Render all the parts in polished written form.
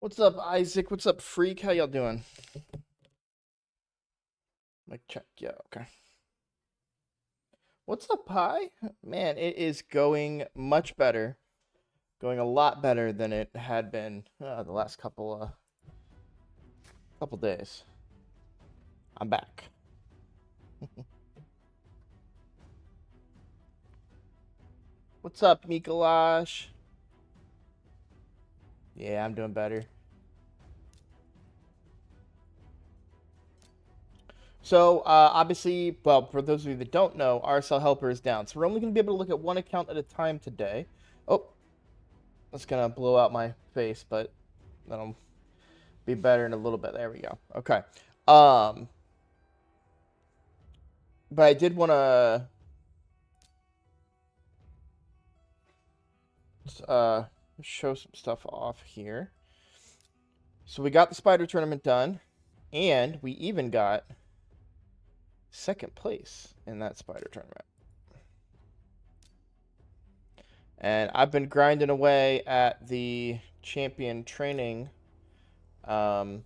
What's up, Isaac? What's up, Freak? How y'all doing? Mic check. Yeah, okay. What's up, Pi? Man, it is going much better. Going a lot better than it had been the last couple days. I'm back. What's up, Mikolash? Yeah, I'm doing better. So, obviously, well, for those of you that don't know, RSL Helper is down. So we're only going to be able to look at one account at a time today. Oh, that's going to blow out my face, but that'll be better in a little bit. There we go. Okay. Um, but I did want to show some stuff off here. So we got the Spider Tournament done, and we even got second place in that Spider Tournament. And I've been grinding away at the champion training. I've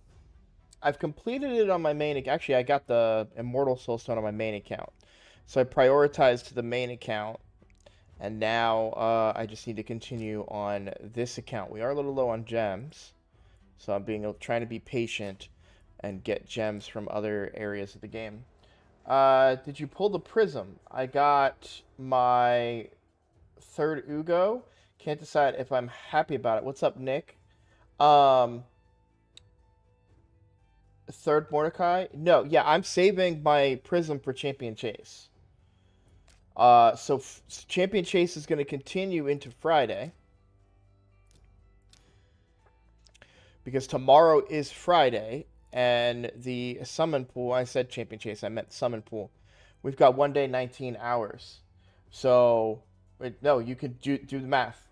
completed it on my main. Actually, I got the Immortal Soulstone on my main account, so I prioritized the main account. And now I just need to continue on this account. We are a little low on gems, so I'm trying to be patient and get gems from other areas of the game. Did you pull the prism? I got my third Ugo. Can't decide if I'm happy about it. What's up, Nick? Third Mordecai? No, yeah, I'm saving my prism for Champion Chase. So Champion Chase is going to continue into Friday. Because tomorrow is Friday, and the summon pool, I said Champion Chase, I meant summon pool. We've got 1 day, 19 hours. So, no, you can do the math.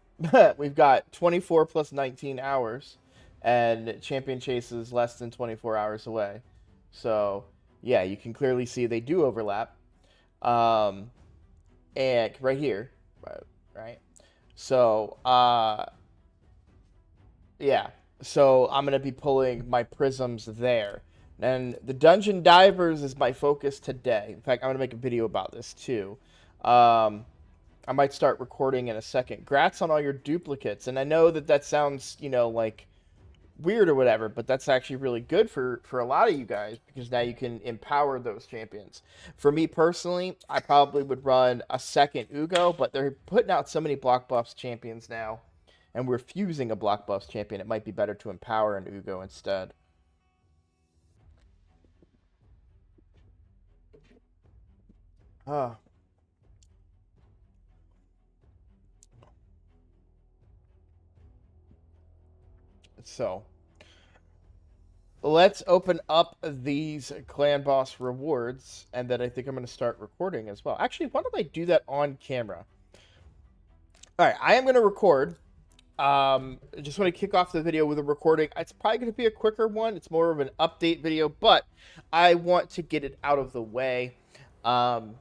We've got 24 plus 19 hours, and Champion Chase is less than 24 hours away. So, yeah, you can clearly see they do overlap. And right here, right? So, yeah. So I'm going to be pulling my prisms there. And the Dungeon Divers is my focus today. In fact, I'm going to make a video about this too. I might start recording in a second. Grats on all your duplicates. And I know that sounds, like weird or whatever, but that's actually really good for a lot of you guys because now you can empower those champions. For me personally, I probably would run a second Ugo, but they're putting out so many block buffs champions now, and we're fusing a block buffs champion. It might be better to empower an Ugo instead. Ah. So let's open up these clan boss rewards, and then I think I'm going to start recording as well. Actually, why don't I do that on camera? All right, I am going to record. I just want to kick off the video with a recording. It's probably going to be a quicker one. It's more of an update video, but I want to get it out of the way and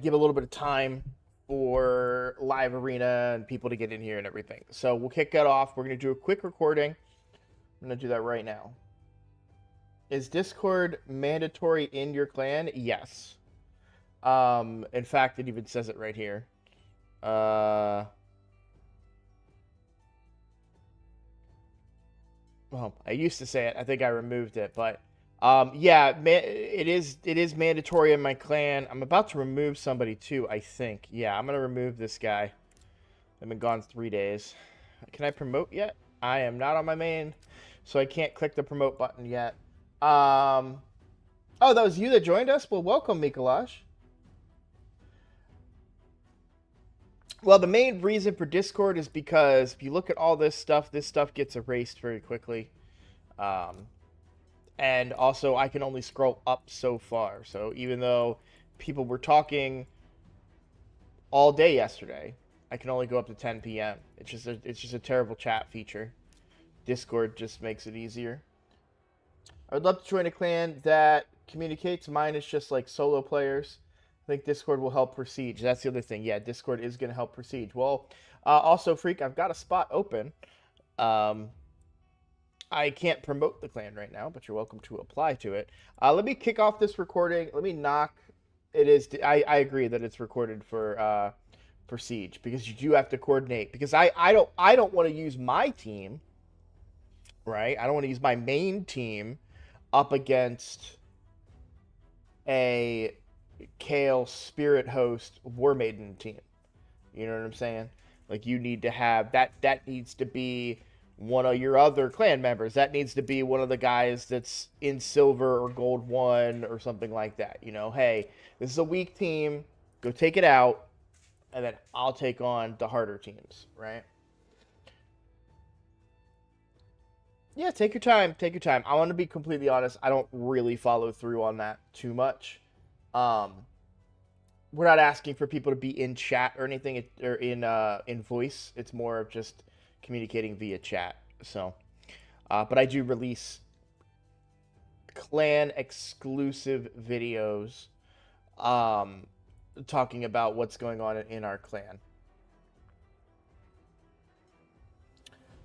give a little bit of time for live arena and people to get in here and everything. So we'll kick it off. We're going to do a quick recording. I'm going to do that right now. Is Discord mandatory in your clan? Yes. In fact, it even says it right here. Well, I used to say it. I think I removed it, but yeah, it is mandatory in my clan. I'm about to remove somebody too, I think. Yeah, I'm gonna remove this guy. I've been gone 3 days. Can I promote yet? I am not on my main, so I can't click the promote button yet. Oh, that was you that joined us? Well, welcome, Mikolash. Well, the main reason for Discord is because if you look at all this stuff gets erased very quickly. And also, I can only scroll up so far. So even though people were talking all day yesterday, I can only go up to 10 p.m. It's just a terrible chat feature. Discord just makes it easier. I would love to join a clan that communicates. Mine is just like solo players. I think Discord will help Prestige. That's the other thing. Yeah, Discord is going to help Prestige. Well, also, Freak, I've got a spot open. Um, I can't promote the clan right now, but you're welcome to apply to it. Let me kick off this recording. Let me knock. It is. I agree that it's recorded for Siege because you do have to coordinate. Because I don't want to use my team, right? I don't want to use my main team up against a Kale Spirit Host War Maiden team. You know what I'm saying? Like you need to have that. That needs to be one of your other clan members. That needs to be one of the guys that's in silver or gold 1 or something like that. You know, hey, this is a weak team. Go take it out, and then I'll take on the harder teams, right? Yeah, take your time. Take your time. I want to be completely honest. I don't really follow through on that too much. Um, we're not asking for people to be in chat or anything or in voice. It's more of just communicating via chat. So, but I do release clan exclusive videos, um, talking about what's going on in our clan.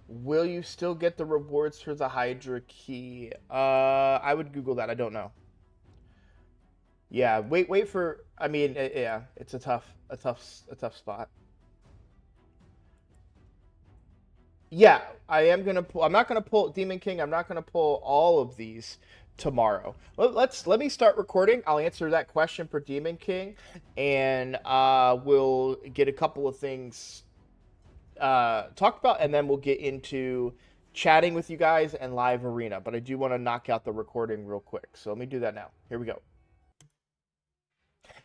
Will you still get the rewards for the Hydra key? I would Google that. I don't know. Yeah, wait for. I mean, yeah, it's a tough spot. Yeah, I am gonna pull. I'm not gonna pull Demon King. I'm not gonna pull all of these tomorrow. Let me start recording. I'll answer that question for Demon King, and we'll get a couple of things talked about, and then we'll get into chatting with you guys and live arena. But I do want to knock out the recording real quick, so let me do that now. Here we go.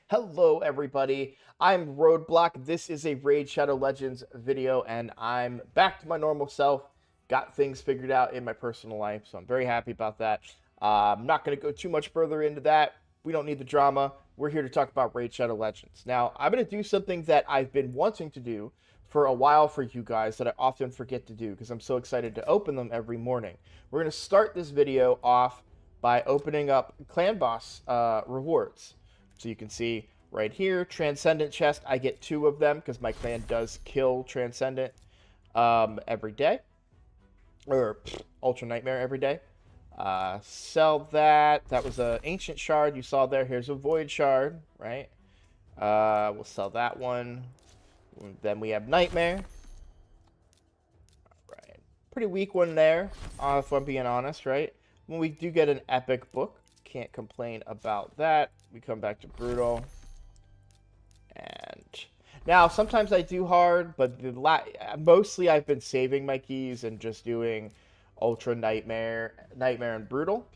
Hello, everybody. I'm Roadblock. This is a Raid Shadow Legends video, and I'm back to my normal self. Got things figured out in my personal life, so I'm very happy about that. I'm not going to go too much further into that. We don't need the drama. We're here to talk about Raid Shadow Legends. Now, I'm going to do something that I've been wanting to do for a while for you guys that I often forget to do because I'm so excited to open them every morning. We're going to start this video off by opening up Clan Boss rewards. So you can see right here, Transcendent chest, I get 2 of them because my clan does kill Transcendent every day. Or Ultra Nightmare every day. Sell that. That was an Ancient Shard you saw there. Here's a Void Shard, right? We'll sell that one. Then we have Nightmare. Right. Pretty weak one there, if I'm being honest, right? When we do get an Epic Book, can't complain about that. We come back to Brutal. And now sometimes I do hard, but mostly I've been saving my keys and just doing Ultra Nightmare, and Brutal.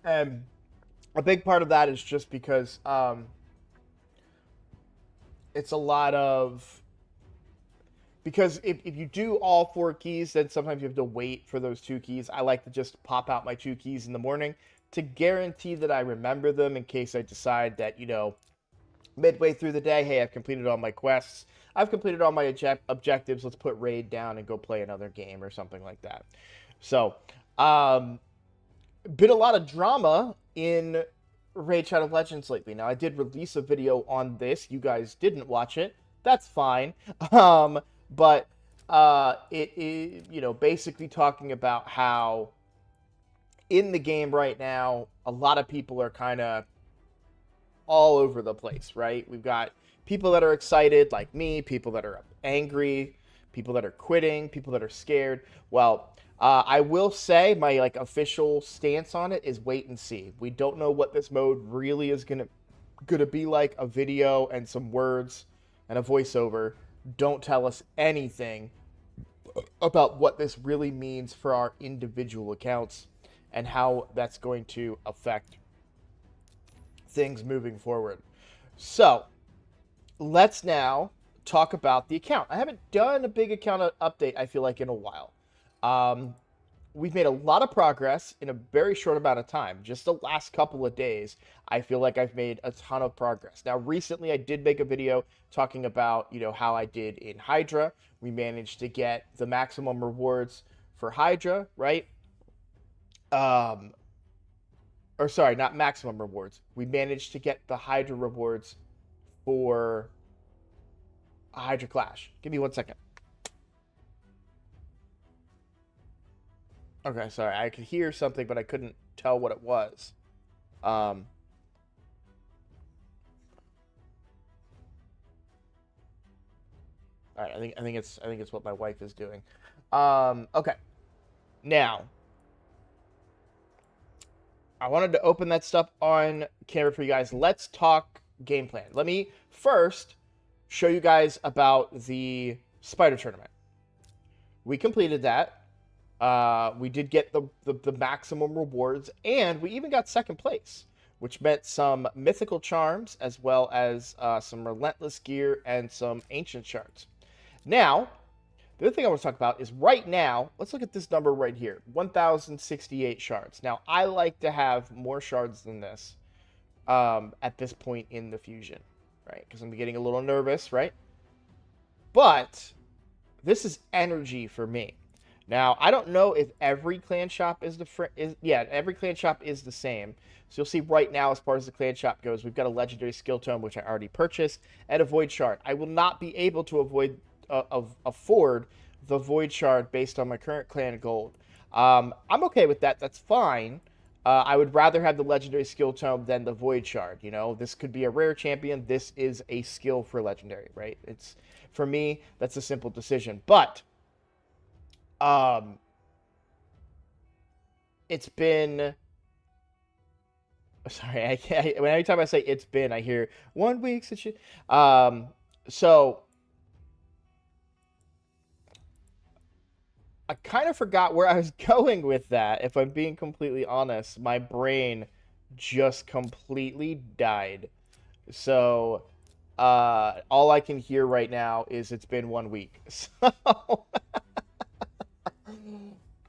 And a big part of that is just because it's a lot of... Because if you do all 4 keys, then sometimes you have to wait for those 2 keys. I like to just pop out my 2 keys in the morning to guarantee that I remember them in case I decide that, you know, midway through the day, hey, I've completed all my quests. I've completed all my objectives. Let's put Raid down and go play another game or something like that. So, been a lot of drama in Raid Shadow Legends lately. Now, I did release a video on this. You guys didn't watch it. That's fine. But it is, you know, basically talking about how in the game right now, a lot of people are kind of all over the place, right? We've got people that are excited, like me, people that are angry, people that are quitting, people that are scared. Well, I will say my official stance on it is wait and see. We don't know what this mode really is gonna be like. A video and some words and a voiceover don't tell us anything about what this really means for our individual accounts and how that's going to affect things moving forward. So let's now talk about the account. I haven't done a big account update, I feel like, in a while. We've made a lot of progress in a very short amount of time. Just the last couple of days, I feel like I've made a ton of progress. Now, recently, I did make a video talking about, you know, how I did in Hydra. We managed to get the maximum rewards for Hydra, right? Or sorry, not maximum rewards. We managed to get the Hydra rewards for a Hydra Clash. Give me 1 second. Okay, sorry. I could hear something, but I couldn't tell what it was. All right, I think it's what my wife is doing. Okay. Now, I wanted to open that stuff on camera for you guys. Let's talk game plan. Let me first show you guys about the Spider Tournament. We completed that. We did get the maximum rewards, and we even got second place, which meant some mythical charms as well as some relentless gear and some ancient shards. Now, the other thing I want to talk about is right now, let's look at this number right here, 1,068 shards. Now, I like to have more shards than this at this point in the fusion, right? Because I'm getting a little nervous, right? But this is energy for me. Now, I don't know if every clan shop is every clan shop is the same. So you'll see right now, as far as the clan shop goes, we've got a legendary skill tome, which I already purchased, and a void shard. I will not be able to afford the void shard based on my current clan gold. I'm okay with that. That's fine. I would rather have the legendary skill tome than the void shard. You know, this could be a rare champion. This is a skill for legendary, right? It's, for me, that's a simple decision. But it's been, sorry, I can't, every time I say it's been, I hear 1 week since shit. So I kind of forgot where I was going with that. If I'm being completely honest, my brain just completely died. So all I can hear right now is it's been 1 week. So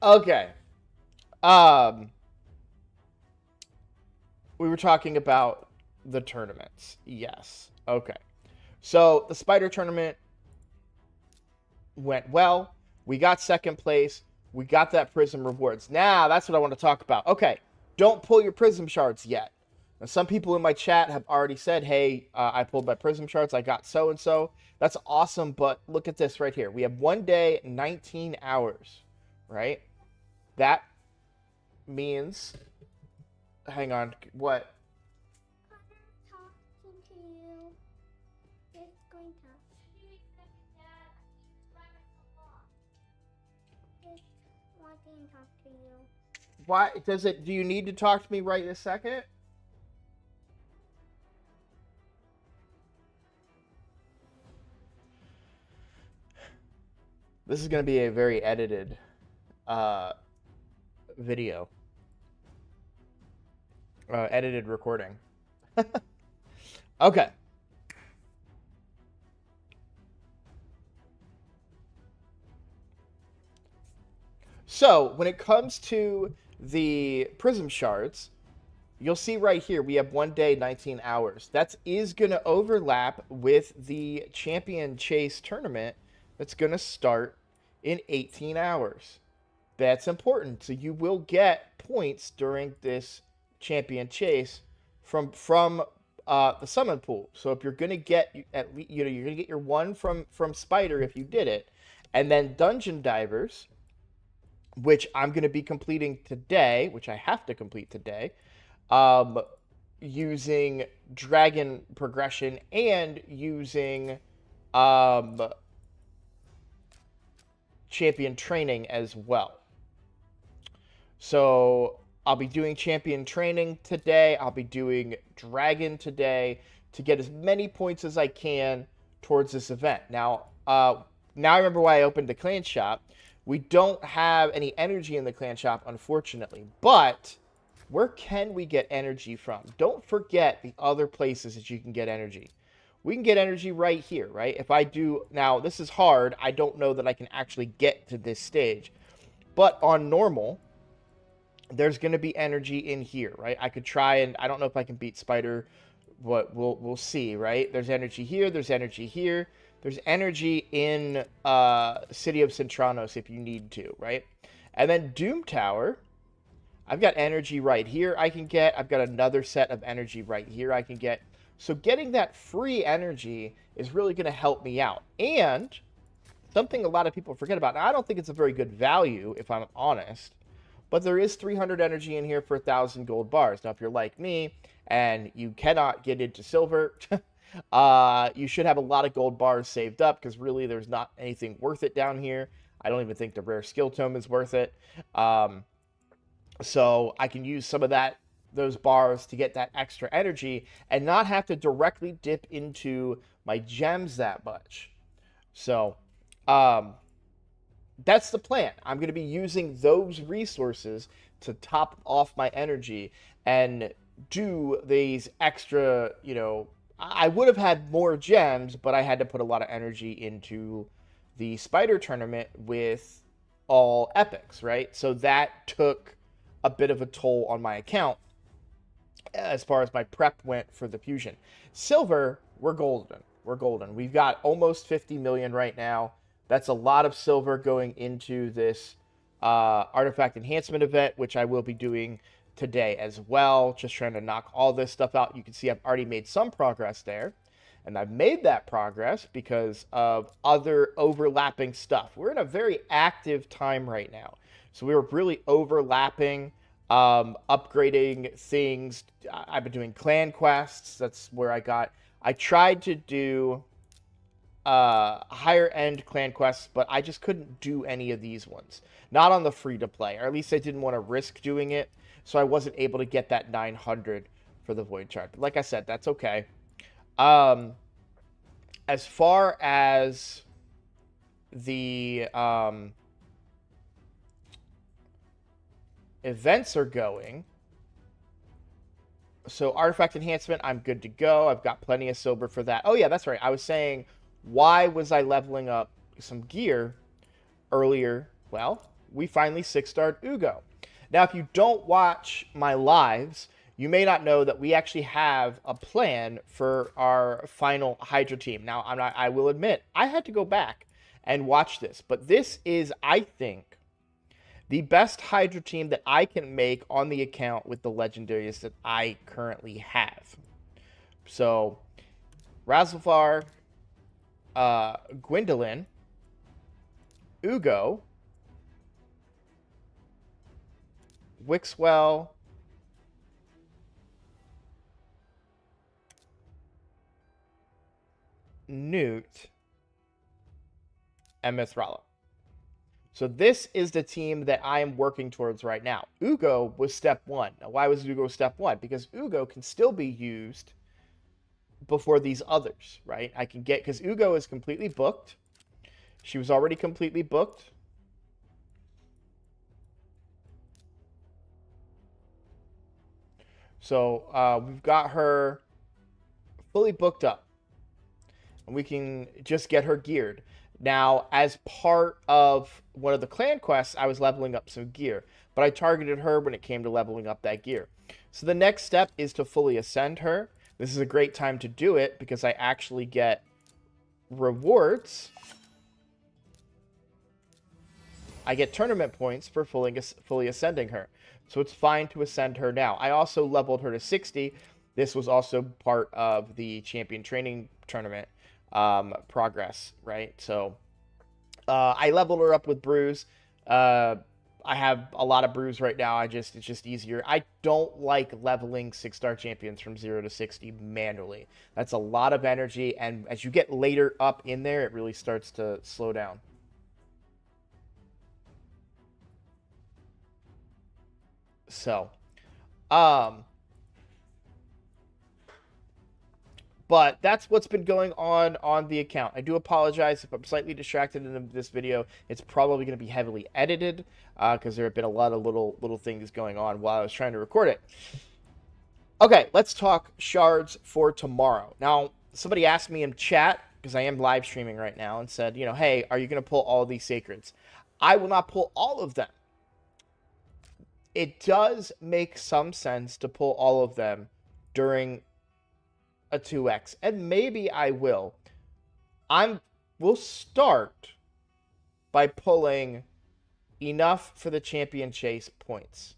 okay. We were talking about the tournaments. Yes. Okay. So the Spider Tournament went well. We got second place. We got that Prism rewards. Now, that's what I want to talk about. Okay. Don't pull your Prism shards yet. Now, some people in my chat have already said, hey, I pulled my Prism shards. I got so-and-so. That's awesome, but look at this right here. We have 1 day, 19 hours, right? That means, hang on, what? Talking to you. It's going to. It's wanting to talk to you. Why does it, do you need to talk to me right this second? This is going to be a very edited video. Edited recording. Okay. So, when it comes to the Prism shards, you'll see right here, we have 1 day, 19 hours. That is going to overlap with the Champion Chase tournament that's going to start in 18 hours. That's important. So you will get points during this Champion Chase from the summon pool. So if you're going to get, at least, you're going to get your 1 from Spider if you did it. And then Dungeon Divers, which I'm going to be completing today, which I have to complete today, using Dragon Progression and using Champion Training as well. So I'll be doing Champion Training today. I'll be doing Dragon today to get as many points as I can towards this event. Now I remember why I opened the clan shop. We don't have any energy in the clan shop, unfortunately. But where can we get energy from? Don't forget the other places that you can get energy. We can get energy right here, right? If I do, now this is hard. I don't know that I can actually get to this stage. But on normal, there's going to be energy in here, right? I could try, and I don't know if I can beat Spider, but we'll see, right? There's energy here. There's energy here. There's energy in City of Centranos if you need to, right? And then Doom Tower, I've got energy right here I can get. I've got another set of energy right here I can get. So getting that free energy is really going to help me out. And something a lot of people forget about, now I don't think it's a very good value, if I'm honest, but there is 300 energy in here for 1,000 gold bars. Now, if you're like me and you cannot get into silver, you should have a lot of gold bars saved up, because really there's not anything worth it down here. I don't even think the rare skill tome is worth it. So I can use some of those bars to get that extra energy and not have to directly dip into my gems that much. So that's the plan. I'm going to be using those resources to top off my energy and do these extra, I would have had more gems, but I had to put a lot of energy into the spider tournament with all epics, right? So that took a bit of a toll on my account as far as my prep went for the fusion. Silver, we're golden. We're golden. We've got almost 50 million right now. That's a lot of silver going into this artifact enhancement event, which I will be doing today as well. Just trying to knock all this stuff out. You can see I've already made some progress there. And I've made that progress because of other overlapping stuff. We're in a very active time right now. So we were really overlapping, upgrading things. I've been doing clan quests. That's where I tried to do higher end clan quests, but I just couldn't do any of these ones. Not on the free to play, or at least I didn't want to risk doing it. So I wasn't able to get that 900 for the void shard. But like I said, that's okay. As far as the events are going, so artifact enhancement, I'm good to go. I've got plenty of silver for that. Oh yeah, that's right. I was saying, why was I leveling up some gear earlier? Well, we finally 6-starred Ugo. Now, if you don't watch my lives, you may not know that we actually have a plan for our final Hydra team. Now, I will admit, I had to go back and watch this, but this is, I think, the best Hydra team that I can make on the account with the legendaries that I currently have. So, Razalfar, Gwendolyn, Ugo, Wixwell, Newt, and Mithrala. So this is the team that I am working towards right now. Ugo was step 1. Now, why was Ugo step 1? Because Ugo can still be used before these others, right? I can get, because Ugo is completely booked. She was already completely booked. So we've got her fully booked up. And we can just get her geared. Now, as part of one of the clan quests, I was leveling up some gear. But I targeted her when it came to leveling up that gear. So the next step is to fully ascend her. This is a great time to do it because I actually get rewards. I get tournament points for fully ascending her. So it's fine to ascend her now. I also leveled her to 60. This was also part of the champion training tournament progress, right? So I leveled her up with brews. I have a lot of brews right now. It's just easier. I don't like leveling 6-star champions from 0 to 60 manually. That's a lot of energy, and as you get later up in there, it really starts to slow down. So, but that's what's been going on the account. I do apologize if I'm slightly distracted in this video. It's probably going to be heavily edited because there have been a lot of little things going on while I was trying to record it. Okay, let's talk shards for tomorrow. Now, somebody asked me in chat, because I am live streaming right now, and said, hey, are you going to pull all these sacreds? I will not pull all of them. It does make some sense to pull all of them during a 2x, and maybe I will. We'll start by pulling enough for the champion chase points,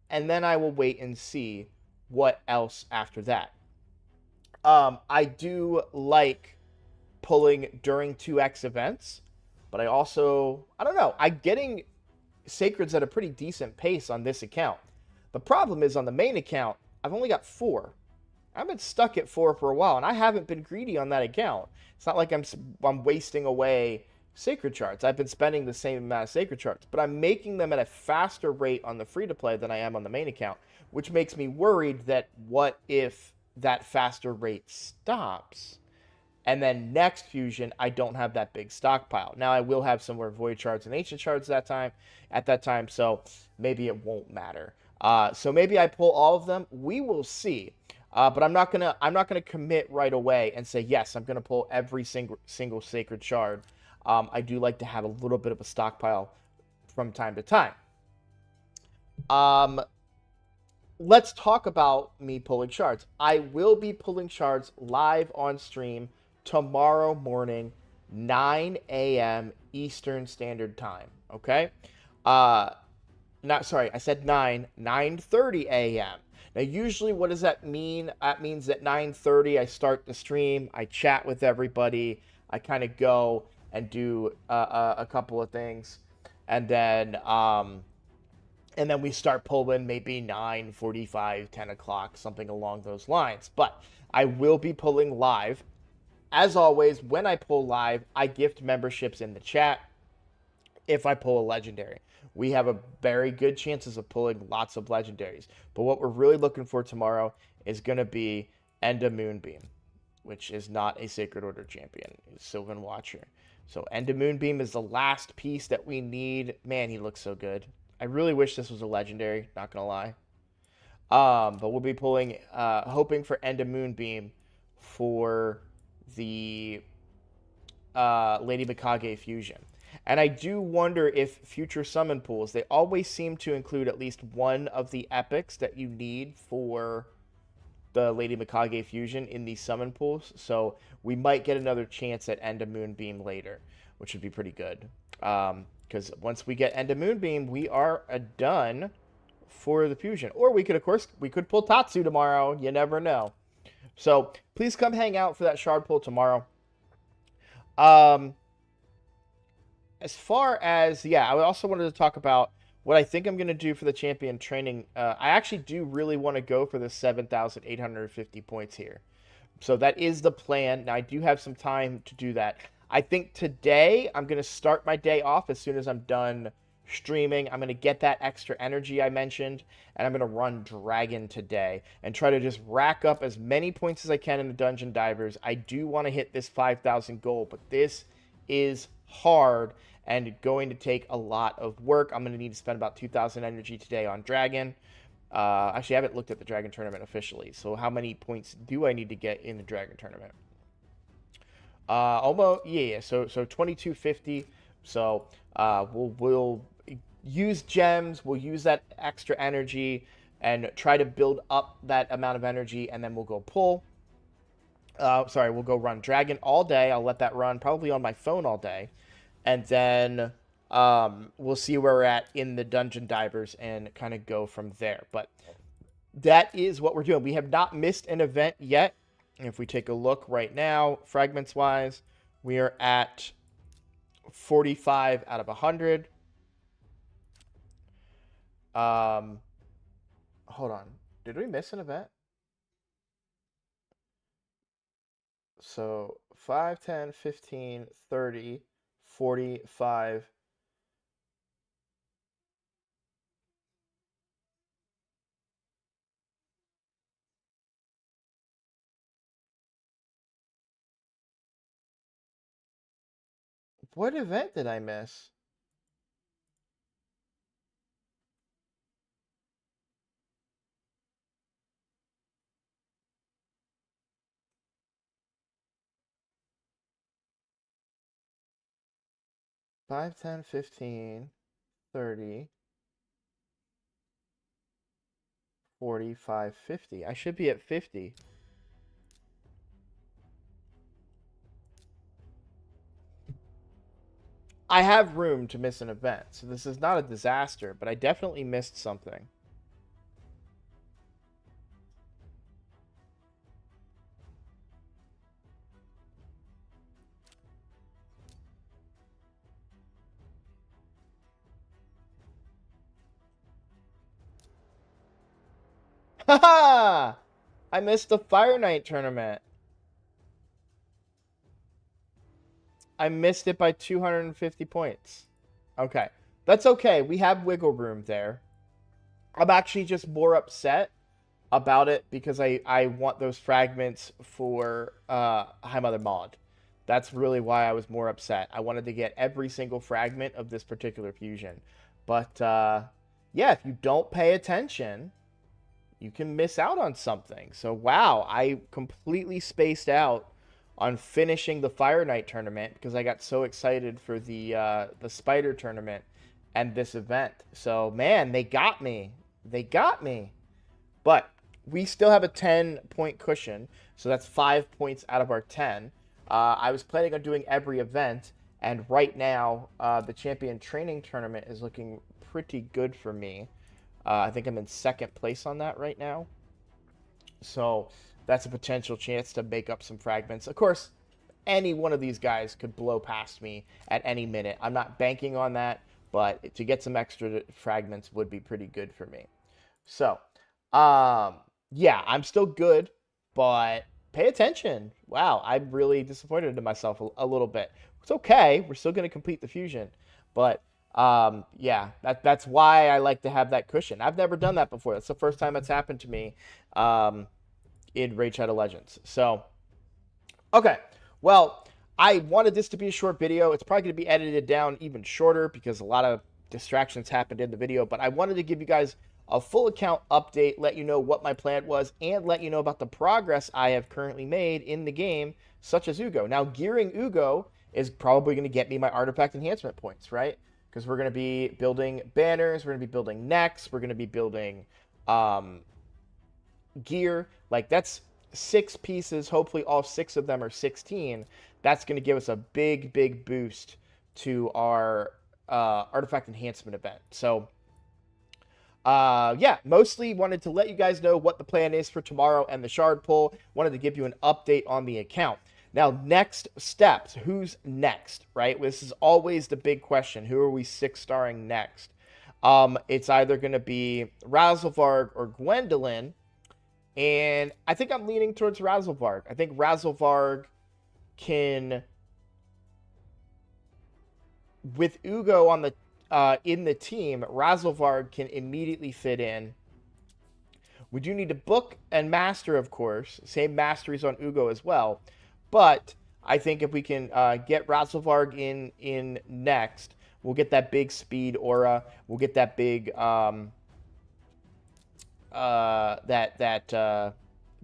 and then I will wait and see what else after that. I do like pulling during 2x events, but I don't know, I'm getting sacreds at a pretty decent pace on this account. The problem is on the main account, I've only got 4. I've been stuck at 4 for a while, and I haven't been greedy on that account. It's not like I'm wasting away sacred charts. I've been spending the same amount of sacred charts, but I'm making them at a faster rate on the free to play than I am on the main account, which makes me worried that what if that faster rate stops? And then next fusion, I don't have that big stockpile. Now I will have some more void shards and ancient shards at that time, so maybe it won't matter. So maybe I pull all of them. We will see. But I'm not gonna commit right away and say yes. I'm gonna pull every single sacred shard. I do like to have a little bit of a stockpile from time to time. Let's talk about me pulling shards. I will be pulling shards live on stream tomorrow morning, 9 a.m. Eastern Standard Time. Okay? Not sorry, I said 9:30 a.m. Now, usually, what does that mean? That means at 9:30, I start the stream, I chat with everybody, I kind of go and do a couple of things, and then we start pulling maybe 9:45, 10 o'clock, something along those lines. But I will be pulling live. As always, when I pull live, I gift memberships in the chat if I pull a legendary. We have a very good chances of pulling lots of legendaries. But what we're really looking for tomorrow is going to be Enda Moonbeam, which is not a Sacred Order champion. It's Sylvan Watcher. So Enda Moonbeam is the last piece that we need. Man, he looks so good. I really wish this was a legendary, not going to lie. But we'll be pulling, hoping for Enda Moonbeam for the Lady Mikage fusion. And I do wonder if future summon pools, they always seem to include at least one of the epics that you need for the Lady Mikage fusion in these summon pools. So we might get another chance at Enda Moonbeam later, which would be pretty good. Because once we get Enda Moonbeam, we are done for the fusion. Or we could, of course, pull Tatsu tomorrow. You never know. So please come hang out for that shard pull tomorrow. As far as, I also wanted to talk about what I think I'm going to do for the champion training. I actually do really want to go for the 7,850 points here. So that is the plan. Now, I do have some time to do that. I think today I'm going to start my day off as soon as I'm done streaming. I'm going to get that extra energy I mentioned, and I'm going to run Dragon today and try to just rack up as many points as I can in the Dungeon Divers. I do want to hit this 5,000 goal, but this is hard and going to take a lot of work. I'm going to need to spend about 2,000 energy today on Dragon. Actually, I haven't looked at the Dragon tournament officially, so how many points do I need to get in the Dragon tournament? Almost, so 2250. So we'll use gems, we'll use that extra energy and try to build up that amount of energy, and then we'll go pull. We'll go run Dragon all day. I'll let that run probably on my phone all day. And then we'll see where we're at in the Dungeon Divers and kind of go from there. But that is what we're doing. We have not missed an event yet. If we take a look right now, fragments-wise, we are at 45 out of 100. Hold on. Did we miss an event? So 5, 10, 15, 30, 45. What event did I miss? Five, 10, 15, 30, 45, 50. I should be at 50. I have room to miss an event, so this is not a disaster, but I definitely missed something. Haha! I missed the Fire Knight tournament. I missed it by 250 points. Okay. That's okay. We have wiggle room there. I'm actually just more upset about it because I want those fragments for High Mother Maud. That's really why I was more upset. I wanted to get every single fragment of this particular fusion. But yeah, if you don't pay attention, you can miss out on something. So wow, I completely spaced out on finishing the Fire Knight tournament because I got so excited for the Spider tournament and this event. So man, they got me. They got me. But we still have a 10-point cushion, so that's 5 points out of our 10. I was planning on doing every event, and right now the champion training tournament is looking pretty good for me. I think I'm in second place on that right now. So that's a potential chance to make up some fragments. Of course, any one of these guys could blow past me at any minute. I'm not banking on that, but to get some extra fragments would be pretty good for me. So, yeah, I'm still good, but pay attention. Wow, I'm really disappointed in myself a little bit. It's okay. We're still going to complete the fusion, but yeah, that's why I like to have that cushion. I've never done that before. That's the first time it's happened to me in Raid Shadow Legends. So, okay. Well, I wanted this to be a short video. It's probably going to be edited down even shorter because a lot of distractions happened in the video, but I wanted to give you guys a full account update, let you know what my plan was, and let you know about the progress I have currently made in the game, such as Ugo. Now, gearing Ugo is probably going to get me my artifact enhancement points, right? Because we're going to be building banners, we're going to be building necks, we're going to be building gear. Like, that's 6 pieces. Hopefully all 6 of them are 16. That's going to give us a big, big boost to our artifact enhancement event. So, yeah, mostly wanted to let you guys know what the plan is for tomorrow and the shard pull. Wanted to give you an update on the account. Now, next steps. Who's next, right? This is always the big question. Who are we 6-starring next? It's either going to be Razelvarg or Gwendolyn. And I think I'm leaning towards Razelvarg. I think Razelvarg can, with Ugo on the in the team, Razelvarg can immediately fit in. We do need to book and master, of course. Same masteries on Ugo as well. But I think if we can get Razelvarg in next, we'll get that big speed aura. We'll get that big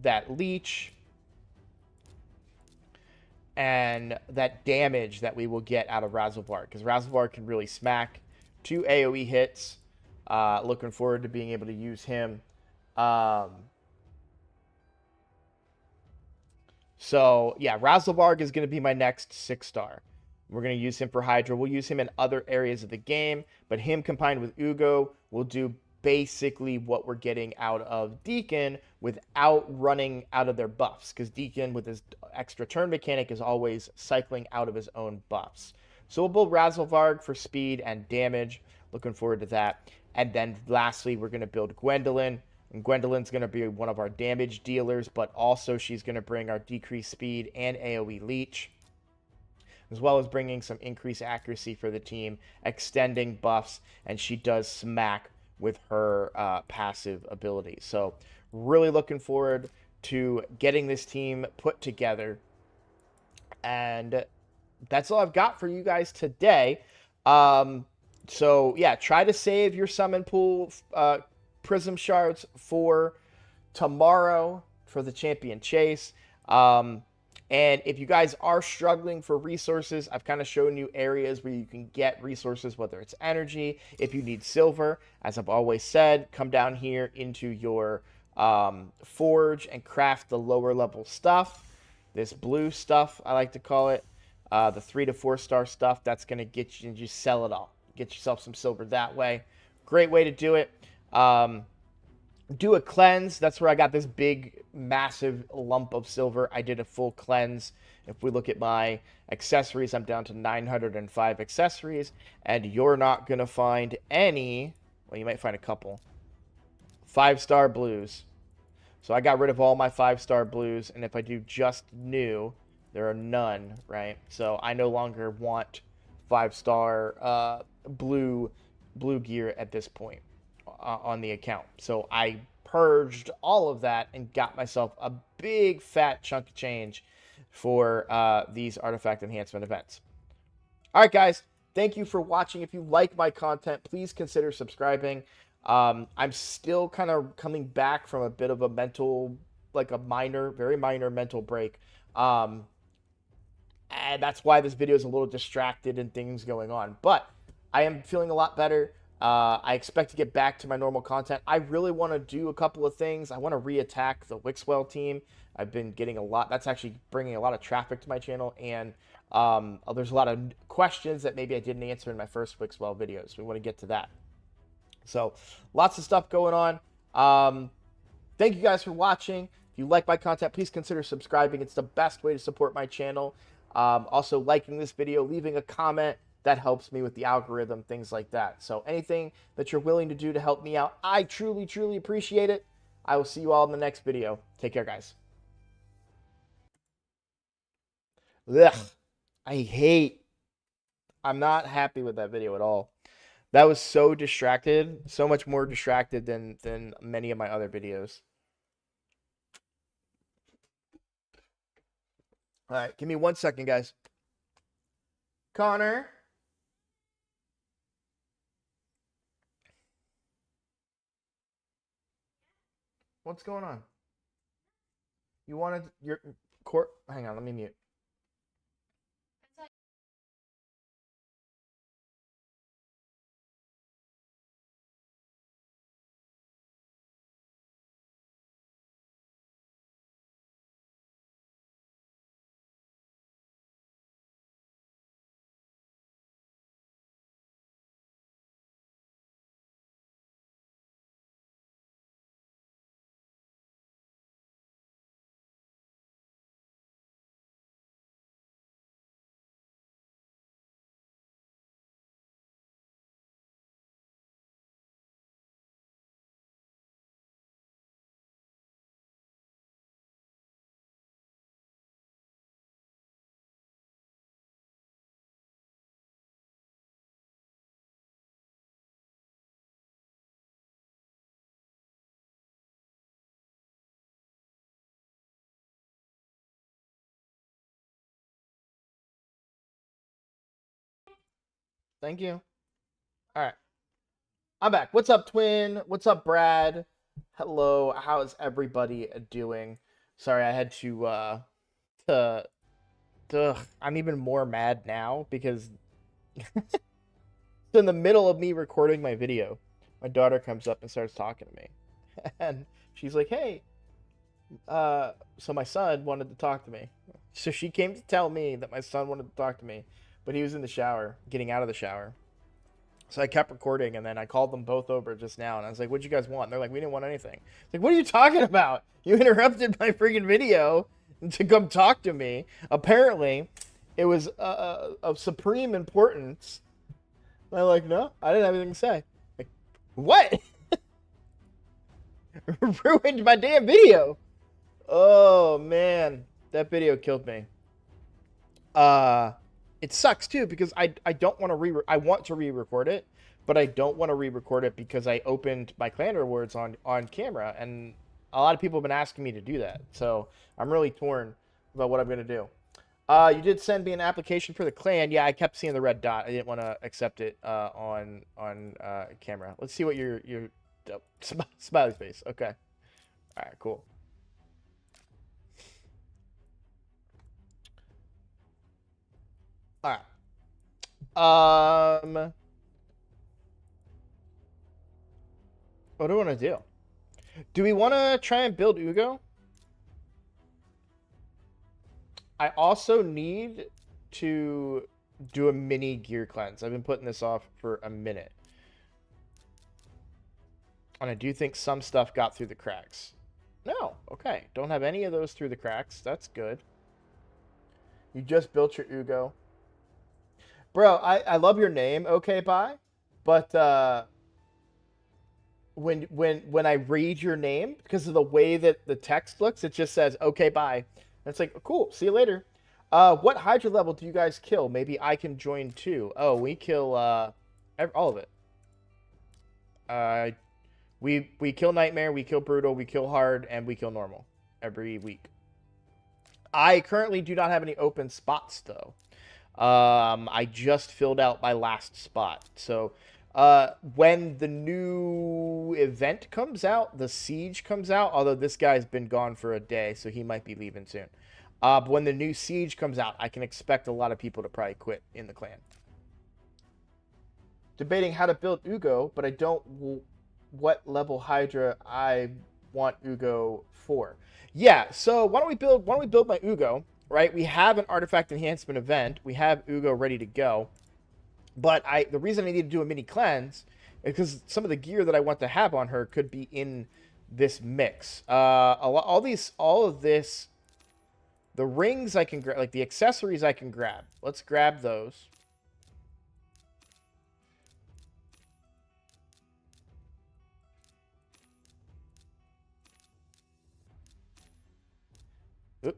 that leech and that damage that we will get out of Razelvarg, because Razelvarg can really smack 2 AoE hits. Looking forward to being able to use him. So yeah, Razelvarg is going to be my next 6-star. We're going to use him for Hydra. We'll use him in other areas of the game, but him combined with Ugo will do basically what we're getting out of Deacon without running out of their buffs, because Deacon with his extra turn mechanic is always cycling out of his own buffs. So we'll build Razelvarg for speed and damage. Looking forward to that. And then lastly, we're going to build Gwendolyn. And Gwendolyn's going to be one of our damage dealers, but also she's going to bring our decreased speed and AoE leech, as well as bringing some increased accuracy for the team, extending buffs, and she does smack with her passive ability. So really looking forward to getting this team put together. And that's all I've got for you guys today. So yeah, try to save your summon pool prism shards for tomorrow for the champion chase. And if you guys are struggling for resources, I've kind of shown you areas where you can get resources, whether it's energy. If you need silver, as I've always said, come down here into your forge and craft the lower level stuff. This blue stuff, I like to call it, the 3 to 4-star stuff. That's going to get you, and just sell it all. Get yourself some silver that way. Great way to do it. Do a cleanse. That's where I got this big, massive lump of silver. I did a full cleanse. If we look at my accessories, I'm down to 905 accessories. And you're not going to find any, well, you might find a couple, 5-star blues. So I got rid of all my 5-star blues, and if I do just new, there are none, right? So I no longer want 5-star blue gear at this point on the account. So I purged all of that and got myself a big fat chunk of change for these artifact enhancement events. All right, guys. Thank you for watching. If you like my content, please consider subscribing. I'm still kind of coming back from a bit of a mental, like a minor, very minor mental break. And that's why this video is a little distracted and things going on. But I am feeling a lot better. I expect to get back to my normal content. I really want to do a couple of things. I want to reattack the Wixwell team. I've been getting a lot. That's actually bringing a lot of traffic to my channel. And there's a lot of questions that maybe I didn't answer in my first Wixwell videos. We want to get to that. So lots of stuff going on. Thank you guys for watching. If you like my content, please consider subscribing. It's the best way to support my channel. Also liking this video, leaving a comment. That helps me with the algorithm, things like that. So anything that you're willing to do to help me out, I truly, truly appreciate it. I will see you all in the next video. Take care, guys. Ugh. I'm not happy with that video at all. That was so distracted, so much more distracted than many of my other videos. All right, give me 1 second, guys. Connor. What's going on? You wanted your court? Hang on, let me mute. Thank you. All right. I'm back. What's up, Twin? What's up, Brad? Hello. How is everybody doing? Sorry, I had to I'm even more mad now because it's in the middle of me recording my video. My daughter comes up and starts talking to me. And she's like, "Hey, so my son wanted to talk to me." So she came to tell me that my son wanted to talk to me, but he was in the shower, getting out of the shower. So I kept recording, and then I called them both over just now, and I was like, "What'd you guys want?" And they're like, "We didn't want anything." It's like, "What are you talking about? You interrupted my freaking video to come talk to me." Apparently, it was of supreme importance. And I'm like, "No, I didn't have anything to say." Like, what? Ruined my damn video. Oh, man. That video killed me. It sucks too because I don't want to I want to re-record it, but I don't want to re-record it because I opened my clan rewards on camera, and a lot of people have been asking me to do that. So I'm really torn about what I'm gonna do. You did send me an application for the clan. Yeah, I kept seeing the red dot. I didn't want to accept it on camera. Let's see what your smiley face. Okay. All right. Cool. All right. What do we want to do? Do we want to try and build Ugo? I also need to do a mini gear cleanse. I've been putting this off for a minute. And I do think some stuff got through the cracks. No. Okay. Don't have any of those through the cracks. That's good. You just built your Ugo. Bro, I love your name, okay, bye. But when I read your name, because of the way that the text looks, it just says okay, bye. And it's like, cool, see you later. What Hydra level do you guys kill? Maybe I can join too. Oh, we kill all of it. We kill Nightmare, we kill Brutal, we kill Hard, and we kill Normal every week. I currently do not have any open spots though. I just filled out my last spot. So when the new event comes out, the Siege comes out, although this guy's been gone for a day, so he might be leaving soon. But when the new Siege comes out, I can expect a lot of people to probably quit in the clan. Debating how to build Ugo, but I don't what level Hydra I want Ugo for. Yeah, so why don't we build my Ugo, right? We have an artifact enhancement event. We have Ugo ready to go. But the reason I need to do a mini cleanse is because some of the gear that I want to have on her could be in this mix. All of this, the rings I can grab, like the accessories I can grab. Let's grab those. Oop,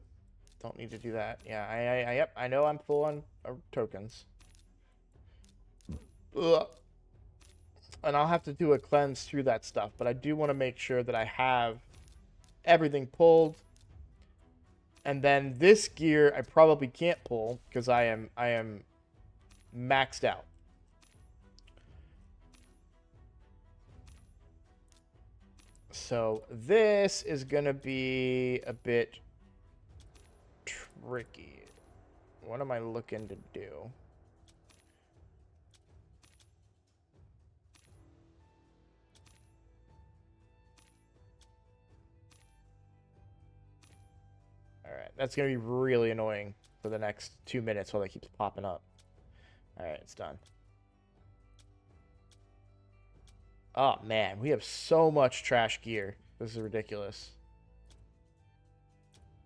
don't need to do that. Yeah, yep, I know I'm full on tokens. Ugh. And I'll have to do a cleanse through that stuff, but I do want to make sure that I have everything pulled. And then this gear I probably can't pull because I am maxed out. So this is going to be a bit tricky. What am I looking to do? Alright, that's going to be really annoying for the next 2 minutes while that keeps popping up. Alright, it's done. Oh, man, we have so much trash gear. This is ridiculous.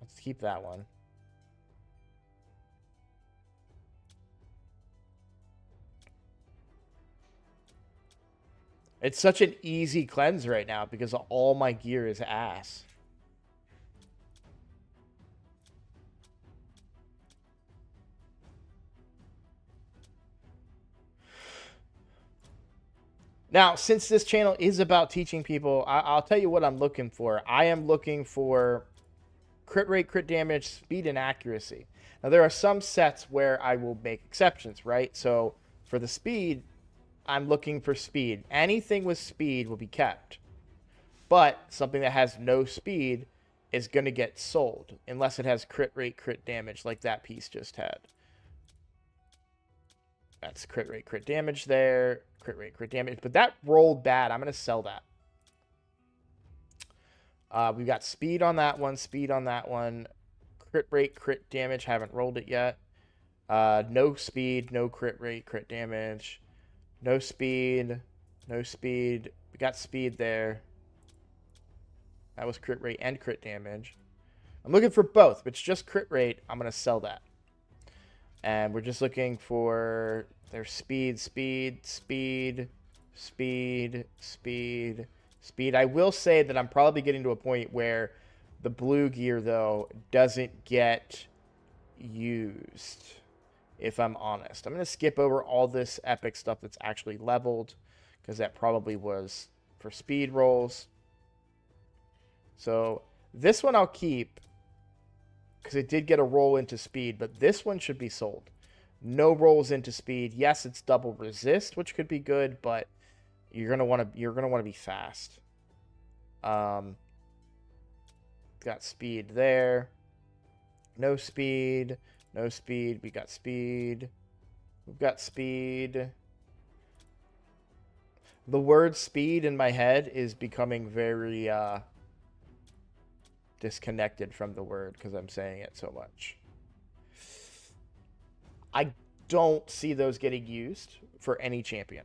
Let's keep that one. It's such an easy cleanse right now because all my gear is ass. Now, since this channel is about teaching people, I'll tell you what I'm looking for. I am looking for crit rate, crit damage, speed, and accuracy. Now, there are some sets where I will make exceptions, right? So, for the speed, I'm looking for speed. Anything with speed will be kept. But something that has no speed is going to get sold, unless it has crit rate, crit damage, like that piece just had. That's crit rate, crit damage there. Crit rate, crit damage. But that rolled bad. I'm going to sell that. We've got speed on that one. Speed on that one. Crit rate, crit damage. Haven't rolled it yet. No speed. No crit rate, crit damage. No speed. No speed. We got speed there. That was crit rate and crit damage. I'm looking for both. If it's just crit rate, I'm going to sell that. And we're just looking for their speed, speed, speed, speed, speed, speed. I will say that I'm probably getting to a point where the blue gear, though, doesn't get used, if I'm honest. I'm going to skip over all this epic stuff that's actually leveled, because that probably was for speed rolls. So this one I'll keep, because it did get a roll into speed, but this one should be sold. No rolls into speed. Yes, it's double resist, which could be good, but you're gonna want to be fast. Got speed there. No speed. No speed. We got speed. We've got speed. The word speed in my head is becoming very disconnected from the word because I'm saying it so much. I don't see those getting used for any champion.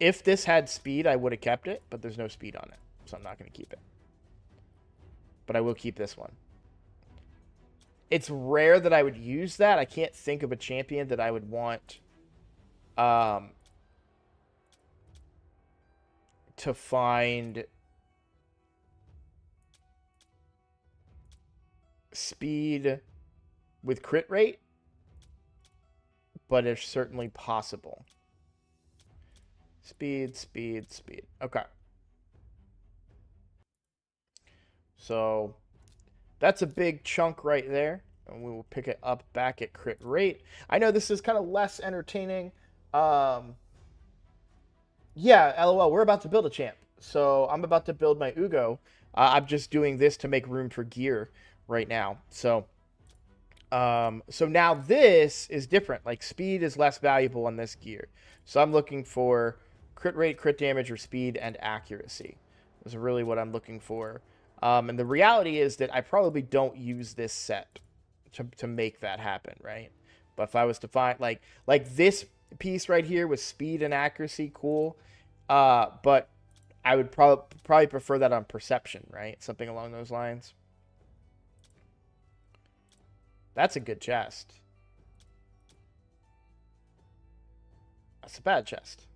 If this had speed, I would have kept it, but there's no speed on it, so I'm not going to keep it. But I will keep this one. It's rare that I would use that. I can't think of a champion that I would want to find speed with crit rate, but it's certainly possible. Speed, speed, speed. Okay. So that's a big chunk right there. And we will pick it up back at crit rate. I know this is kind of less entertaining. Yeah, LOL, we're about to build a champ. So I'm about to build my Ugo. I'm just doing this to make room for gear right now. So now this is different. Like, speed is less valuable on this gear. So I'm looking for crit rate, crit damage, or speed and accuracy. Is really what I'm looking for. And the reality is that I probably don't use this set to make that happen, right? But if I was to find, like this piece right here with speed and accuracy, cool. But I would probably prefer that on perception, right? Something along those lines. That's a good chest. That's a bad chest.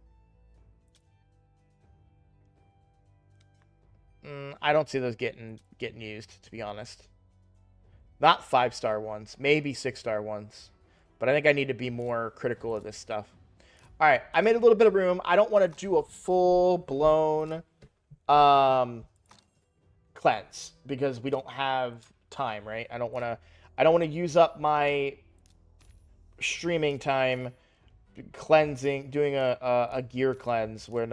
I don't see those getting used, to be honest. Not 5-star ones, maybe 6-star ones. But I think I need to be more critical of this stuff. All right, I made a little bit of room. I don't want to do a full-blown cleanse because we don't have time, right? I don't want to use up my streaming time cleansing, doing a gear cleanse where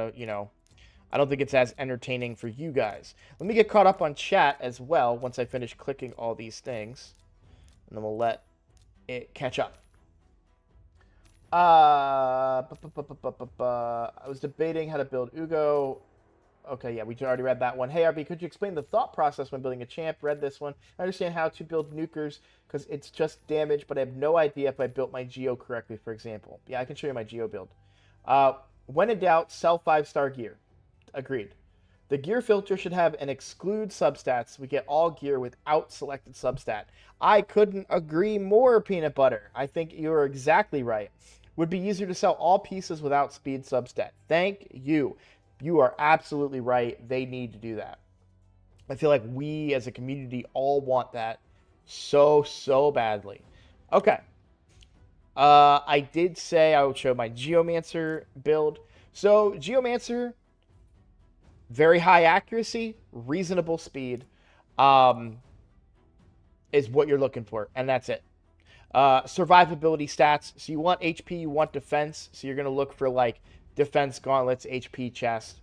I don't think it's as entertaining for you guys. Let me get caught up on chat as well once I finish clicking all these things. And then we'll let it catch up. I was debating how to build Ugo. Okay, yeah, we already read that one. Hey, RB, could you explain the thought process when building a champ? Read this one. I understand how to build nukers because it's just damage, but I have no idea if I built my Geo correctly, for example. Yeah, I can show you my Geo build. When in doubt, sell 5-star gear. Agreed. The gear filter should have an exclude substats. We get all gear without selected substat. I couldn't agree more, Peanut Butter. I think you're exactly right. Would be easier to sell all pieces without speed substat. Thank you. You are absolutely right. They need to do that. I feel like we as a community all want that so badly. Okay. I did say I would show my Geomancer build. So Geomancer, very high accuracy, reasonable speed, is what you're looking for, and that's it. Survivability stats. So you want HP, you want defense. So you're going to look for like defense gauntlets, HP chest,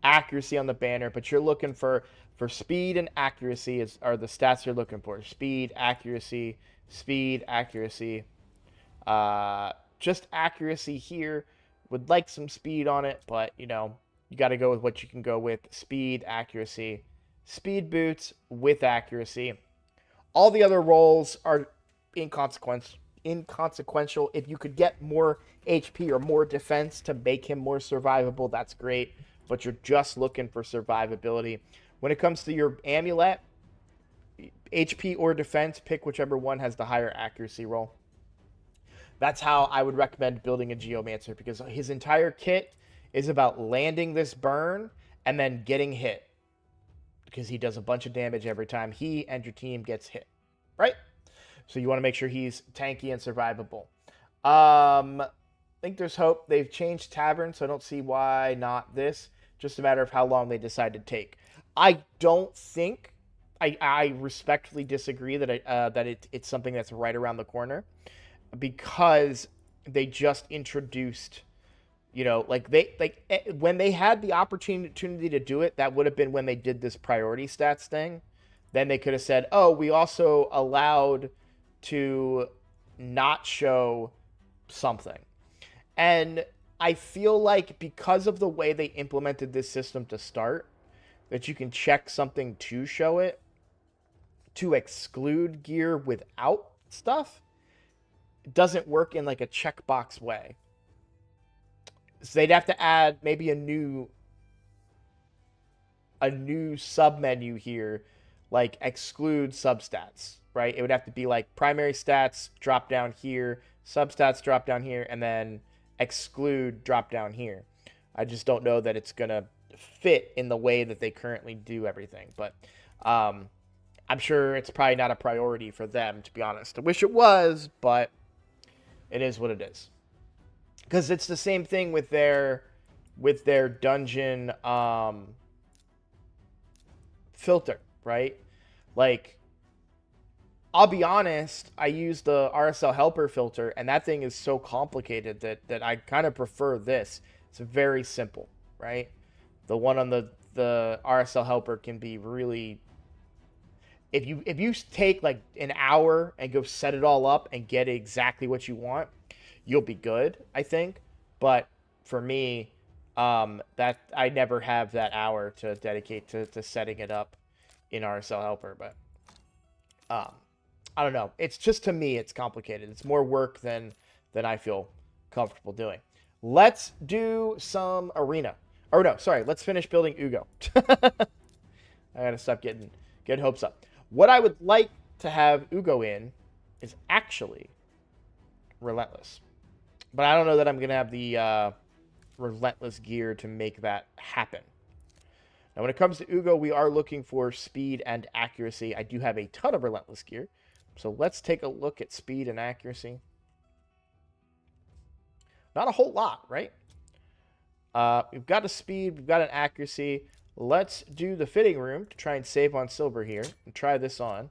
accuracy on the banner. But you're looking for speed and accuracy are the stats you're looking for. Speed, accuracy, speed, accuracy. Just accuracy here. Would like some speed on it, but you got to go with what you can go with. Speed, accuracy, speed boots with accuracy. All the other rolls are inconsequential. If you could get more HP or more defense to make him more survivable, that's great. But you're just looking for survivability. When it comes to your amulet, HP or defense, pick whichever one has the higher accuracy roll. That's how I would recommend building a Geomancer, because his entire kit is about landing this burn and then getting hit, because he does a bunch of damage every time he and your team gets hit, right? So you want to make sure he's tanky and survivable. I think there's hope. They've changed Tavern, so I don't see why not this. Just a matter of how long they decide to take. I don't think, I respectfully disagree that it's something that's right around the corner, because they just introduced, when they had the opportunity to do it, that would have been when they did this priority stats thing. Then they could have said, oh, we also allowed to not show something. And I feel like because of the way they implemented this system to start, that you can check something to show it, to exclude gear without stuff, it doesn't work in like a checkbox way. So they'd have to add maybe a new sub-menu here, like exclude substats, right? It would have to be like primary stats drop down here, substats drop down here, and then exclude drop down here. I just don't know that it's going to fit in the way that they currently do everything. But I'm sure it's probably not a priority for them, to be honest. I wish it was, but it is what it is. Because it's the same thing with their dungeon filter, right? Like, I'll be honest, I use the RSL helper filter, and that thing is so complicated that I kind of prefer this. It's very simple, right? The one on the RSL helper can be really, if you take like an hour and go set it all up and get exactly what you want, you'll be good, I think. But for me, that I never have that hour to dedicate to setting it up in RSL helper. But I don't know. It's just, to me, it's complicated. It's more work than I feel comfortable doing. Let's do some arena. Or no, sorry. Let's finish building Ugo. I gotta stop getting hopes up. What I would like to have Ugo in is actually Relentless. But I don't know that I'm gonna have the Relentless gear to make that happen. Now, when it comes to Ugo, we are looking for speed and accuracy. I do have a ton of Relentless gear. So let's take a look at speed and accuracy. Not a whole lot, right? We've got a speed, we've got an accuracy. Let's do the fitting room to try and save on silver here and try this on.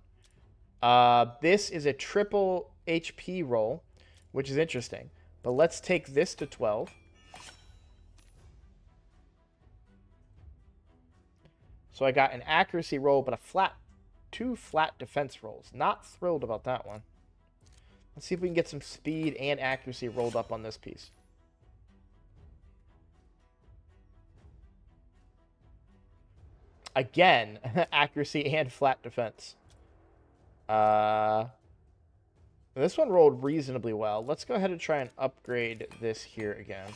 This is a triple HP roll, which is interesting. But let's take this to 12. So I got an accuracy roll, but two flat defense rolls. Not thrilled about that one. Let's see if we can get some speed and accuracy rolled up on this piece. Again, accuracy and flat defense. This one rolled reasonably well. Let's go ahead and try and upgrade this here again.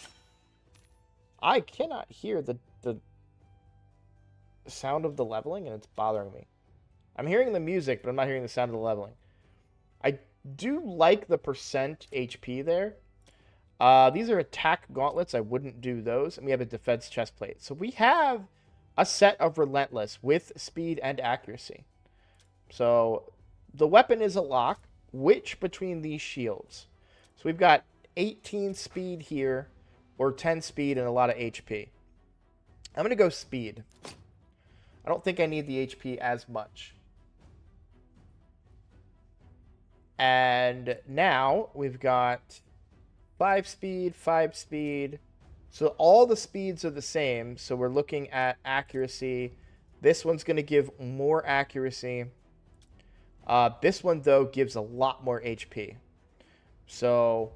I cannot hear the sound of the leveling, and it's bothering me. I'm hearing the music, but I'm not hearing the sound of the leveling. I do like the percent HP there. These are attack gauntlets. I wouldn't do those. And we have a defense chest plate. So we have a set of Relentless with speed and accuracy. So the weapon is a lock. Which between these shields? So we've got 18 speed here, or 10 speed and a lot of HP. I'm going to go speed. I don't think I need the HP as much. And now we've got 5 speed, 5 speed. So all the speeds are the same. So we're looking at accuracy. This one's going to give more accuracy. This one, though, gives a lot more HP. So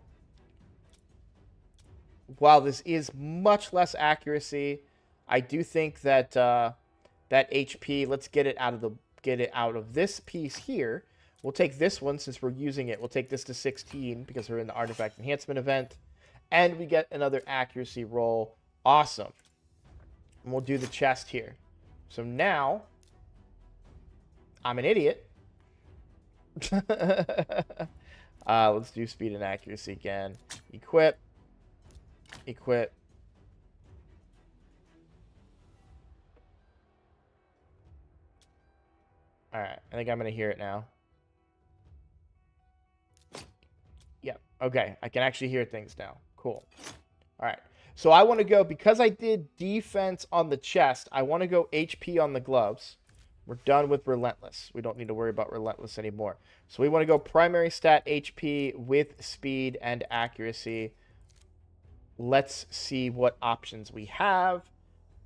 while this is much less accuracy, I do think that that HP, let's get it out of this piece here. We'll take this one since we're using it. We'll take this to 16 because we're in the Artifact Enhancement event. And we get another accuracy roll. Awesome. And we'll do the chest here. So now, I'm an idiot. Let's do speed and accuracy again. Equip. Equip. Alright, I think I'm going to hear it now. Yep, okay. I can actually hear things now. Cool. Alright, so I want to go, because I did defense on the chest, I want to go HP on the gloves. We're done with Relentless. We don't need to worry about Relentless anymore. So we want to go primary stat HP with speed and accuracy. Let's see what options we have.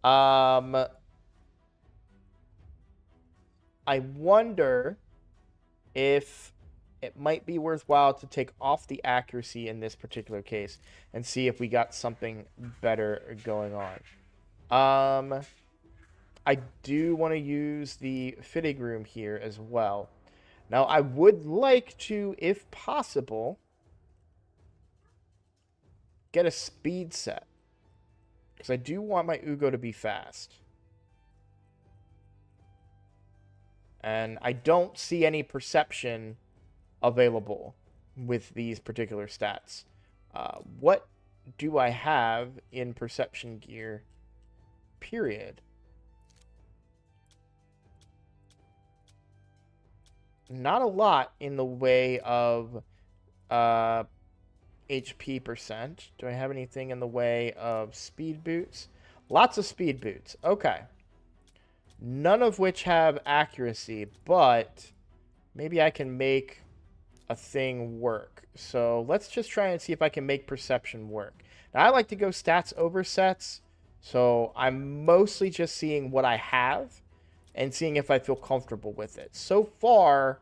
I wonder if it might be worthwhile to take off the accuracy in this particular case and see if we got something better going on. I do want to use the fitting room here as well. Now, I would like to, if possible, get a speed set. Because I do want my Ugo to be fast. And I don't see any perception available with these particular stats. What do I have in perception gear, period? Not a lot in the way of HP percent. Do I have anything in the way of speed boots? Lots of speed boots. Okay. None of which have accuracy, but maybe I can make a thing work. So let's just try and see if I can make perception work. Now, I like to go stats over sets, so I'm mostly just seeing what I have and seeing if I feel comfortable with it. So far,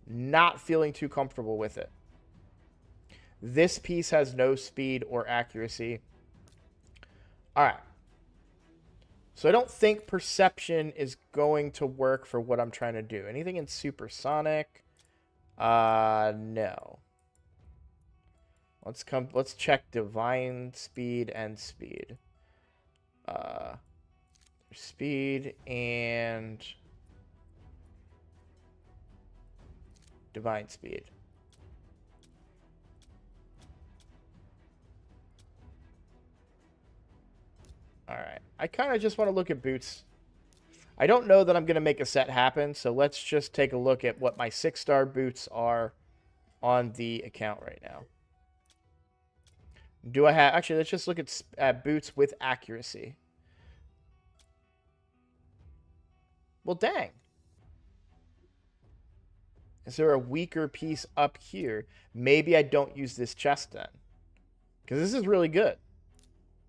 not feeling too comfortable with it. This piece has no speed or accuracy. All right. So I don't think perception is going to work for what I'm trying to do. Anything in supersonic? No. Let's check divine speed and speed. Speed and divine speed. Alright. I kind of just want to look at boots. I don't know that I'm going to make a set happen, so let's just take a look at what my 6-star boots are on the account right now. Do I have... Actually, let's just look at boots with accuracy. Well, dang. Is there a weaker piece up here? Maybe I don't use this chest then. Because this is really good.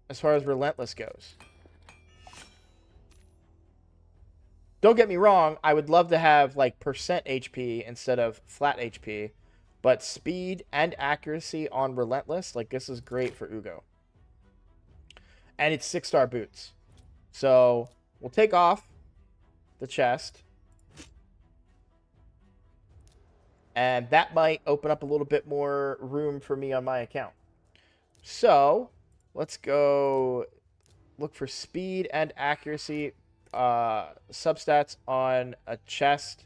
As far as Relentless goes. Don't get me wrong, I would love to have like percent HP instead of flat HP, but speed and accuracy on Relentless, like this is great for Ugo. And it's 6-star boots. So we'll take off the chest. And that might open up a little bit more room for me on my account. So let's go look for speed and accuracy substats on a chest.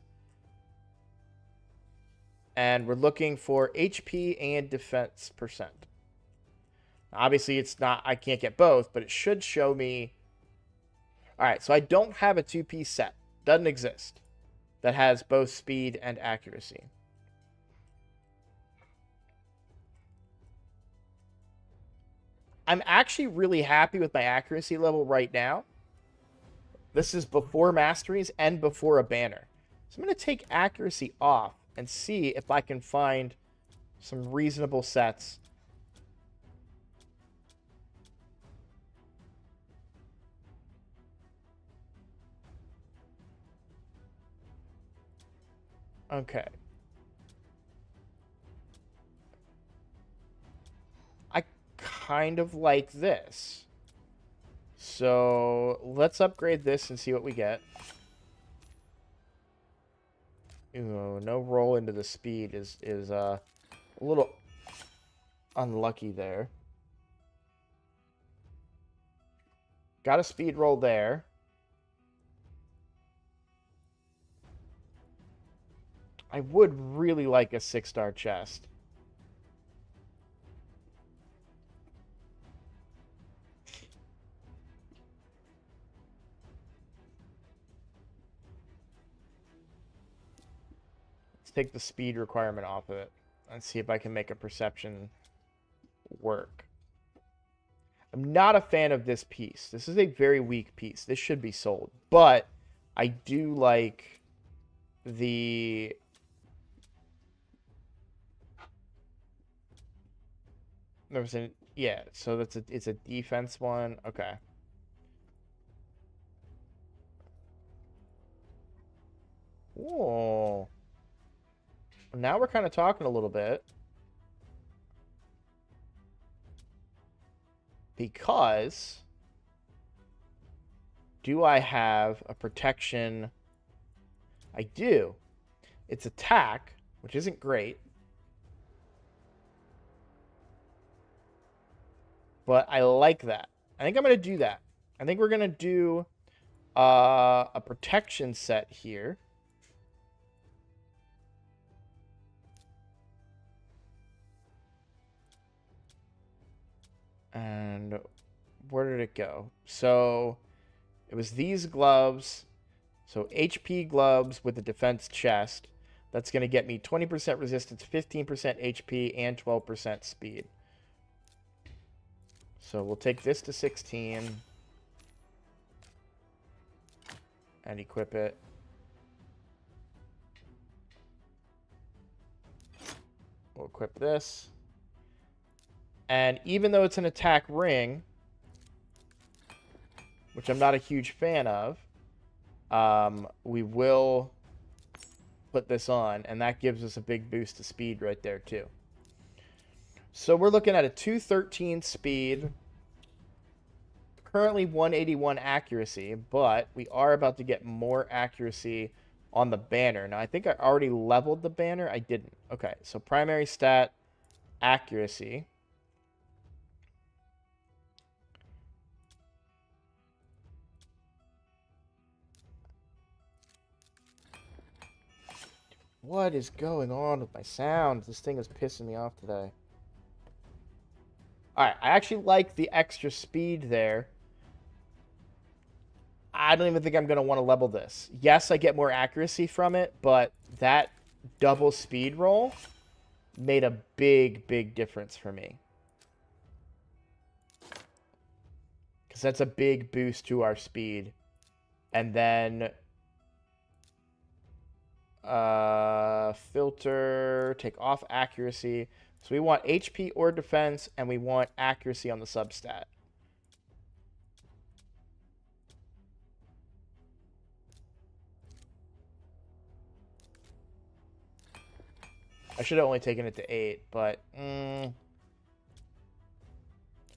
And we're looking for HP and defense percent. Obviously, it's not, I can't get both, but it should show me. All right, so I don't have a 2-piece set. Doesn't exist. That has both speed and accuracy. I'm actually really happy with my accuracy level right now. This is before masteries and before a banner. So I'm going to take accuracy off and see if I can find some reasonable sets. Okay. I kind of like this. So let's upgrade this and see what we get. Ooh, no roll into the speed is a little unlucky there. Got a speed roll there. I would really like a 6-star chest. Let's take the speed requirement off of it and see if I can make a perception work. I'm not a fan of this piece. This is a very weak piece. This should be sold. But I do like the... There was a... Yeah, so it's a defense one. Okay. Whoa. Now we're kind of talking a little bit. Because do I have a protection? I do. It's attack, which isn't great. But I like that. I think I'm going to do that. I think we're going to do a protection set here. And where did it go? So it was these gloves. So HP gloves with the defense chest. That's going to get me 20% resistance, 15% HP, and 12% speed. So we'll take this to 16 and equip it. We'll equip this. And even though it's an attack ring, which I'm not a huge fan of, we will put this on, and that gives us a big boost to speed right there too. So we're looking at a 213 speed, currently 181 accuracy, but we are about to get more accuracy on the banner. Now, I think I already leveled the banner. I didn't. Okay, so primary stat, accuracy. What is going on with my sound? This thing is pissing me off today. Alright, I actually like the extra speed there. I don't even think I'm going to want to level this. Yes, I get more accuracy from it, but that double speed roll made a big, big difference for me. Because that's a big boost to our speed. And then filter, take off accuracy. So we want HP or defense, and we want accuracy on the substat. I should have only taken it to 8, but...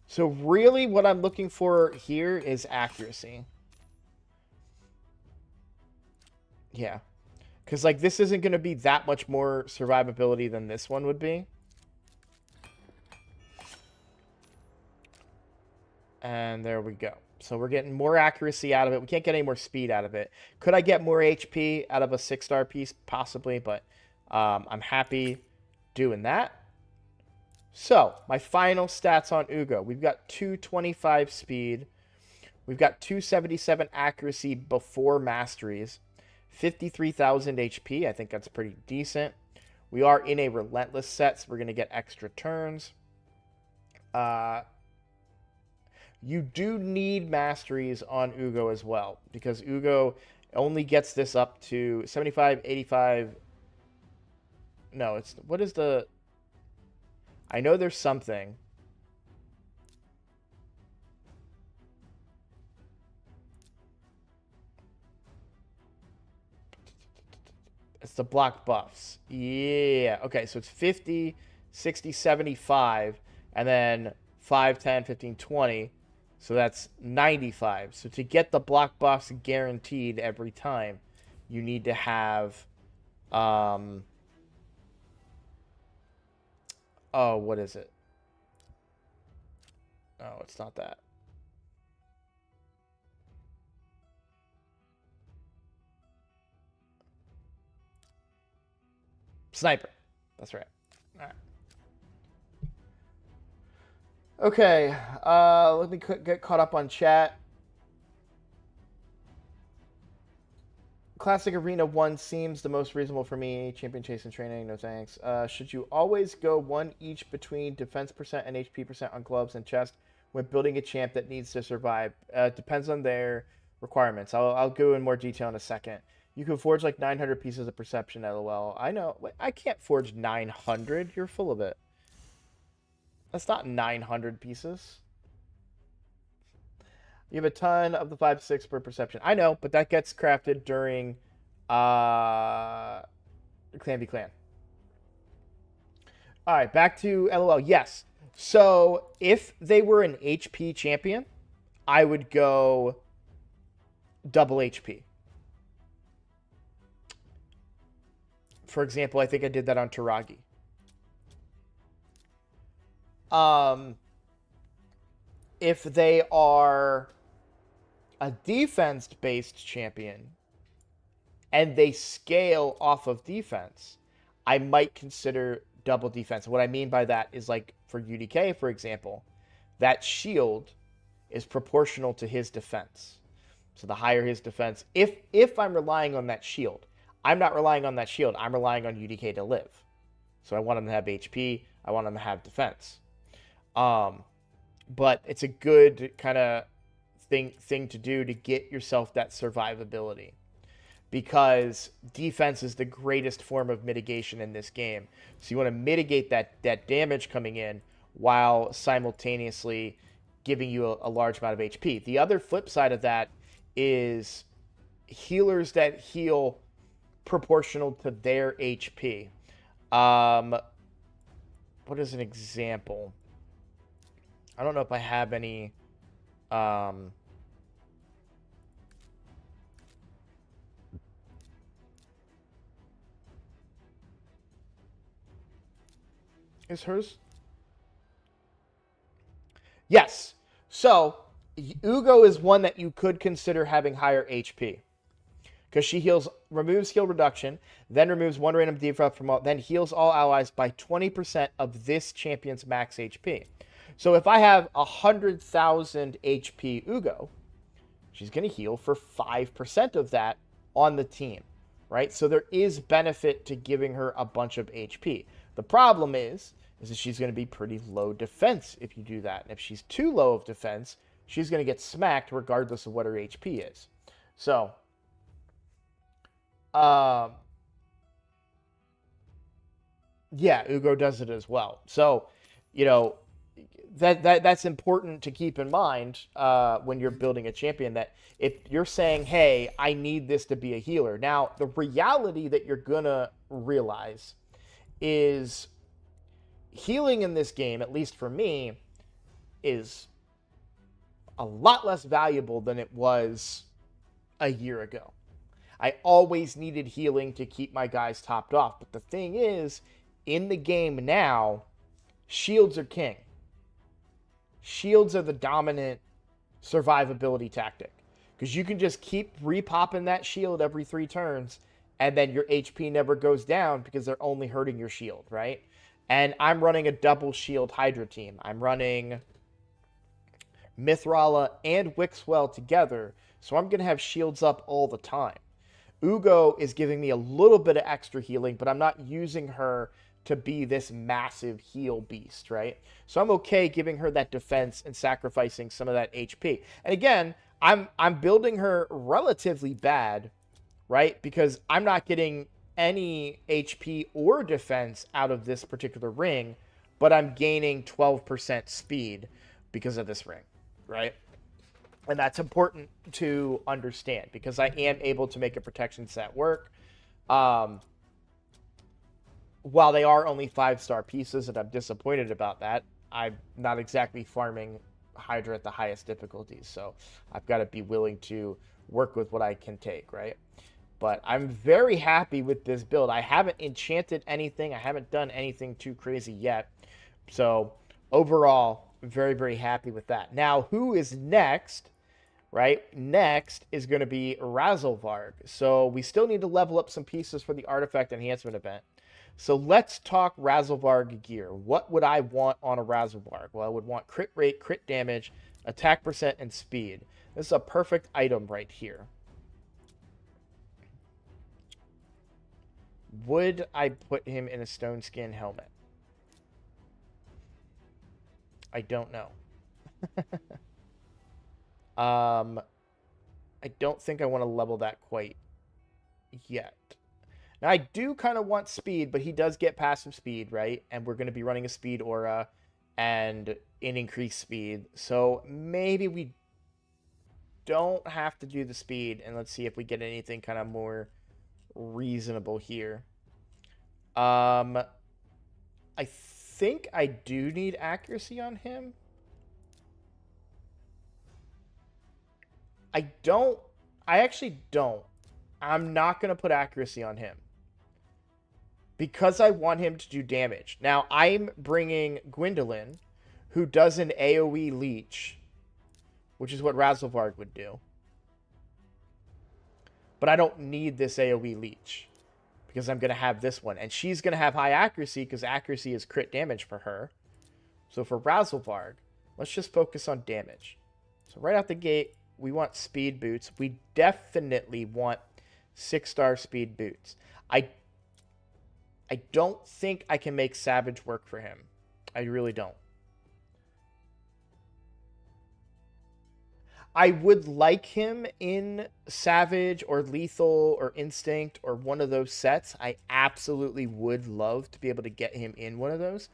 So really what I'm looking for here is accuracy. Yeah. Because, like, this isn't going to be that much more survivability than this one would be. And there we go. So we're getting more accuracy out of it. We can't get any more speed out of it. Could I get more HP out of a 6-star piece? Possibly, but I'm happy doing that. So, my final stats on Ugo. We've got 225 speed. We've got 277 accuracy before masteries. 53,000 HP. I think that's pretty decent. We are in a relentless set, so we're going to get extra turns. You do need masteries on Ugo as well, because Ugo only gets this up to 75, 85. No, it's... What is the... I know there's something. It's the block buffs. Yeah. Okay, so it's 50, 60, 75, and then 5, 10, 15, 20. So that's 95. So to get the block buffs guaranteed every time, you need to have... Oh, what is it? Oh, it's not that. Sniper. That's right. All right. Okay. Let me get caught up on chat. Classic Arena 1 seems the most reasonable for me. Champion chase and training, no thanks. Should you always go one each between defense percent and HP percent on gloves and chest when building a champ that needs to survive? Depends on their requirements. I'll go in more detail in a second. You can forge like 900 pieces of perception, LOL. I know. I can't forge 900. You're full of it. That's not 900 pieces. You have a ton of the 5-6 per perception. I know, but that gets crafted during Clan v Clan. All right, back to LOL. Yes. So if they were an HP champion, I would go double HP. For example, I think I did that on Taragi. If they are a defense-based champion and they scale off of defense, I might consider double defense. What I mean by that is, like, for UDK, for example, that shield is proportional to his defense. So the higher his defense, if I'm relying on that shield, I'm not relying on that shield. I'm relying on UDK to live. So I want him to have HP. I want him to have defense. But it's a good kind of thing to do to get yourself that survivability, because defense is the greatest form of mitigation in this game. So you want to mitigate that damage coming in while simultaneously giving you a large amount of HP. The other flip side of that is healers that heal proportional to their HP. What is an example? I don't know if I have any. Is hers? Yes. So Ugo is one that you could consider having higher HP, because she removes heal reduction, then removes one random debuff from all, then heals all allies by 20% of this champion's max HP. So if I have 100,000 HP Ugo, she's going to heal for 5% of that on the team, right? So there is benefit to giving her a bunch of HP. The problem is that she's going to be pretty low defense if you do that. And if she's too low of defense, she's going to get smacked regardless of what her HP is. So, yeah, Ugo does it as well. So, you know, that's important to keep in mind when you're building a champion, that if you're saying, hey, I need this to be a healer. Now, the reality that you're going to realize is healing in this game, at least for me, is a lot less valuable than it was a year ago. I always needed healing to keep my guys topped off. But the thing is, in the game now, shields are king. Shields are the dominant survivability tactic, because you can just keep repopping that shield every 3 turns, and then your HP never goes down because they're only hurting your shield, right? And I'm running a double shield Hydra team. I'm running Mithrala and Wixwell together, so I'm going to have shields up all the time. Ugo is giving me a little bit of extra healing, but I'm not using her to be this massive heal beast, right? So I'm okay giving her that defense and sacrificing some of that HP. And again, I'm building her relatively bad, right? Because I'm not getting any HP or defense out of this particular ring, but I'm gaining 12% speed because of this ring, right? And that's important to understand, because I am able to make a protection set work. While they are only 5-star pieces, and I'm disappointed about that, I'm not exactly farming Hydra at the highest difficulties, so I've got to be willing to work with what I can take, right? But I'm very happy with this build. I haven't enchanted anything. I haven't done anything too crazy yet. So overall, very, very happy with that. Now, who is next? Right? Next is going to be Razelvarg. So we still need to level up some pieces for the Artifact Enhancement event. So let's talk Razelvarg gear. What would I want on a Razelvarg? Well, I would want crit rate, crit damage, attack percent, and speed. This is a perfect item right here. Would I put him in a stone skin helmet? I don't know. I don't think I want to level that quite yet. Now, I do kind of want speed, but he does get passive speed, right? And we're going to be running a speed aura and an increased speed. So maybe we don't have to do the speed, and let's see if we get anything kind of more reasonable here. I think I do need accuracy on him. I actually don't. I'm not going to put accuracy on him, because I want him to do damage. Now, I'm bringing Gwendolyn, who does an AoE leech, which is what Razelvarg would do. But I don't need this AoE leech, because I'm going to have this one. And she's going to have high accuracy, because accuracy is crit damage for her. So for Razelvarg, Let's just focus on damage. So right out the gate, we want speed boots. We definitely want 6-star speed boots. I don't think I can make Savage work for him. I really don't. I would like him in Savage or Lethal or Instinct or one of those sets. I absolutely would love to be able to get him in one of those.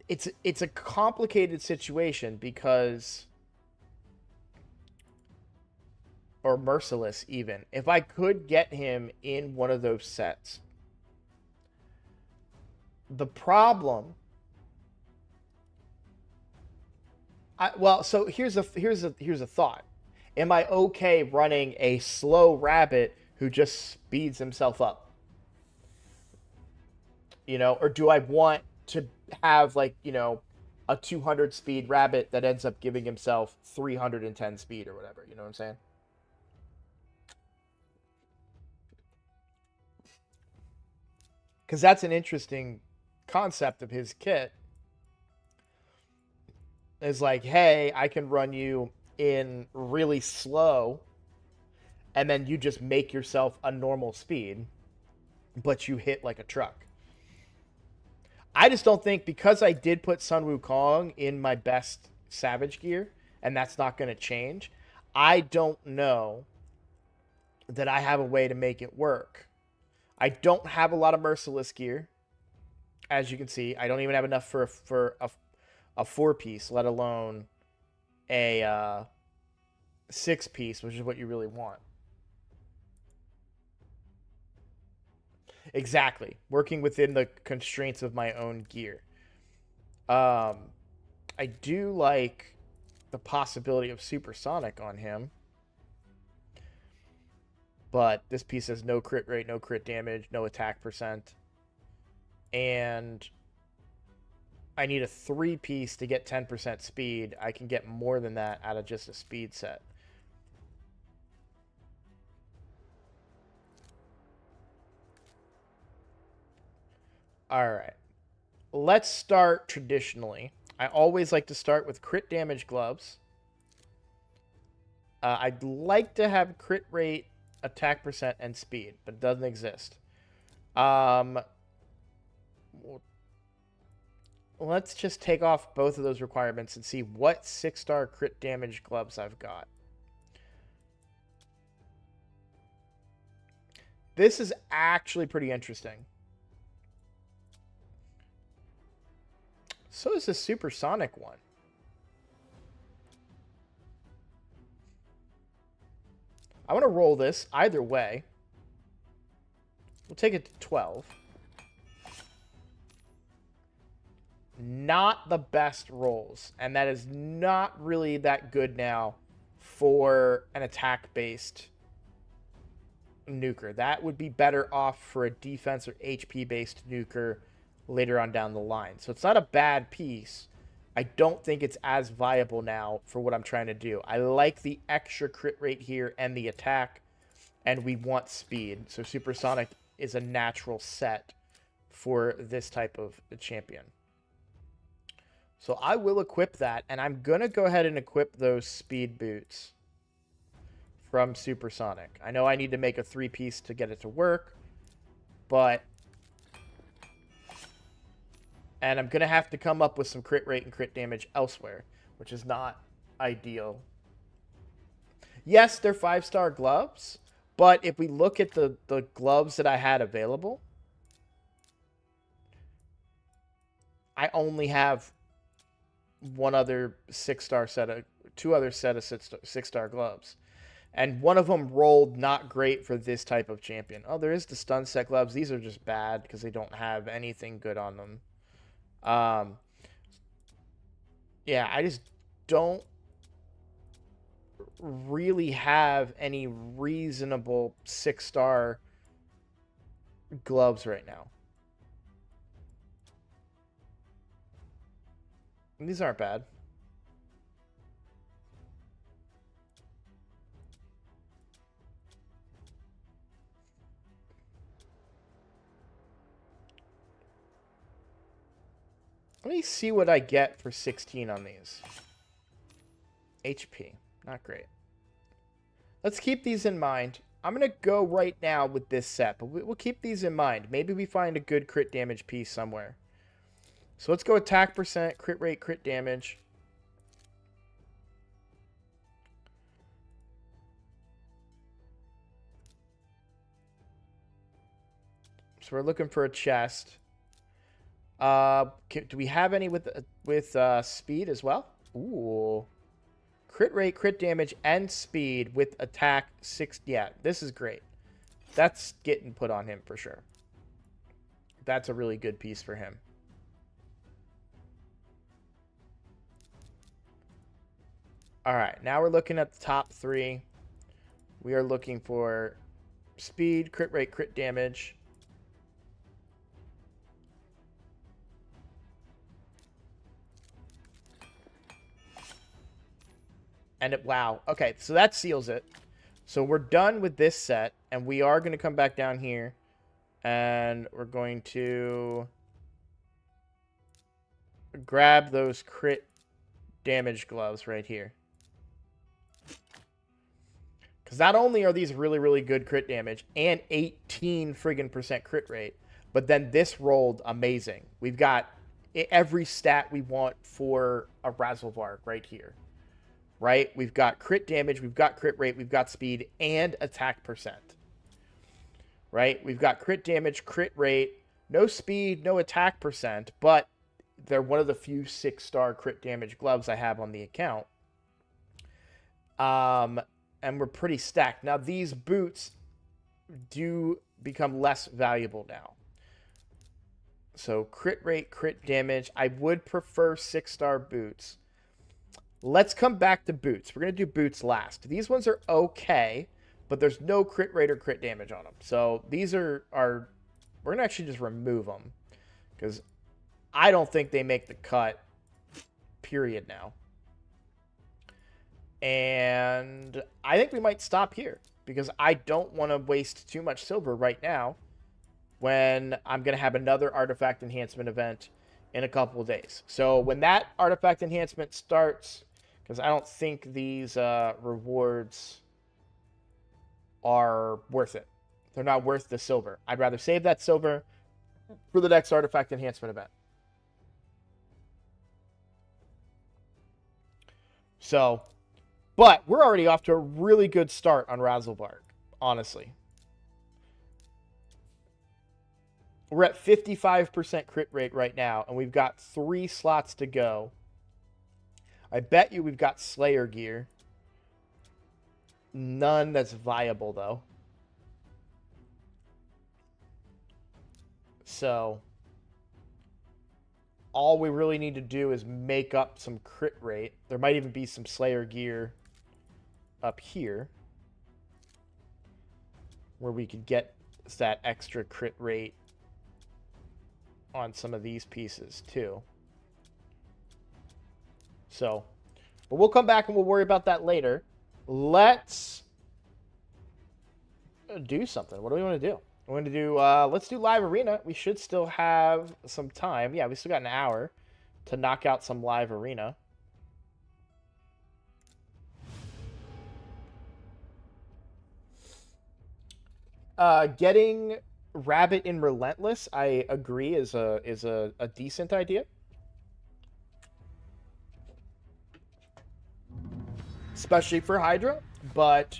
It's a complicated situation because, or Merciless even. If I could get him in one of those sets, the problem. So here's a thought. Am I okay running a slow rabbit who just speeds himself up? Or do I want to have like, a 200 speed rabbit that ends up giving himself 310 speed or whatever, you know what I'm saying? Cuz that's an interesting concept of his kit. Is like, hey, I can run you in really slow and then you just make yourself a normal speed, but you hit like a truck. I just don't think, because I did put Sun Wukong in my best Savage gear, and that's not going to change, I don't know that I have a way to make it work. I don't have a lot of Merciless gear, as you can see. I don't even have enough for a 4-piece, let alone a 6-piece, which is what you really want. Exactly. Working within the constraints of my own gear. I do like the possibility of supersonic on him. But this piece has no crit rate, no crit damage, no attack percent. And I need a 3-piece to get 10% speed. I can get more than that out of just a speed set. Alright. Let's start traditionally. I always like to start with crit damage gloves. I'd like to have crit rate, attack percent, and speed, but it doesn't exist. Let's just take off both of those requirements and see what 6-star crit damage gloves I've got. This is actually pretty interesting. So is the supersonic one. I want to roll this either way. We'll take it to 12. Not the best rolls. And that is not really that good now for an attack-based nuker. That would be better off for a defense or HP-based nuker later on down the line. So it's not a bad piece. I don't think it's as viable now for what I'm trying to do. I like the extra crit rate here and the attack, and we want speed. So supersonic is a natural set for this type of champion. So I will equip that, and I'm going to go ahead and equip those speed boots from supersonic. I know I need to make a 3-piece to get it to work, but... And I'm going to have to come up with some crit rate and crit damage elsewhere, which is not ideal. Yes, they're 5-star gloves, but if we look at the gloves that I had available, I only have one other 6-star set of, 2 other set of 6-star gloves. And one of them rolled not great for this type of champion. Oh, there is the stun set gloves. These are just bad because they don't have anything good on them. Yeah, I just don't really have any reasonable 6-star gloves right now. And these aren't bad. Let me see what I get for 16 on these. HP. Not great. Let's keep these in mind. I'm going to go right now with this set, but we'll keep these in mind. Maybe we find a good crit damage piece somewhere. So let's go attack percent, crit rate, crit damage. So we're looking for a chest. Do we have any with speed as well? Ooh. Crit rate, crit damage, and speed with attack 6. Yeah, this is great. That's getting put on him for sure. That's a really good piece for him. All right, now we're looking at the top 3. We are looking for speed, crit rate, crit damage. And wow. Okay, so that seals it. So we're done with this set, and we are going to come back down here, and we're going to grab those crit damage gloves right here. Because not only are these really, really good crit damage and 18 friggin' percent crit rate, but then this rolled amazing. We've got every stat we want for a Razzlevarg right here. Right? We've got crit damage, we've got crit rate, we've got speed, and attack percent. Right? We've got crit damage, crit rate, no speed, no attack percent, but they're one of the few 6-star crit damage gloves I have on the account. And we're pretty stacked. Now, these boots do become less valuable now. So, crit rate, crit damage. I would prefer 6-star boots. Let's come back to boots. We're going to do boots last. These ones are okay, but there's no crit rate or crit damage on them. So these are we're going to actually just remove them because I don't think they make the cut, period, now. And I think we might stop here because I don't want to waste too much silver right now when I'm going to have another artifact enhancement event in a couple of days. So when that artifact enhancement starts, because I don't think these rewards are worth it. They're not worth the silver. I'd rather save that silver for the next artifact enhancement event. So, but we're already off to a really good start on Razzlevarg, honestly. We're at 55% crit rate right now, and we've got 3 slots to go. I bet you we've got Slayer gear. None that's viable, though. So, all we really need to do is make up some crit rate. There might even be some Slayer gear up here where we could get that extra crit rate on some of these pieces, too. So, but we'll come back and we'll worry about that later. Let's do something. What do we want to do? We're going to do, let's do live arena. We should still have some time. Yeah, we still got an hour to knock out some live arena. Getting Rabbit in Relentless, I agree, is a decent idea. Especially for Hydra, but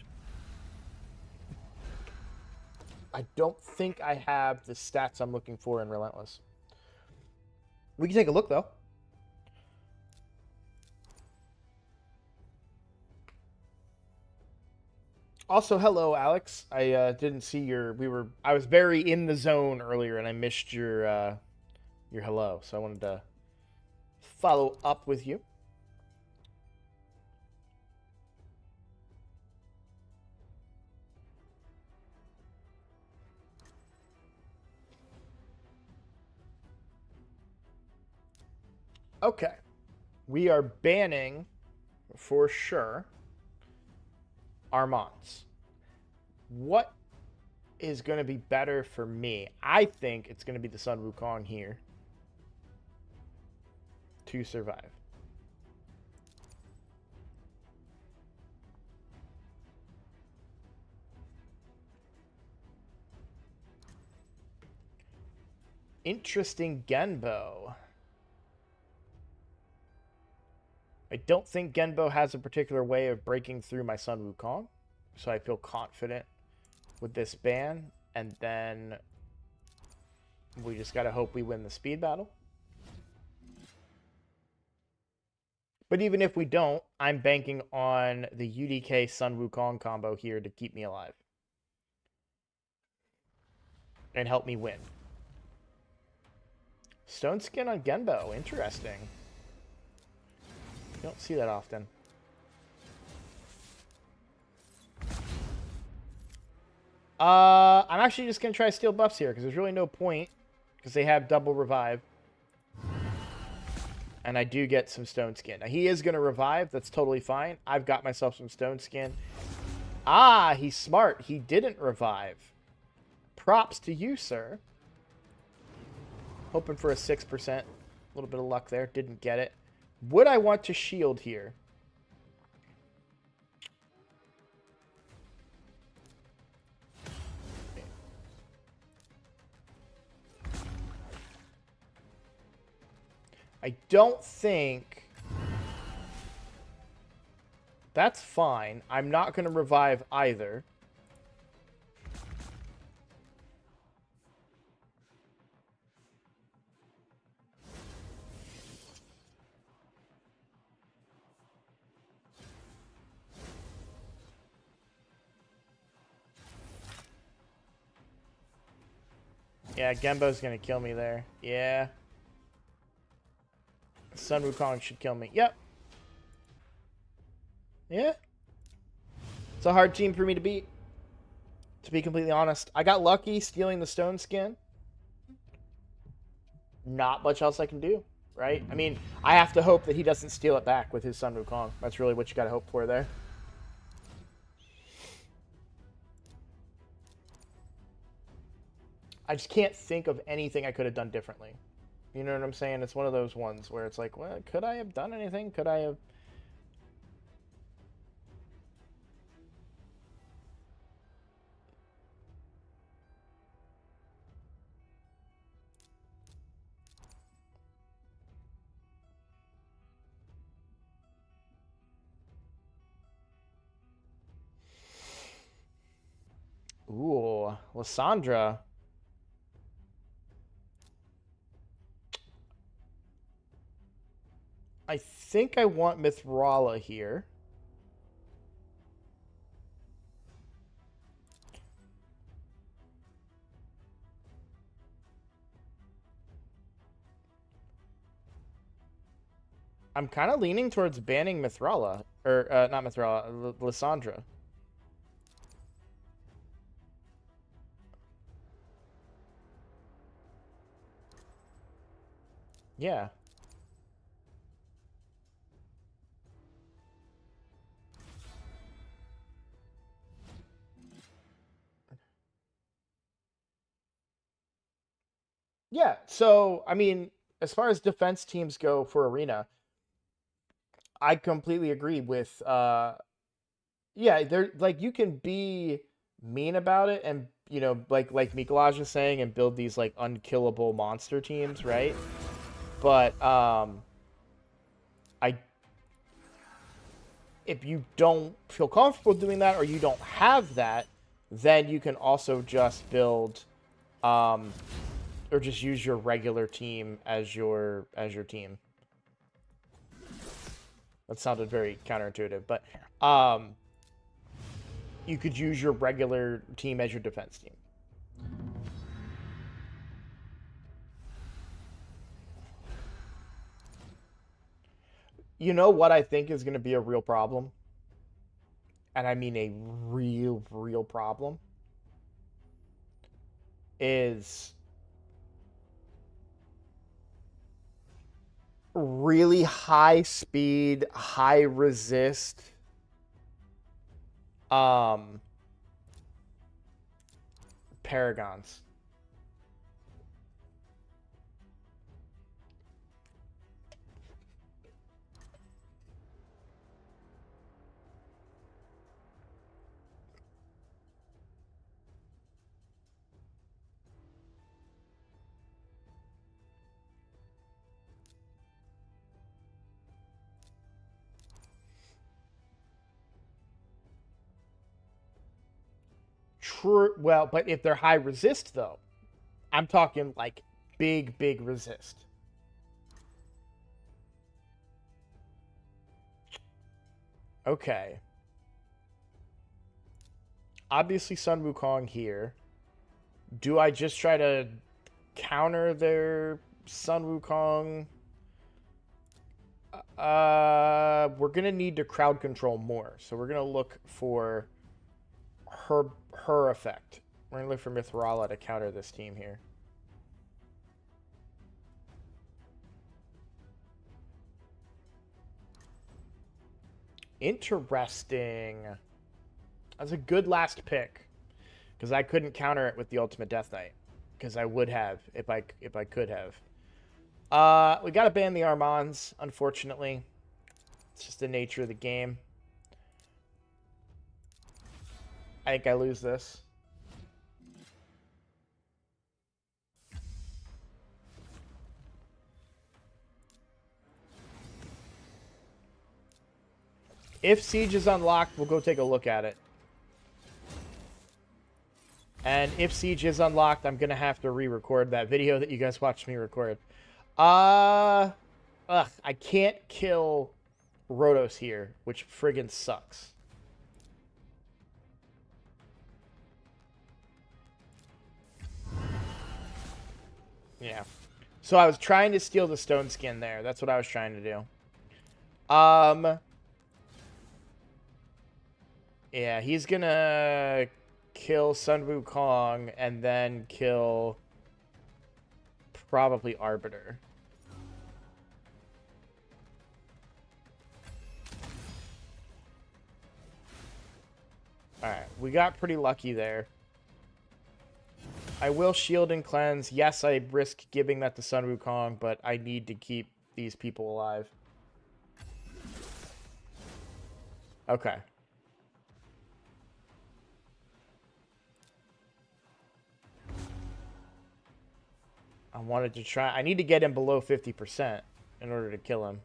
I don't think I have the stats I'm looking for in Relentless. We can take a look, though. Also, hello, Alex. I didn't see your. I was very in the zone earlier, and I missed your hello. So I wanted to follow up with you. Okay, we are banning for sure Armands. What is going to be better for me? I think it's going to be the Sun Wukong here. to survive. Interesting Genbo. I don't think Genbo has a particular way of breaking through my Sun Wukong, so I feel confident with this ban. And then we just gotta hope we win the speed battle. But even if we don't, I'm banking on the UDK Sun Wukong combo here to keep me alive and help me win. Stone Skin on Genbo, interesting. You don't see that often. I'm actually just going to try steal buffs here because there's really no point because they have double revive. And I do get some Stone Skin. Now, he is going to revive. That's totally fine. I've got myself some Stone Skin. Ah, he's smart. He didn't revive. Props to you, sir. Hoping for a 6%. A little bit of luck there. Didn't get it. Would I want to shield here? I don't think... That's fine. I'm not going to revive either. Yeah, Genbo's going to kill me there. Yeah. Sun Wukong should kill me. Yep. Yeah. It's a hard team for me to beat. To be completely honest. I got lucky stealing the Stone Skin. Not much else I can do, right? I mean, I have to hope that he doesn't steal it back with his Sun Wukong. That's really what you got to hope for there. I just can't think of anything I could have done differently. You know what I'm saying? It's one of those ones where it's like, well, could I have done anything? Could I have... Ooh, Lysandra. I think I want Mithrala here. I'm kind of leaning towards banning Mithrala. Or, not Mithrala, Lysandra. Yeah. Yeah, so, I mean, as far as defense teams go for Arena, I completely agree with, yeah, they're, like, you can be mean about it and, you know, like Mikolaj is saying, and build these, like, unkillable monster teams, right? But, if you don't feel comfortable doing that or you don't have that, then you can also just build, or just use your regular team as your team. That sounded very counterintuitive, but you could use your regular team as your defense team. You know what I think is going to be a real problem? And I mean a real problem. Is really high speed, high resist, Paragons. True. Well, but if they're high resist, though, I'm talking like big, big resist. Okay. Obviously, Sun Wukong here. Do I just try to counter their Sun Wukong? We're gonna need to crowd control more, so we're gonna look for her effect. We're gonna look for Mithrala to counter this team here. Interesting. That's a good last pick, because I couldn't counter it with the Ultimate Death Knight, because I would have if I could have. We gotta ban the Armands, unfortunately. It's just the nature of the game. I think I lose this. If Siege is unlocked, we'll go take a look at it. And if Siege is unlocked, I'm going to have to re-record that video that you guys watched me record. I can't kill Rhodos here, which friggin' sucks. Yeah. So I was trying to steal the stone skin there. That's what I was trying to do. Yeah, he's gonna kill Sun Wukong and then kill probably Arbiter. Alright, we got pretty lucky there. I will shield and cleanse. Yes, I risk giving that to Sun Wukong, but I need to keep these people alive. Okay. I wanted to try... I need to get him below 50% in order to kill him.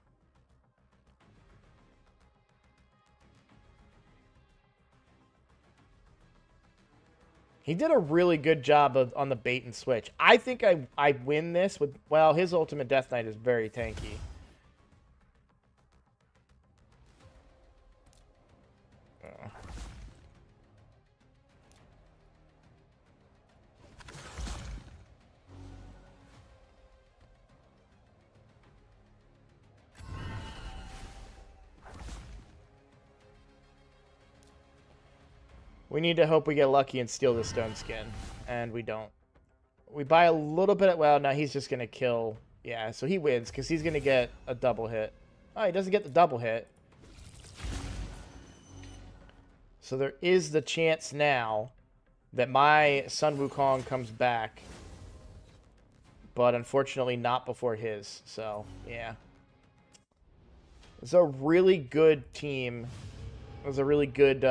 He did a really good job on the bait and switch. I think I win this with... Well, his Ultimate Death Knight is very tanky. We need to hope we get lucky and steal the stone skin. And we don't. We buy a little bit of... Well, no, he's just going to kill... Yeah, so he wins because he's going to get a double hit. Oh, he doesn't get the double hit. So there is the chance now that my Sun Wukong comes back. But unfortunately not before his. So, yeah. It's a really good team. It was a really good...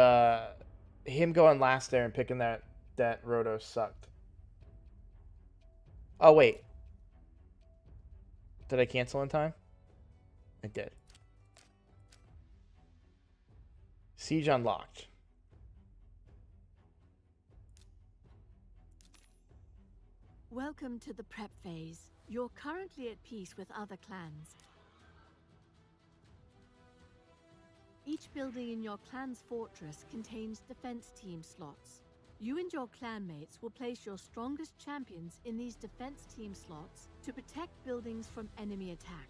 him going last there and picking that Rhodos sucked. Oh, wait. Did I cancel in time? I did. Siege unlocked. Welcome to the prep phase. You're currently at peace with other clans. Each building in your clan's fortress contains defense team slots. You and your clanmates will place your strongest champions in these defense team slots to protect buildings from enemy attack.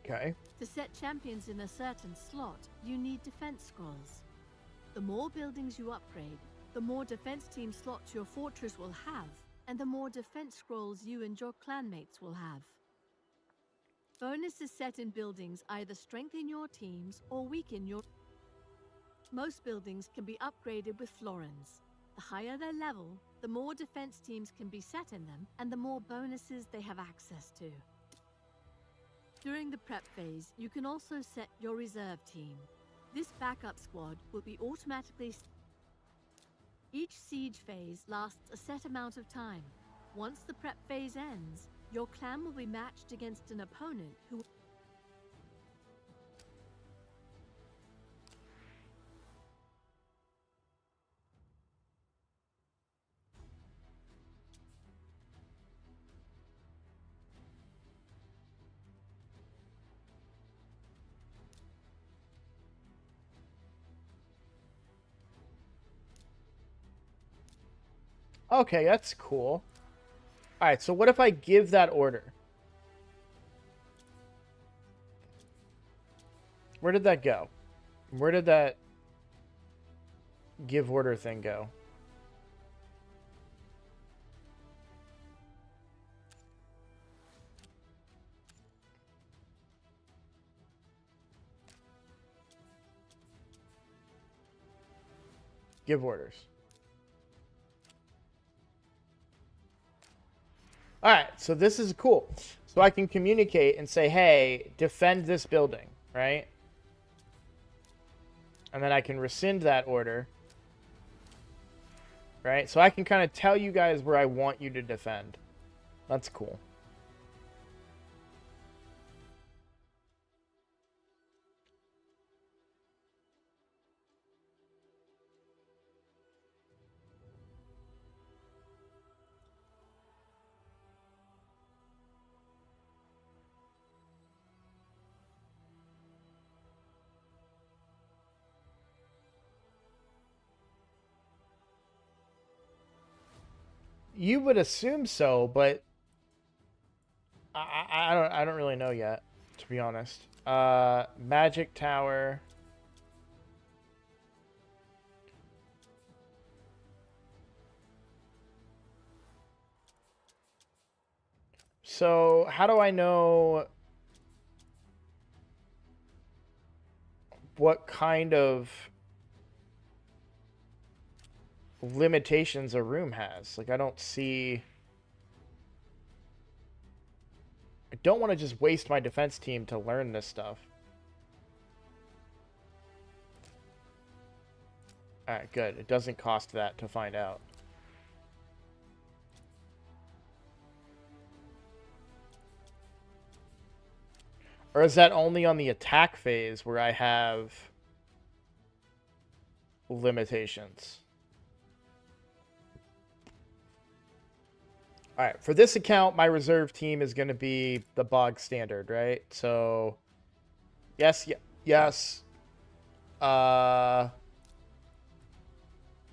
Okay. To set champions in a certain slot, you need defense scrolls. The more buildings you upgrade, the more defense team slots your fortress will have, and the more defense scrolls you and your clanmates will have. Bonuses set in buildings either strengthen your teams or weaken your... Most buildings can be upgraded with florins. The higher their level, the more defense teams can be set in them, and the more bonuses they have access to. During the prep phase, you can also set your reserve team. This backup squad will be automatically... Each siege phase lasts a set amount of time. Once the prep phase ends, your clan will be matched against an opponent who... Okay, that's cool. Alright, so what if I give that order? Where did that go? Where did that give order thing go? Give orders. Alright, so this is cool. So I can communicate and say, hey, defend this building, right? And then I can rescind that order. Right? So I can kind of tell you guys where I want you to defend. That's cool. You would assume so, but I don't really know yet, to be honest. Magic Tower. So how do I know what kind of limitations a room has? Like, I don't see... I don't want to just waste my defense team to learn this stuff. Alright, good. It doesn't cost that to find out. Or is that only on the attack phase where I have limitations? Alright, for this account, my reserve team is going to be the bog standard, right? So, yes, yes.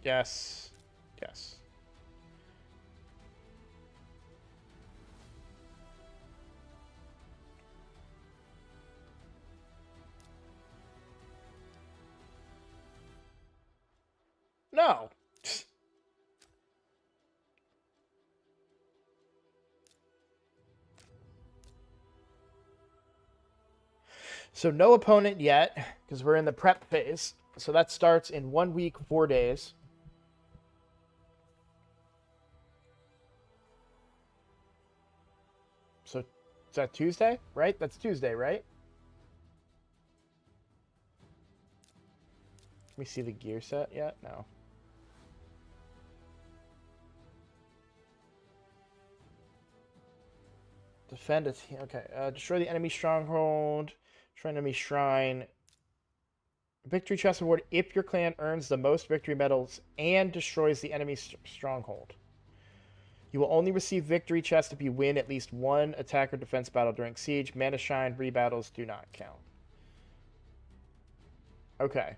Yes. Yes. No. So no opponent yet, because we're in the prep phase. So that starts in 1 week, 4 days. So is that Tuesday, right? That's Tuesday, right? Let me see the gear set yet? No. Defend it. Okay. Destroy the enemy stronghold. Destroy enemy shrine. Victory chest award if your clan earns the most victory medals and destroys the enemy stronghold. You will only receive victory chests if you win at least one attack or defense battle during siege. Mana Shrine rebattles do not count. Okay.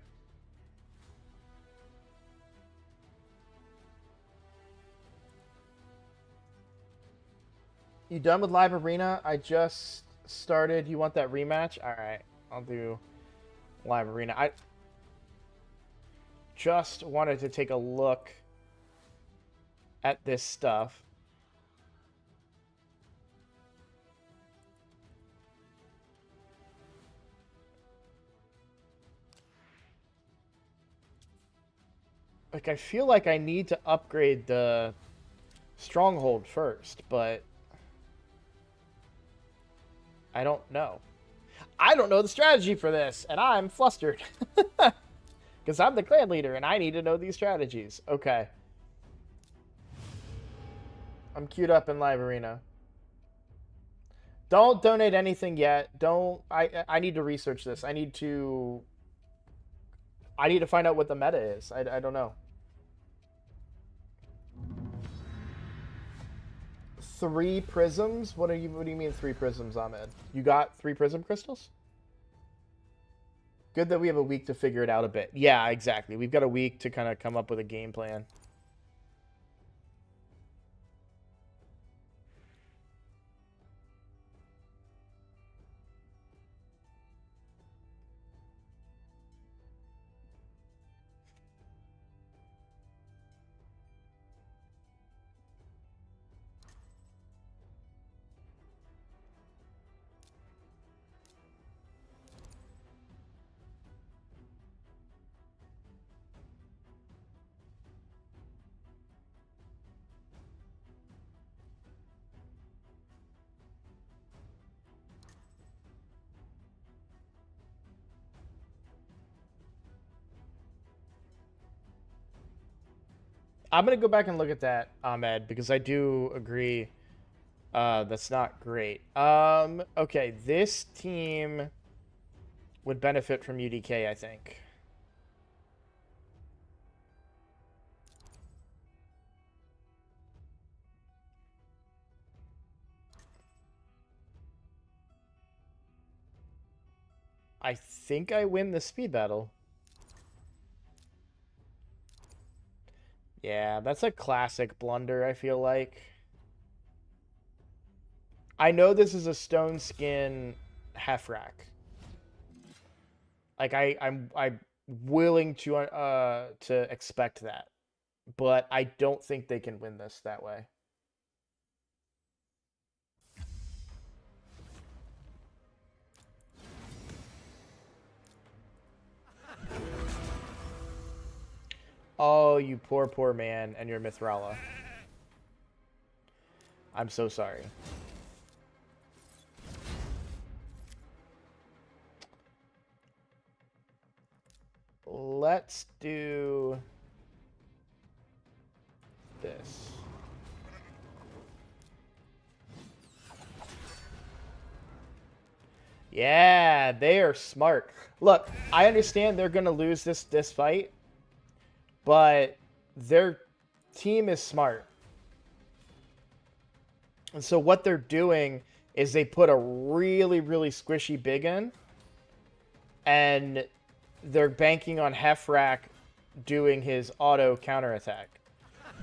You done with Live Arena? I just started. You want that rematch? Alright. I'll do Live Arena. I just wanted to take a look at this stuff. Like, I feel like I need to upgrade the stronghold first, but I don't know. I don't know the strategy for this, and I'm flustered. Because I'm the clan leader, and I need to know these strategies. Okay. I'm queued up in Live Arena. Don't donate anything yet. Don't... I need to research this. I need to find out what the meta is. I don't know. 3 prisms? What do you mean 3 prisms, Ahmed? You got 3 prism crystals? Good that we have a week to figure it out a bit. Yeah, exactly. We've got a week to kind of come up with a game plan. I'm gonna go back and look at that, Ahmed, because I do agree. That's not great. Okay, this team would benefit from UDK, I think. I think I win the speed battle. Yeah, that's a classic blunder, I feel like. I know this is a stone skin Hefrak. Like I'm willing to expect that. But I don't think they can win this that way. Oh, you poor, poor man and your Mithrala. I'm so sorry. Let's do this. Yeah, they are smart. Look, I understand they're going to lose this fight, but their team is smart. And so what they're doing is they put a really, really squishy big in, and they're banking on Hefrak doing his auto counterattack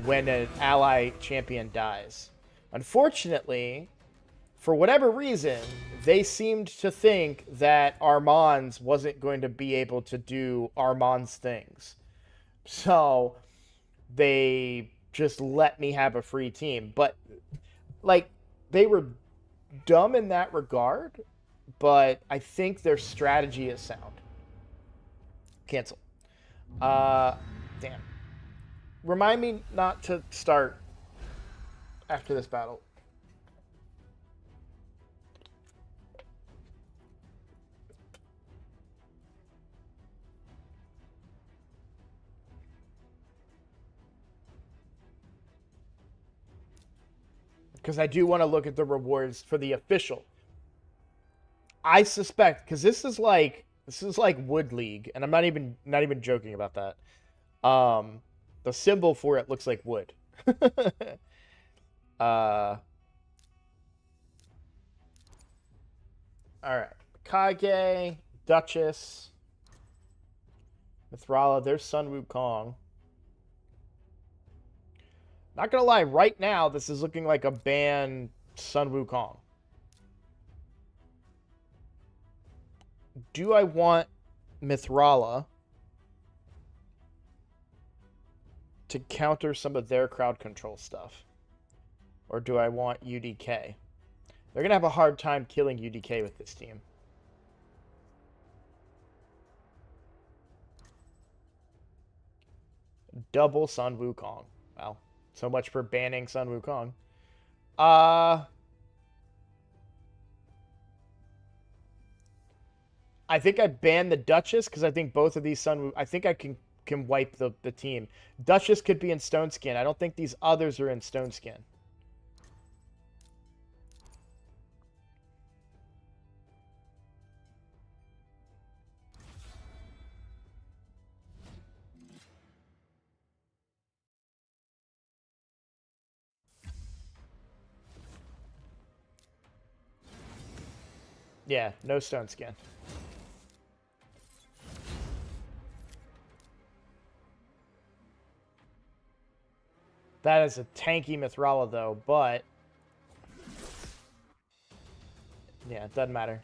when an ally champion dies. Unfortunately, for whatever reason, they seemed to think that Armand's wasn't going to be able to do Armand's things. So they just let me have a free team. But, like, they were dumb in that regard, but I think their strategy is sound. Cancel. Damn. Remind me not to start after this battle. Because I do want to look at the rewards for the official. I suspect, because this is like Wood League, and I'm not even joking about that. The symbol for it looks like wood. All right, Kage, Duchess, Mithrala. There's Sun Wukong. Not gonna lie, right now this is looking like a ban Sun Wukong. Do I want Mithrala to counter some of their crowd control stuff? Or do I want UDK? They're going to have a hard time killing UDK with this team. Double Sun Wukong. Well, so much for banning Sun Wukong. I think I banned the Duchess because I think both of these I think I can wipe the team. Duchess could be in Stone Skin. I don't think these others are in Stone Skin. Yeah, no Stone Skin. That is a tanky Mithrala, though, but... yeah, it doesn't matter.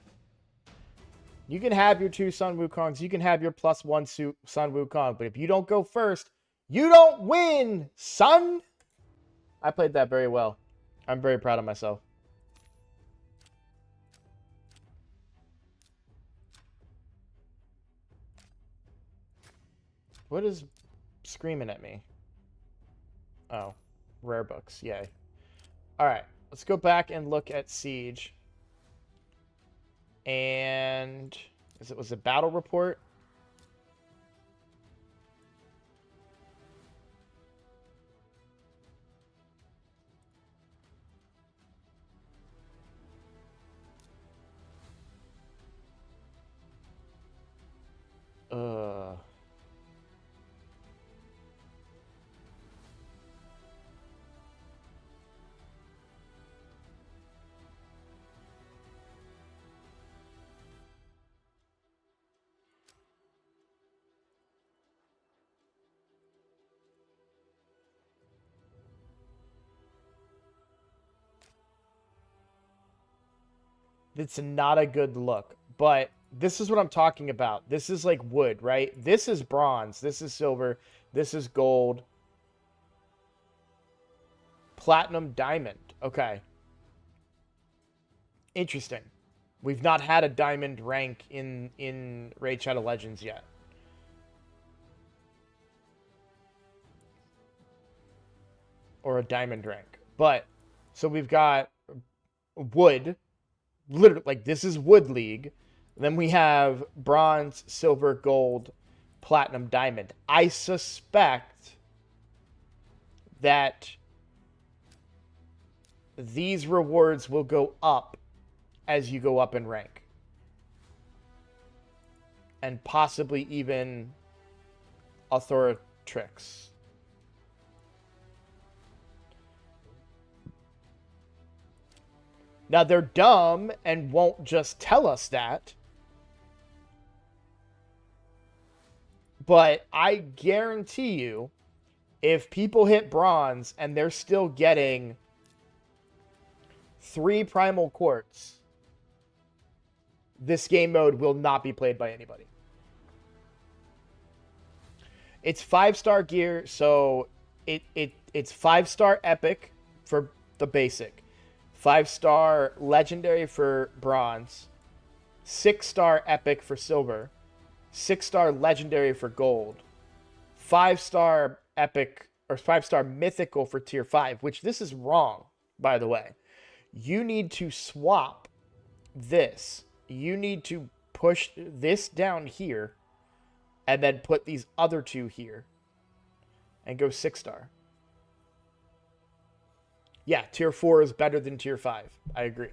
You can have your 2 Sun Wukongs. You can have your +1 Sun Wukong. But if you don't go first, you don't win, son! I played that very well. I'm very proud of myself. What is screaming at me? Oh, rare books. Yay. Alright, let's go back and look at Siege. And was it battle report? It's not a good look. But this is what I'm talking about. This is like wood, right? This is bronze. This is silver. This is gold. Platinum, diamond. Okay. Interesting. We've not had a diamond rank in Raid Shadow Legends yet. Or a diamond rank. But, so we've got wood. Literally, like, this is Wood League. Then we have bronze, silver, gold, platinum, diamond. I suspect that these rewards will go up as you go up in rank. And possibly even Authoritrix. Now, they're dumb and won't just tell us that. But I guarantee you, if people hit bronze and they're still getting 3 primal quartz, this game mode will not be played by anybody. It's 5-star gear, so it's 5-star epic for the basic, 5-star legendary for bronze, 6-star epic for silver, 6-star legendary for gold, 5-star epic or 5-star mythical for tier 5, which this is wrong, by the way. You need to swap this. You need to push this down here and then put these other 2 here and go 6-star. Yeah, tier 4 is better than tier 5. I agree.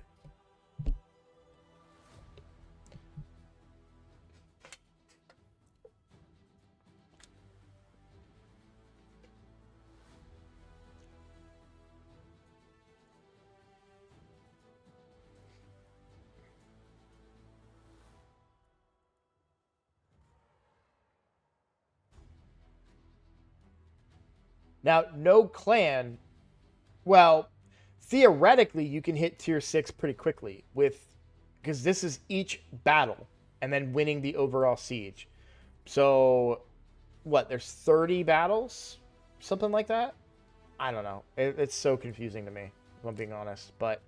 Now, no clan, well, theoretically, you can hit tier 6 pretty quickly because this is each battle and then winning the overall siege. So, what, there's 30 battles? Something like that? I don't know. It's so confusing to me, if I'm being honest. But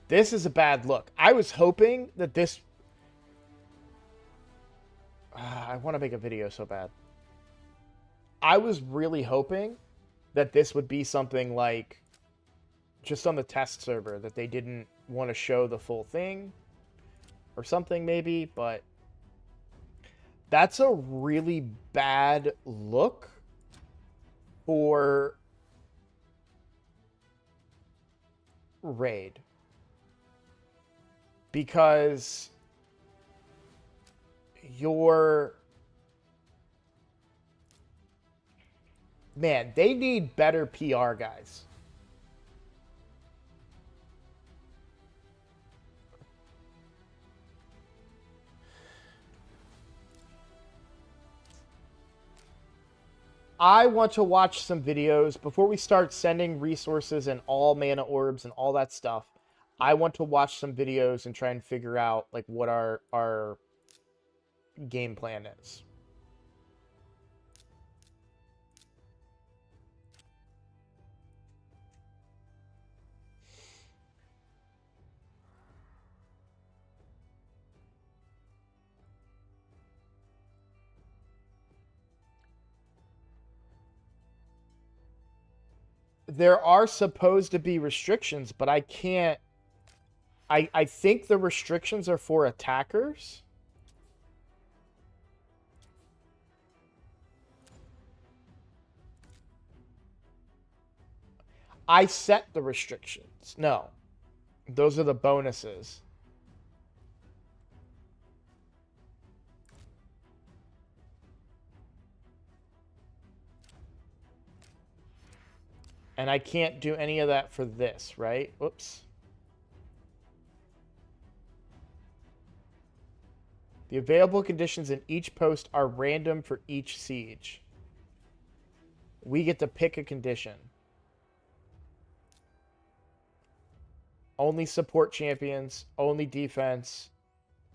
this is a bad look. I was hoping that this... I want to make a video so bad. I was really hoping that this would be something like just on the test server, that they didn't want to show the full thing or something maybe, but that's a really bad look for Raid. Because man, they need better PR, guys. I want to watch some videos before we start sending resources and all mana orbs and all that stuff. I want to watch some videos and try and figure out like what our game plan is. There are supposed to be restrictions, but I can't... I think the restrictions are for attackers. I set the restrictions. No. Those are the bonuses. And I can't do any of that for this, right? Whoops. The available conditions in each post are random for each siege. We get to pick a condition. Only support champions, only defense,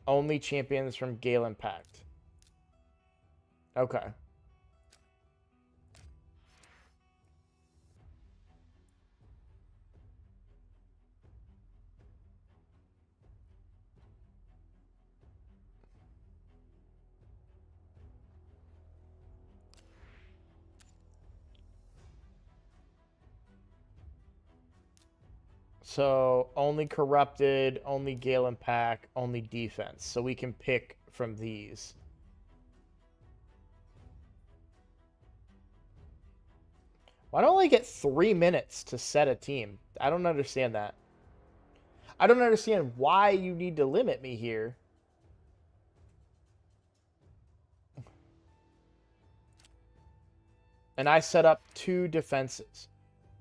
only champions from Galen Pact. Okay. So only corrupted, only Galen Pack, only defense. So we can pick from these. Why don't I get 3 minutes to set a team? I don't understand that. I don't understand why you need to limit me here. And I set up 2 defenses.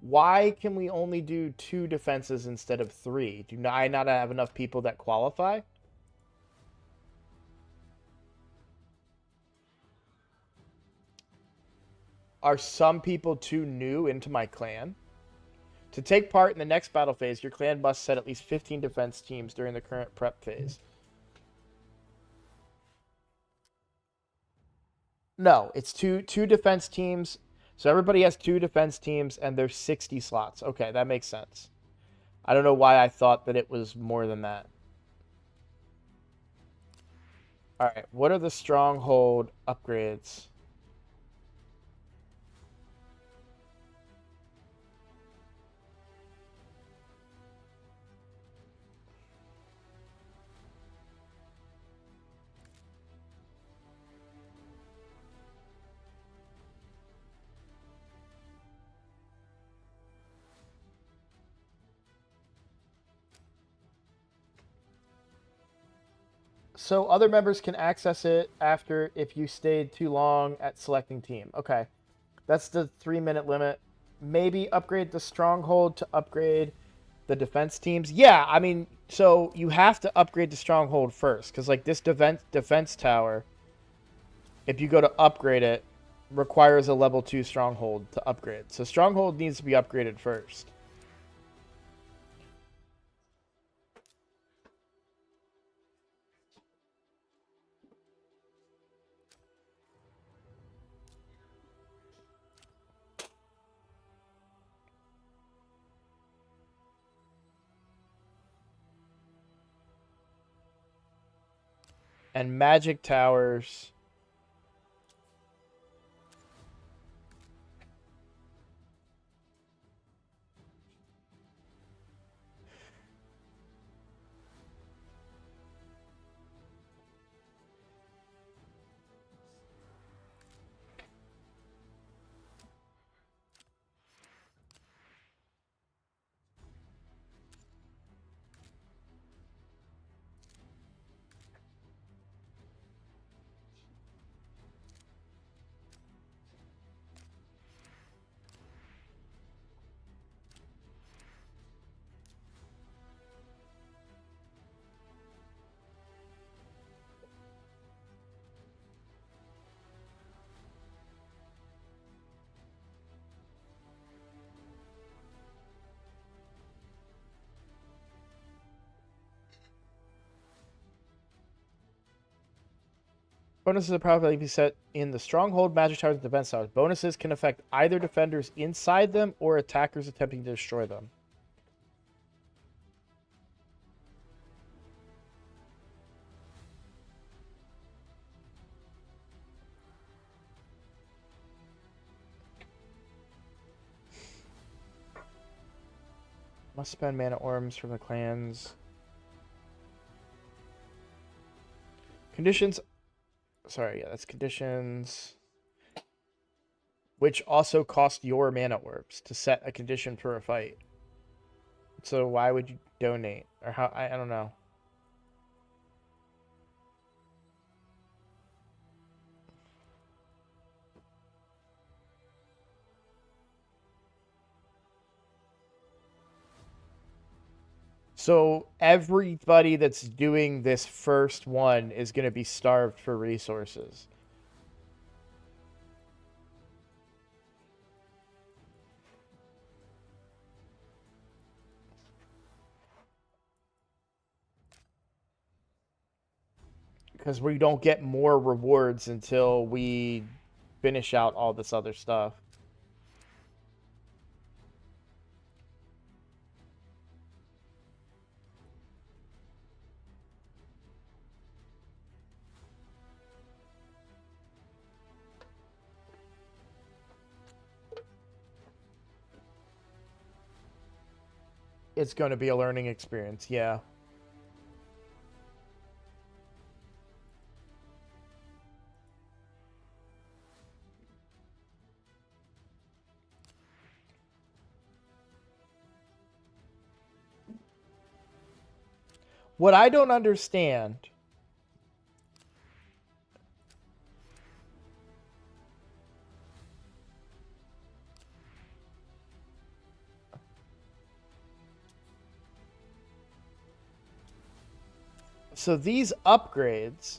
Why can we only do 2 defenses instead of 3? Do I not have enough people that qualify? Are some people too new into my clan? To take part in the next battle phase, your clan must set at least 15 defense teams during the current prep phase. No, it's two defense teams. So everybody has 2 defense teams, and there's 60 slots. Okay, that makes sense. I don't know why I thought that it was more than that. All right, what are the stronghold upgrades? So other members can access it after if you stayed too long at selecting team. Okay. That's the 3-minute limit. Maybe upgrade the stronghold to upgrade the defense teams. Yeah, I mean, so you have to upgrade the stronghold first, because like this defense tower, if you go to upgrade it, requires a level 2 stronghold to upgrade. So stronghold needs to be upgraded first. And magic towers. Bonuses are probably be set in the stronghold, magic towers, and defense towers. Bonuses can affect either defenders inside them or attackers attempting to destroy them. Must spend mana orbs from the clans. Conditions. Sorry, yeah, that's conditions. Which also cost your mana orbs to set a condition for a fight. So why would you donate? Or how? I don't know. So everybody that's doing this first one is going to be starved for resources. because we don't get more rewards until we finish out all this other stuff. It's going to be a learning experience, yeah. What I don't understand so these upgrades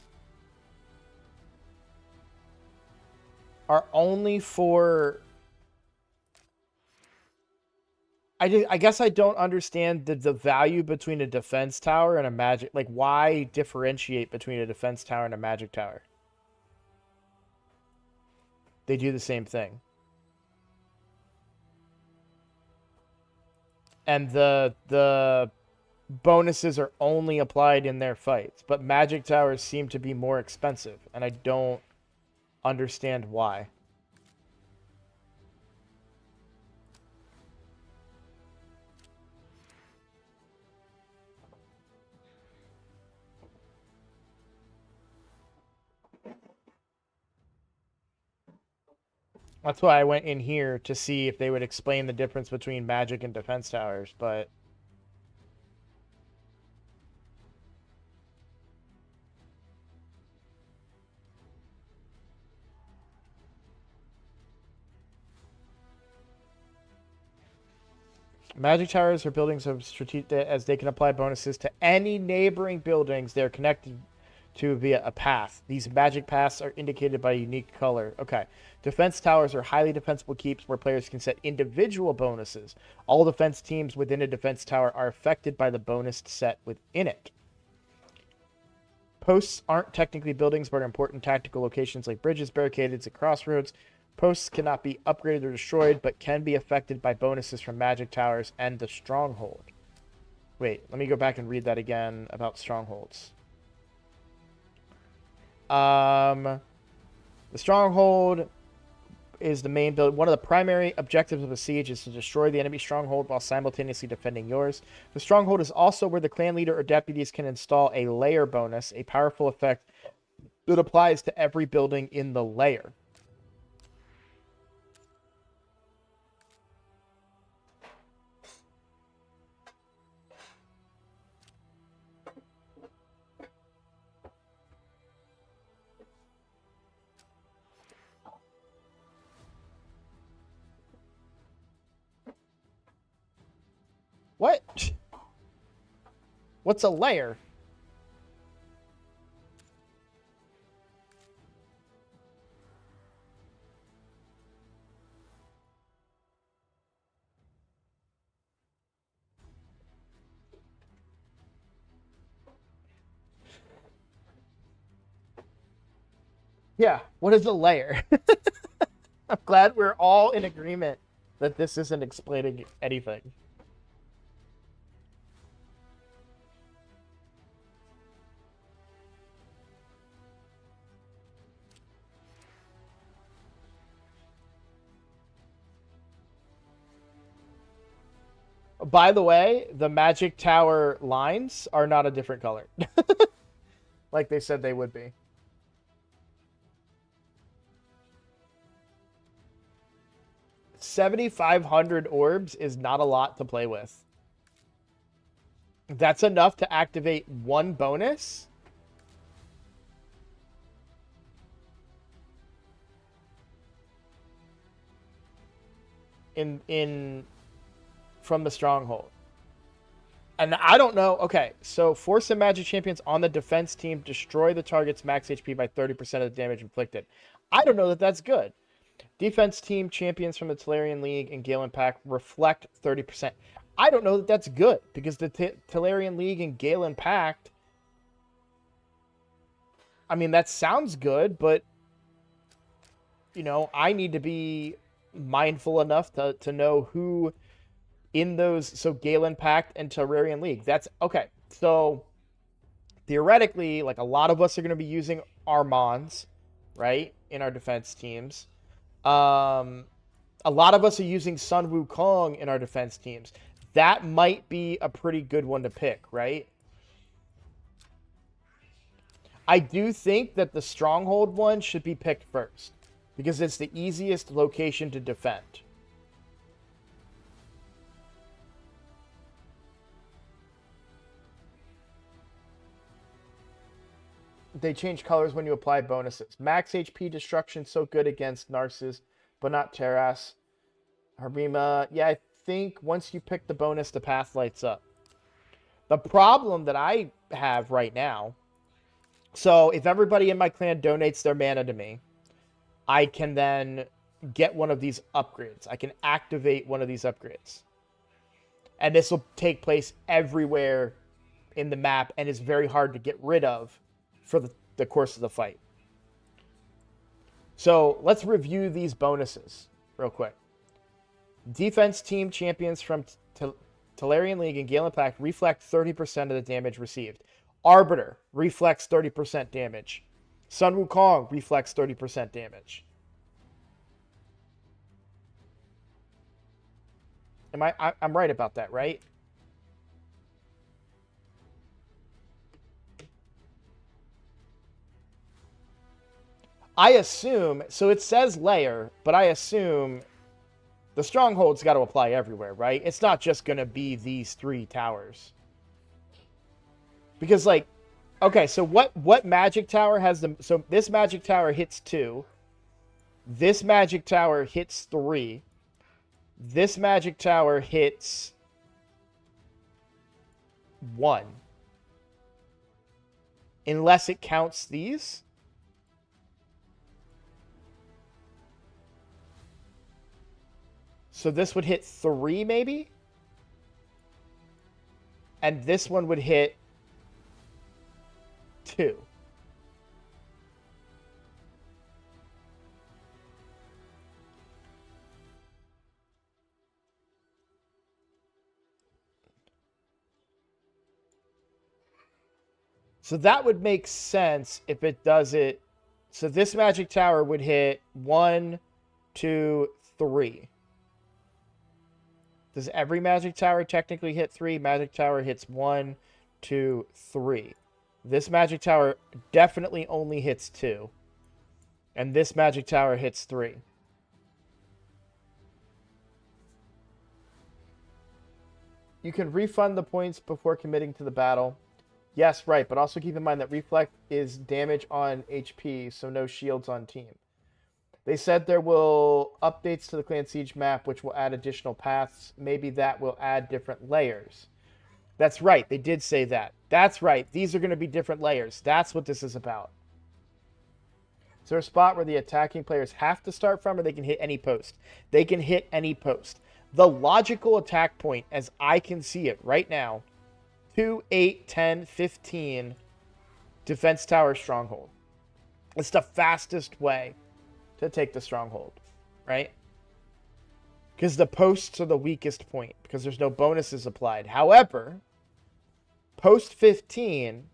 are only for I guess I don't understand the value between a defense tower and a magic. Like, why differentiate between a defense tower and a magic tower? They do the same thing. And the bonuses are only applied in their fights. But magic towers seem to be more expensive. And I don't understand why. That's why I went in here to see if they would explain the difference between magic and defense towers, but magic towers are buildings of strategic as they can apply bonuses to any neighboring buildings they're connected to via a path. These magic paths are indicated by a unique color. Okay. Defense towers are highly defensible keeps where players can set individual bonuses. All defense teams within a defense tower are affected by the bonus set within it. Posts aren't technically buildings, but are important tactical locations like bridges, barricades, and crossroads. Posts cannot be upgraded or destroyed, but can be affected by bonuses from magic towers and the stronghold. Wait, let me go back and read that again about strongholds. The stronghold is the main build. One of the primary objectives of a siege is to destroy the enemy stronghold while simultaneously defending yours. The stronghold is also where the clan leader or deputies can install a layer bonus, a powerful effect that applies to every building in the layer. What? What's a layer? Yeah, what is a layer? I'm glad we're all in agreement that this isn't explaining anything. By the way, the magic tower lines are not a different color. Like they said they would be. 7,500 orbs is not a lot to play with. That's enough to activate one bonus. From the stronghold. And I don't know. Okay, so force and magic champions on the defense team destroy the target's max HP by 30% of the damage inflicted. I don't know that that's good. Defense team champions from the Tolarian League and Galen Pack reflect 30%. I don't know that that's good because the Tolarian League and Galen Pact I mean, that sounds good, but, you know, I need to be mindful enough to know who in those, so Galen Pact and Terrarian League. That's, okay, so theoretically, like, a lot of us are going to be using Armons, right, in our defense teams. A lot of us are using Sun Wukong in our defense teams. That might be a pretty good one to pick, right? I do think that the Stronghold one should be picked first, because it's the easiest location to defend. They change colors when you apply bonuses. Max HP destruction so good against Narcissus, but not Terras. Harima, yeah, I think once you pick the bonus, the path lights up. The problem that I have right now, so if everybody in my clan donates their mana to me, I can then get one of these upgrades. I can activate one of these upgrades. And this will take place everywhere in the map and is very hard to get rid of for the course of the fight. So let's review these bonuses real quick. Defense team champions from Tolarian League and Galen Pact reflect 30% of the damage received. Arbiter reflects 30% damage. Sun Wukong reflects 30% damage. I'm right about that, right? I assume, so it says layer, but I assume the Stronghold's got to apply everywhere, right? It's not just going to be these 3 towers. Because, like, okay, so what magic tower has the... So this magic tower hits 2. This magic tower hits 3. This magic tower hits 1. Unless it counts these. So this would hit 3, maybe? And this one would hit 2. So that would make sense if it does it. So this magic tower would hit 1, 2, 3. Does every magic tower technically hit 3? Magic tower hits 1, 2, 3. This magic tower definitely only hits 2. And this magic tower hits 3. You can refund the points before committing to the battle. Yes, right, but also keep in mind that reflect is damage on HP, so no shields on team. They said there will updates to the Clan Siege map, which will add additional paths. Maybe that will add different layers. That's right. They did say that. That's right. These are going to be different layers. That's what this is about. Is there a spot where the attacking players have to start from, or they can hit any post? They can hit any post. The logical attack point, as I can see it right now, 2, 8, 10, 15, defense tower stronghold. It's the fastest way to take the stronghold, right? Because the posts are the weakest point, because there's no bonuses applied. However, post 15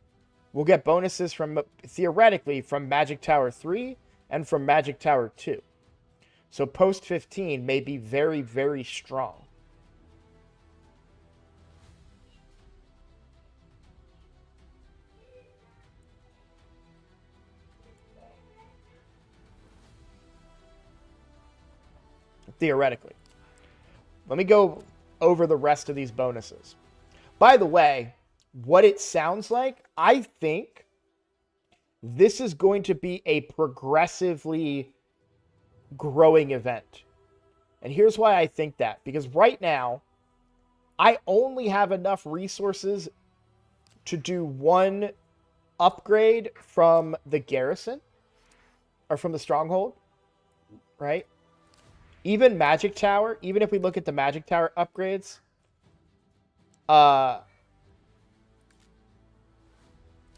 will get bonuses from, theoretically, from Magic Tower 3 and from Magic Tower 2. So post 15 may be very, very strong. Theoretically. Let me go over the rest of these bonuses. By the way, what it sounds like, I think this is going to be a progressively growing event. And here's why I think that. Because right now, I only have enough resources to do one upgrade from the garrison, or from the stronghold, right? Even Magic Tower, even if we look at the Magic Tower upgrades,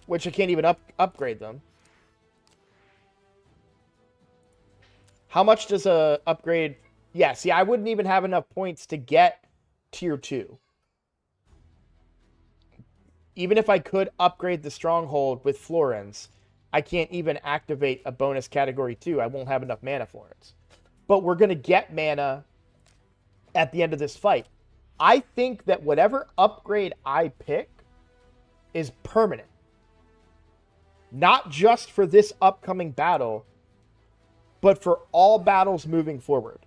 which I can't even upgrade them, How much does a upgrade? Yeah, see, I wouldn't even have enough points to get tier 2. Even if I could upgrade the stronghold with Florins, I can't even activate a bonus category 2. I won't have enough mana Florins. But we're going to get mana at the end of this fight. I think that whatever upgrade I pick is permanent. Not just for this upcoming battle, but for all battles moving forward.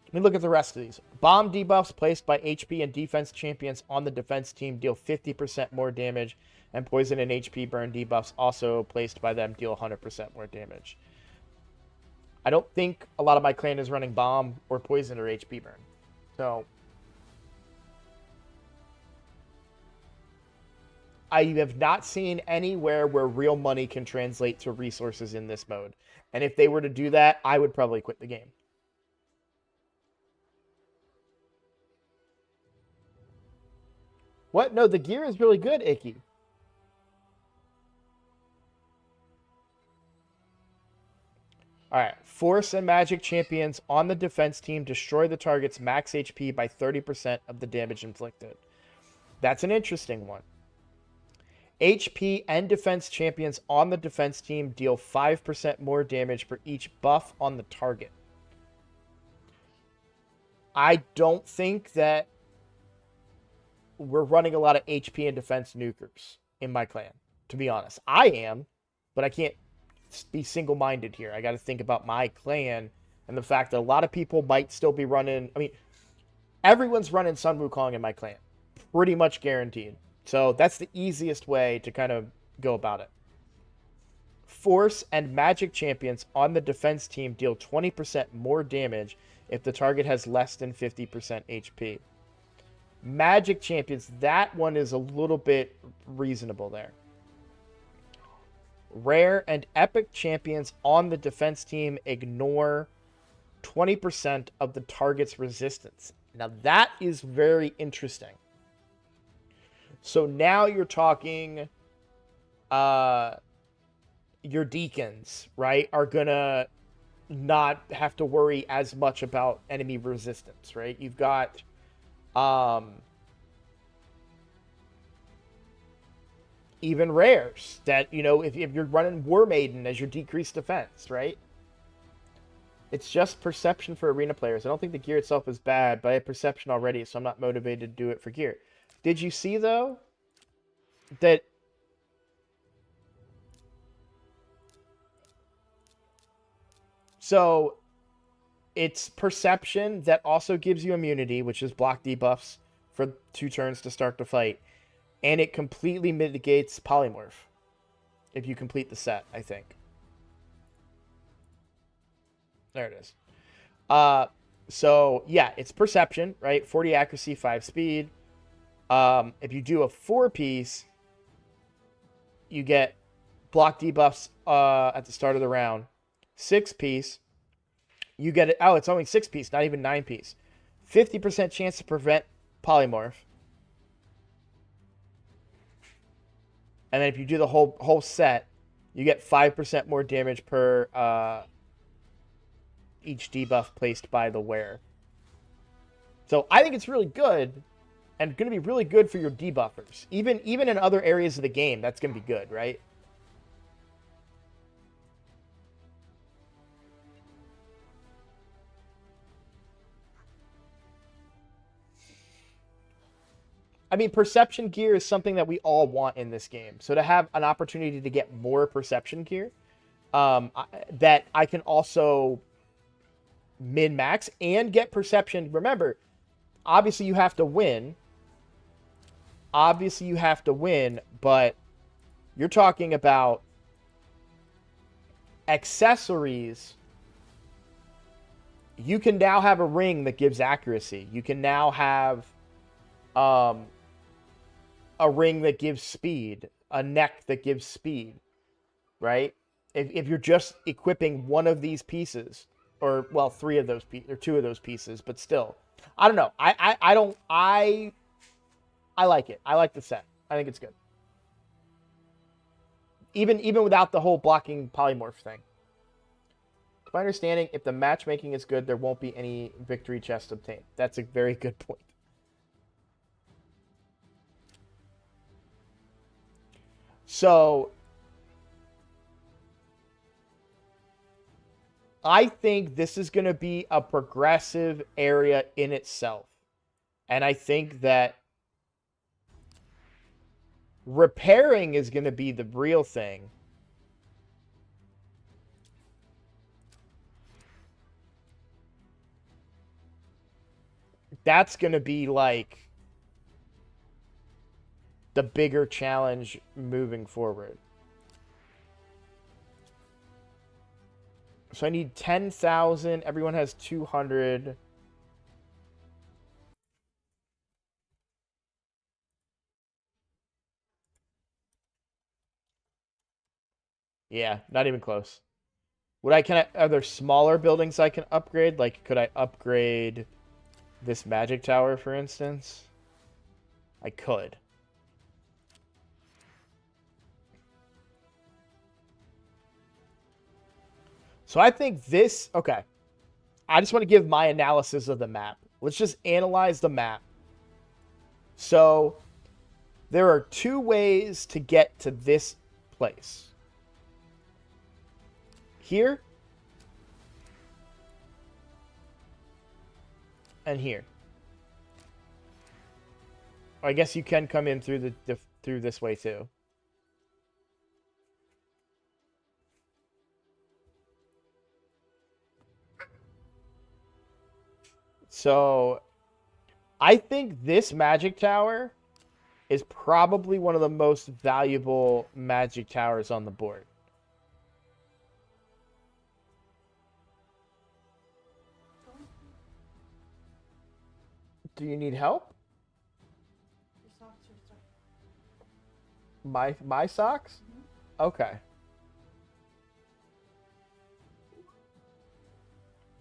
Let me look at the rest of these. Bomb debuffs placed by HP and defense champions on the defense team deal 50% more damage, and poison and HP burn debuffs also placed by them deal 100% more damage. I don't think a lot of my clan is running bomb or poison or HP burn. So I have not seen anywhere where real money can translate to resources in this mode. And if they were to do that, I would probably quit the game. What? No, the gear is really good, Icky. All right. Force and magic champions on the defense team destroy the target's max HP by 30% of the damage inflicted. That's an interesting one. HP and defense champions on the defense team deal 5% more damage for each buff on the target. I don't think that we're running a lot of HP and defense nukers in my clan, to be honest. I am, but I can't be single-minded here. I got to think about my clan and the fact that a lot of people might still be running. I mean, everyone's running Sun Wukong in my clan. Pretty much guaranteed. So that's the easiest way to kind of go about it. Force and magic champions on the defense team deal 20% more damage if the target has less than 50% HP. Magic champions, that one is a little bit reasonable there. Rare and epic champions on the defense team ignore 20% of the target's resistance. Now that is very interesting. So now you're talking your deacons, right, are gonna not have to worry as much about enemy resistance, right? You've got even rares that, you know, if you're running War Maiden as your decreased defense, right? It's just perception for arena players. I don't think the gear itself is bad, but I have perception already, so I'm not motivated to do it for gear. Did you see, though, that so it's perception that also gives you immunity, which is block debuffs for 2 turns to start the fight, and it completely mitigates polymorph if you complete the set, I think. There it is. So yeah, it's perception, right? 40 accuracy, 5 speed. If you do a 4-piece, you get block debuffs at the start of the round. 6-piece, you get it. Oh, it's only 6-piece, not even 9-piece. 50% chance to prevent polymorph. And then if you do the whole set, you get 5% more damage per each debuff placed by the wearer. So I think it's really good, and going to be really good for your debuffers. Even in other areas of the game, that's going to be good, right? I mean, perception gear is something that we all want in this game. So to have an opportunity to get more perception gear, that I can also min-max and get perception. Remember, obviously you have to win. Obviously you have to win, but you're talking about accessories. You can now have a ring that gives accuracy. You can now have a ring that gives speed, a neck that gives speed, right? If you're just equipping one of these pieces, or well, 3 of those pieces or 2 of those pieces, but still, I don't know. I like it. I like the set. I think it's good. Even without the whole blocking polymorph thing. To my understanding, if the matchmaking is good, there won't be any victory chest obtained. That's a very good point. So, I think this is going to be a progressive area in itself. And I think that repairing is going to be the real thing. That's going to be like the bigger challenge moving forward. So I need 10,000. Everyone has 200. Yeah, not even close. Are there smaller buildings I can upgrade? Like, could I upgrade this magic tower, for instance? I could. So I think this, okay. I just want to give my analysis of the map. Let's just analyze the map. So there are 2 ways to get to this place. Here. And here. I guess you can come in through through this way too. So I think this magic tower is probably one of the most valuable magic towers on the board. Do you need help? My socks? Okay.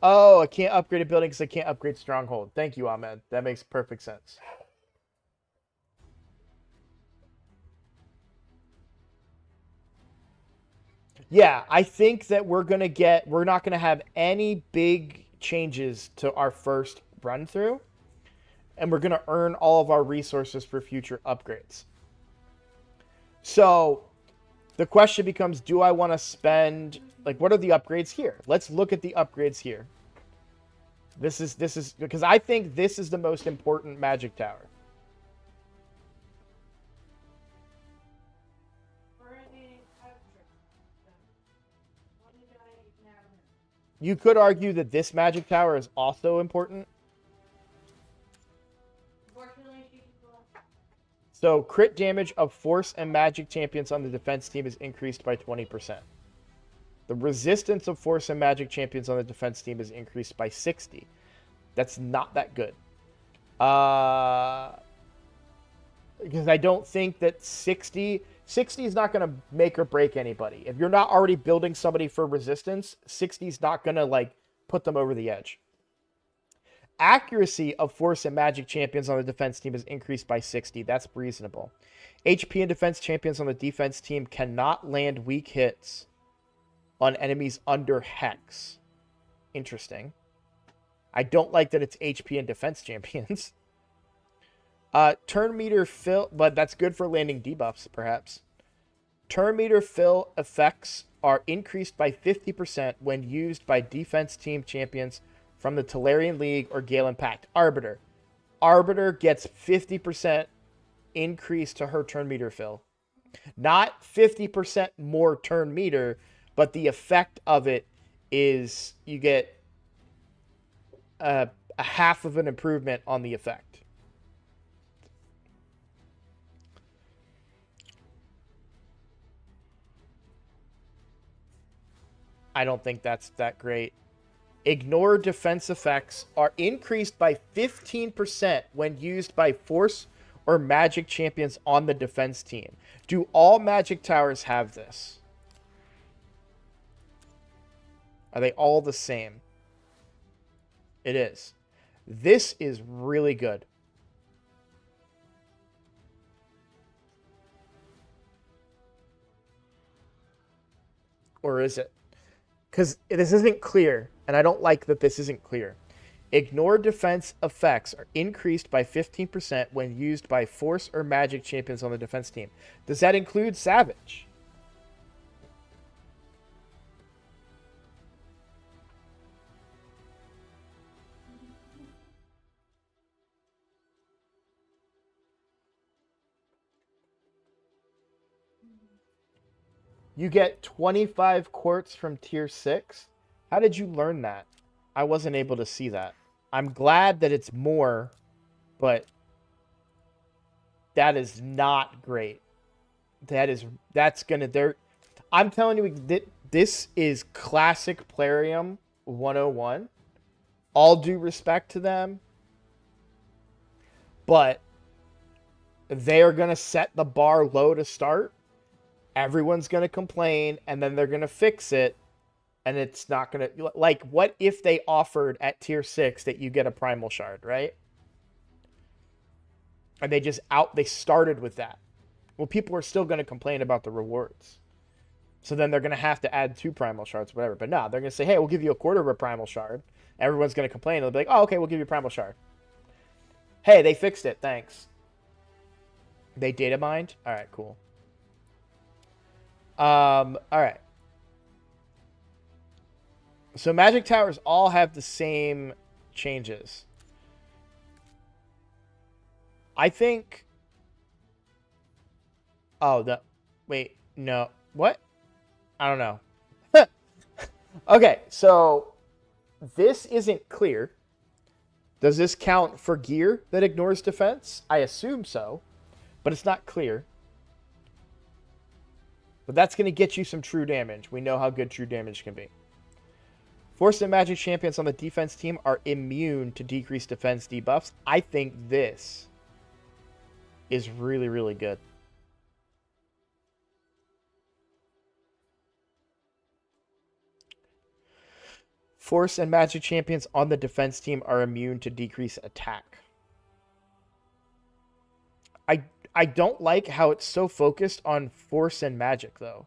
Oh, I can't upgrade a building because I can't upgrade Stronghold. Thank you, Ahmed. That makes perfect sense. Yeah, I think that we're not going to have any big changes to our first run through. And we're going to earn all of our resources for future upgrades. So the question becomes, do I want to spend, like, what are the upgrades here? Let's look at the upgrades here. This is, because I think this is the most important magic tower. You could argue that this magic tower is also important. So crit damage of force and magic champions on the defense team is increased by 20%. The resistance of force and magic champions on the defense team is increased by 60. That's not that good. Because I don't think that 60 is not going to make or break anybody. If you're not already building somebody for resistance, 60 is not going to like put them over the edge. Accuracy of force and magic champions on the defense team is increased by 60. That's reasonable. HP and defense champions on the defense team cannot land weak hits on enemies under Hex. Interesting. I don't like that it's HP and defense champions. Turn meter fill, but that's good for landing debuffs, perhaps. Turn meter fill effects are increased by 50% when used by defense team champions from the Tolarian League or Gale Impact. Arbiter. Arbiter gets 50% increase to her turn meter fill. Not 50% more turn meter, but the effect of it is you get a half of an improvement on the effect. I don't think that's that great. Ignore defense effects are increased by 15% when used by force or magic champions on the defense team. Do all magic towers have this? Are they all the same? It is. This is really good. Or is it? Because this isn't clear, and I don't like that this isn't clear. Ignore defense effects are increased by 15% when used by Force or Magic champions on the defense team. Does that include Savage? You get 25 quartz from tier 6. How did you learn that? I wasn't able to see that. I'm glad that it's more, but that is not great. That's gonna there. I'm telling you that this is classic Plarium 101. All due respect to them, but they are gonna set the bar low to start. Everyone's gonna complain, and then they're gonna fix it, and it's not gonna like. What if they offered at tier 6 that you get a primal shard, right? And they started with that. Well, people are still going to complain about the rewards. So then they're going to have to add 2 primal shards, whatever. But no, they're going to say, hey, we'll give you a quarter of a primal shard. Everyone's going to complain. They'll be like, oh, okay, we'll give you a primal shard. Hey, they fixed it. Thanks. They data mined? All right, cool. All right. So Magic Towers all have the same changes. I think... Oh, wait, no. What? I don't know. Okay, so this isn't clear. Does this count for gear that ignores defense? I assume so, but it's not clear. But that's going to get you some true damage. We know how good true damage can be. Force and Magic champions on the defense team are immune to decreased defense debuffs. I think this is really, really good. Force and Magic champions on the defense team are immune to decreased attack. I don't like how it's so focused on Force and Magic, though.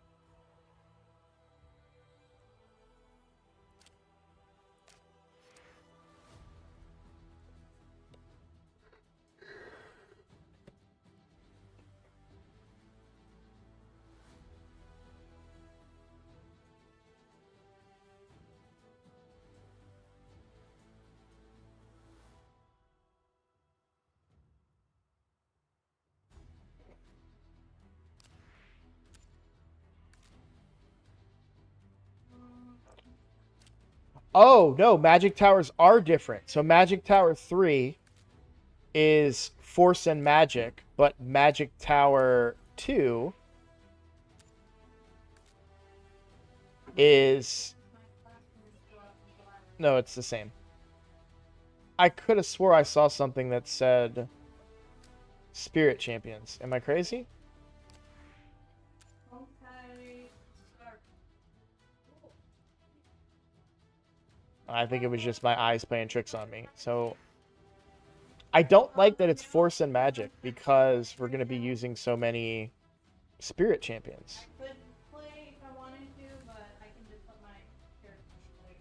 Oh, no, Magic Towers are different. So Magic Tower 3 is Force and Magic, but Magic Tower 2 is... No, it's the same. I could have swore I saw something that said Spirit Champions. Am I crazy? I think it was just my eyes playing tricks on me. So I don't like that it's Force and Magic because we're going to be using so many Spirit Champions. I could play if I wanted to, but I can just put my character away.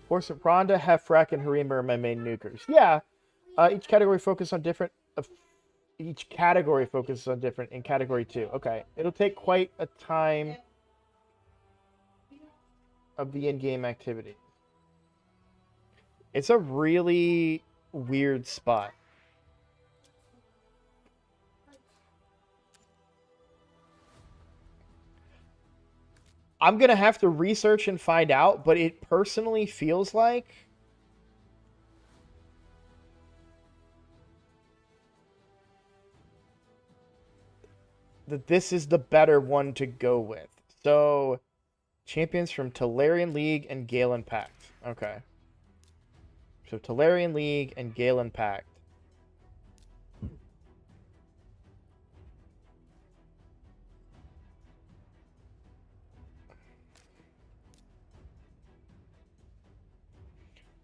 Force of Rhonda, Hefrak, and Harima are my main nukers. Yeah, each category focuses on different. Each category focuses on different in category 2. Okay, it'll take quite a time of the in-game activity. It's a really weird spot. I'm going to have to research and find out, but it personally feels like that this is the better one to go with. So, champions from Tolarian League and Galen Pact. Okay. So, Tolarian League and Galen Pact.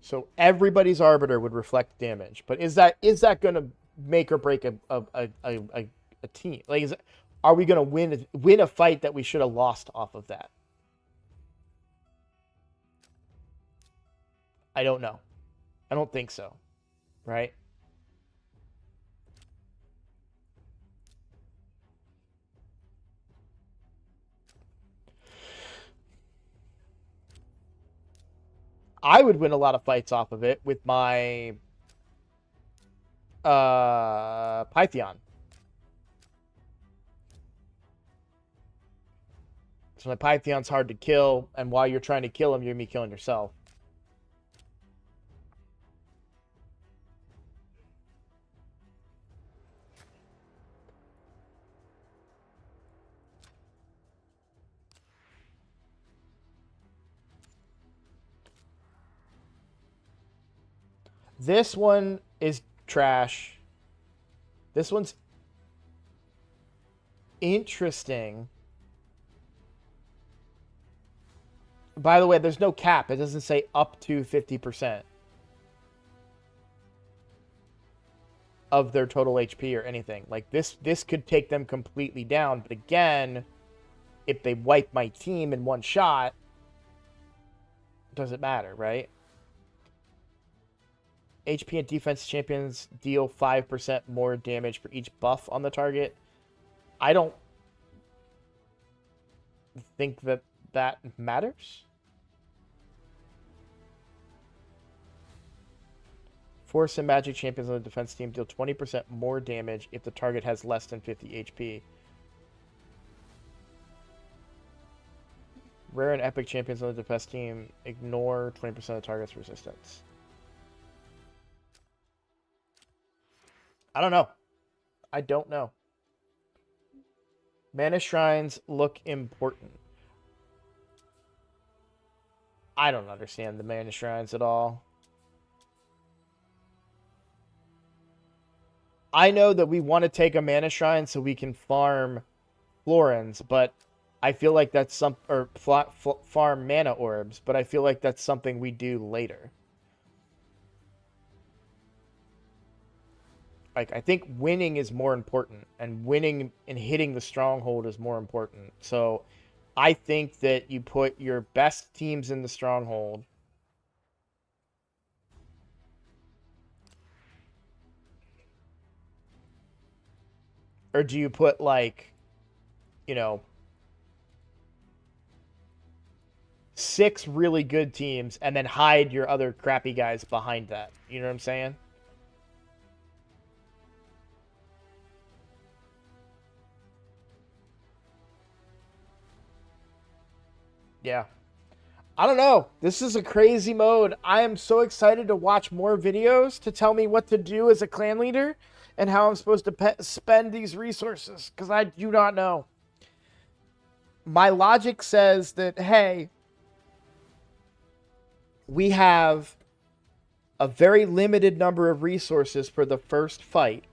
So everybody's arbiter would reflect damage. But is that going to make or break a team? Like, are we going to win a fight that we should have lost off of that? I don't know. I don't think so. Right? I would win a lot of fights off of it with my Pythion. So my Pythion's hard to kill, and while you're trying to kill him, you're gonna be killing yourself. This one is trash. This one's interesting. By the way, there's no cap. It doesn't say up to 50% of their total HP or anything. Like, this could take them completely down. But again, if they wipe my team in one shot, it doesn't matter, right? HP and defense champions deal 5% more damage for each buff on the target. I don't think that matters. Force and magic champions on the defense team deal 20% more damage if the target has less than 50 HP. Rare and epic champions on the defense team ignore 20% of the target's resistance. I don't know. I don't know. Mana shrines look important. I don't understand the mana shrines at all. I know that we want to take a mana shrine so we can farm florins, but I feel like that's farm mana orbs, but I feel like that's something we do later. Like, I think winning is more important, and winning and hitting the stronghold is more important. So I think that you put your best teams in the stronghold. Or do you put, like, you know, 6 really good teams and then hide your other crappy guys behind that? You know what I'm saying? Yeah. I don't know. This is a crazy mode. I am so excited to watch more videos to tell me what to do as a clan leader and how I'm supposed to spend these resources, because I do not know. My logic says that, hey, we have a very limited number of resources for the first fight.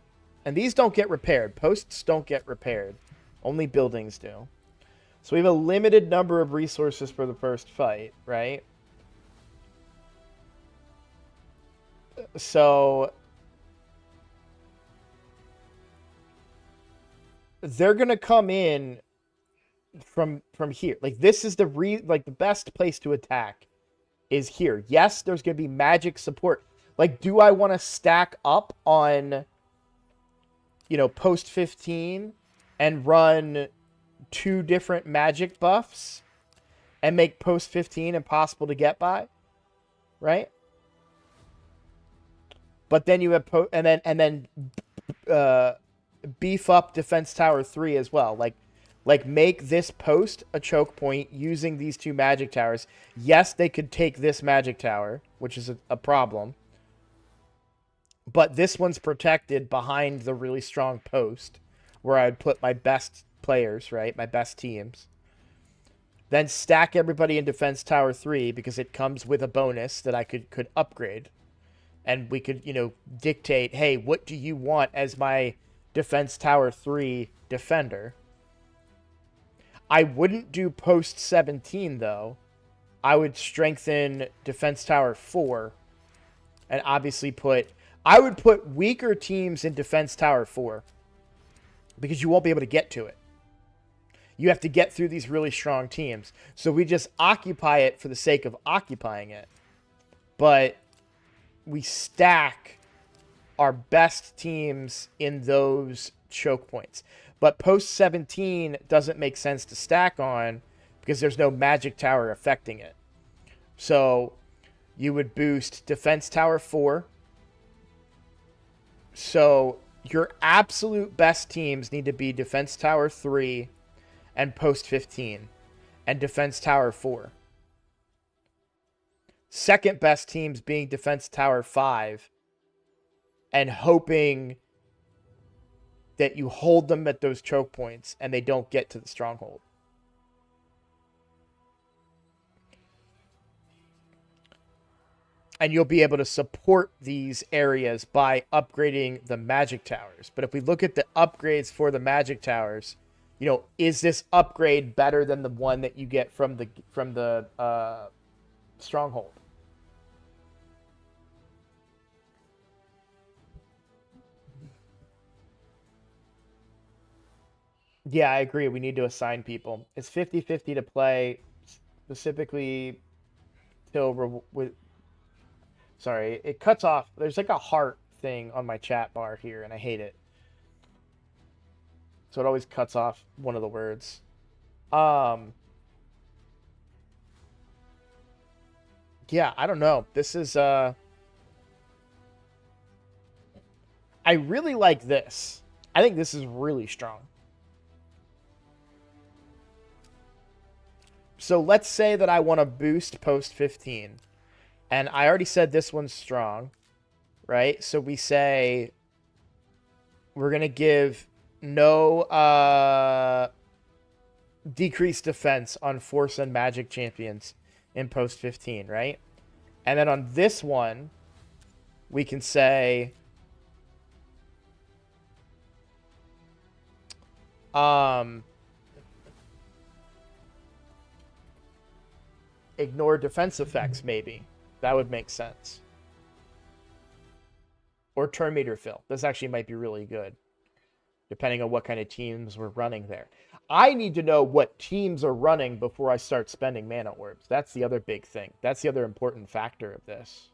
And these don't get repaired. Posts don't get repaired. Only buildings do. So we have a limited number of resources for the first fight, right? So they're going to come in from here. Like, this is the best place to attack is here. Yes, there's going to be magic support. Like, do I want to stack up on, you know, post 15 and run 2 different magic buffs and make post 15 impossible to get by, right? But then you have and then beef up defense tower 3 as well. Like make this post a choke point using these 2 magic towers. Yes, they could take this magic tower, which is a problem. But this one's protected behind the really strong post where I'd put my best players, right? My best teams. Then stack everybody in defense tower 3 because it comes with a bonus that I could upgrade. And we could, you know, dictate, hey, what do you want as my defense tower 3 defender? I wouldn't do post 17 though. I would strengthen defense tower 4 and obviously I would put weaker teams in defense tower 4 because you won't be able to get to it. You have to get through these really strong teams. So we just occupy it for the sake of occupying it. But we stack our best teams in those choke points. But post 17 doesn't make sense to stack on because there's no magic tower affecting it. So you would boost defense tower 4. So your absolute best teams need to be defense tower 3 and post 15 and defense tower 4. Second best teams being defense tower 5 and hoping that you hold them at those choke points and they don't get to the stronghold. And you'll be able to support these areas by upgrading the magic towers. But if we look at the upgrades for the magic towers, you know, is this upgrade better than the one that you get from the stronghold? Yeah, I agree. We need to assign people. It's 50-50 to play, specifically till sorry, it cuts off. There's like a heart thing on my chat bar here, and I hate it. So it always cuts off one of the words. Yeah, I don't know. This is I really like this. I think this is really strong. So let's say that I want to boost post 15. And I already said this one's strong, right? So we say we're going to give no decreased defense on Force and Magic champions in post 15, right? And then on this one, we can say ignore defense effects, maybe. That would make sense. Or turn meter fill. This actually might be really good, depending on what kind of teams we're running there. I need to know what teams are running before I start spending mana orbs. That's the other big thing. That's the other important factor of this.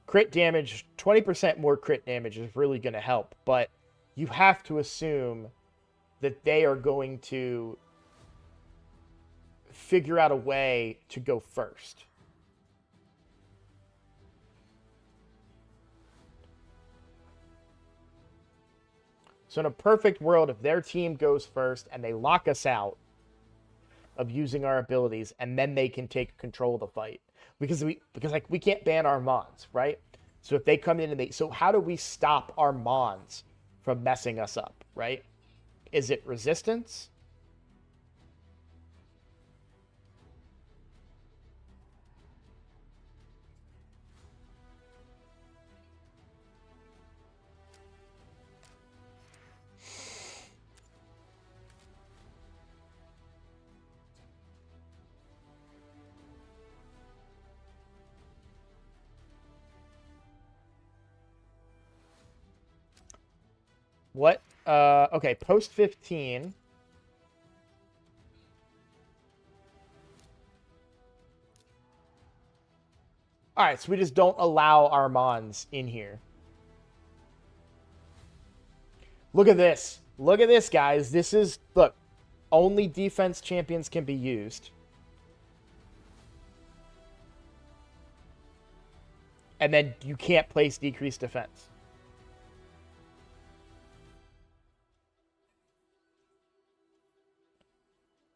Crit damage, 20% more crit damage is really going to help, but you have to assume that they are going to figure out a way to go first. So in a perfect world, if their team goes first and they lock us out of using our abilities, and then they can take control of the fight. Because like we can't ban our Mons, right? So if they come in and so how do we stop our Mons from messing us up, right? Is it resistance? What? Okay, post 15. All right, so we just don't allow our Mons in here. Look at this. Look at this, guys. This is, look, only defense champions can be used. And then you can't place decreased defense.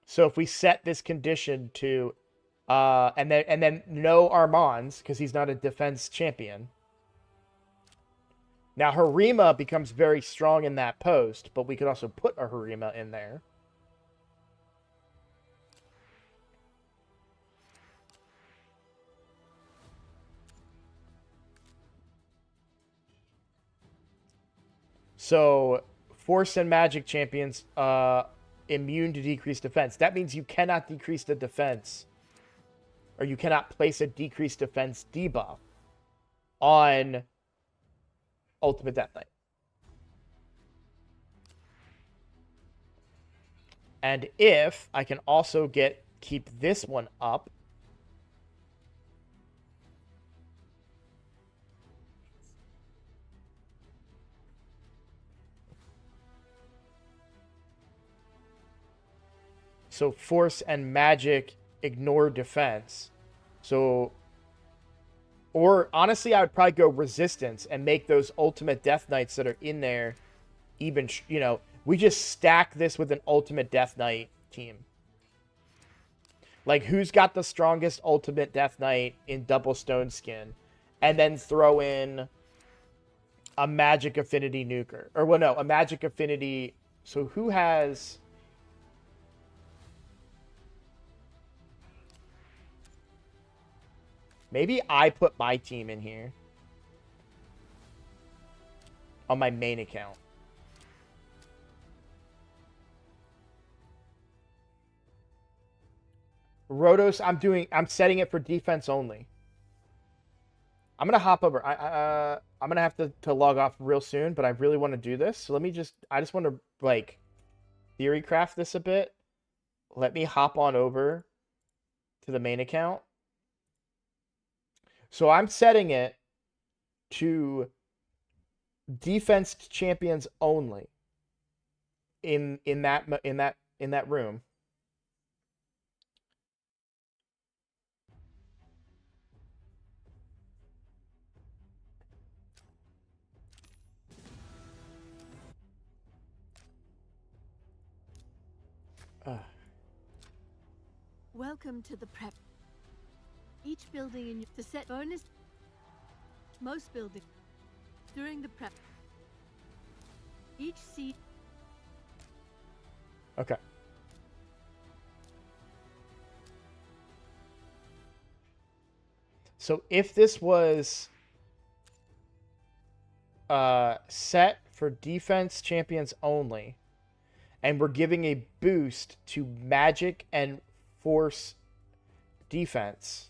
So if we set this condition to, and then no Armands, because he's not a defense champion. Now Harima becomes very strong in that post, but we could also put a Harima in there. So Force and Magic champions, immune to decreased defense. That means you cannot decrease the defense or you cannot place a decreased defense debuff on Ultimate Death Knight. And if I can also keep this one up, so force and magic ignore defense. So, or honestly, I would probably go resistance and make those Ultimate Death Knights that are in there even, you know, we just stack this with an Ultimate Death Knight team. Like, who's got the strongest Ultimate Death Knight in Double Stone Skin? And then throw in a Magic Affinity Nuker. Or, well, no, a Magic Affinity. So, who has... Maybe I put my team in here. On my main account. Rotos, I'm setting it for defense only. I'm gonna hop over. I'm gonna have to log off real soon, but I really want to do this. So I just want to like theory craft this a bit. Let me hop on over to the main account. So I'm setting it to defense champions only in that room. Welcome to the prep. Each building in to set bonus. Most buildings during the prep. Each seat. Okay. So if this was set for defense champions only, and we're giving a boost to magic and force defense.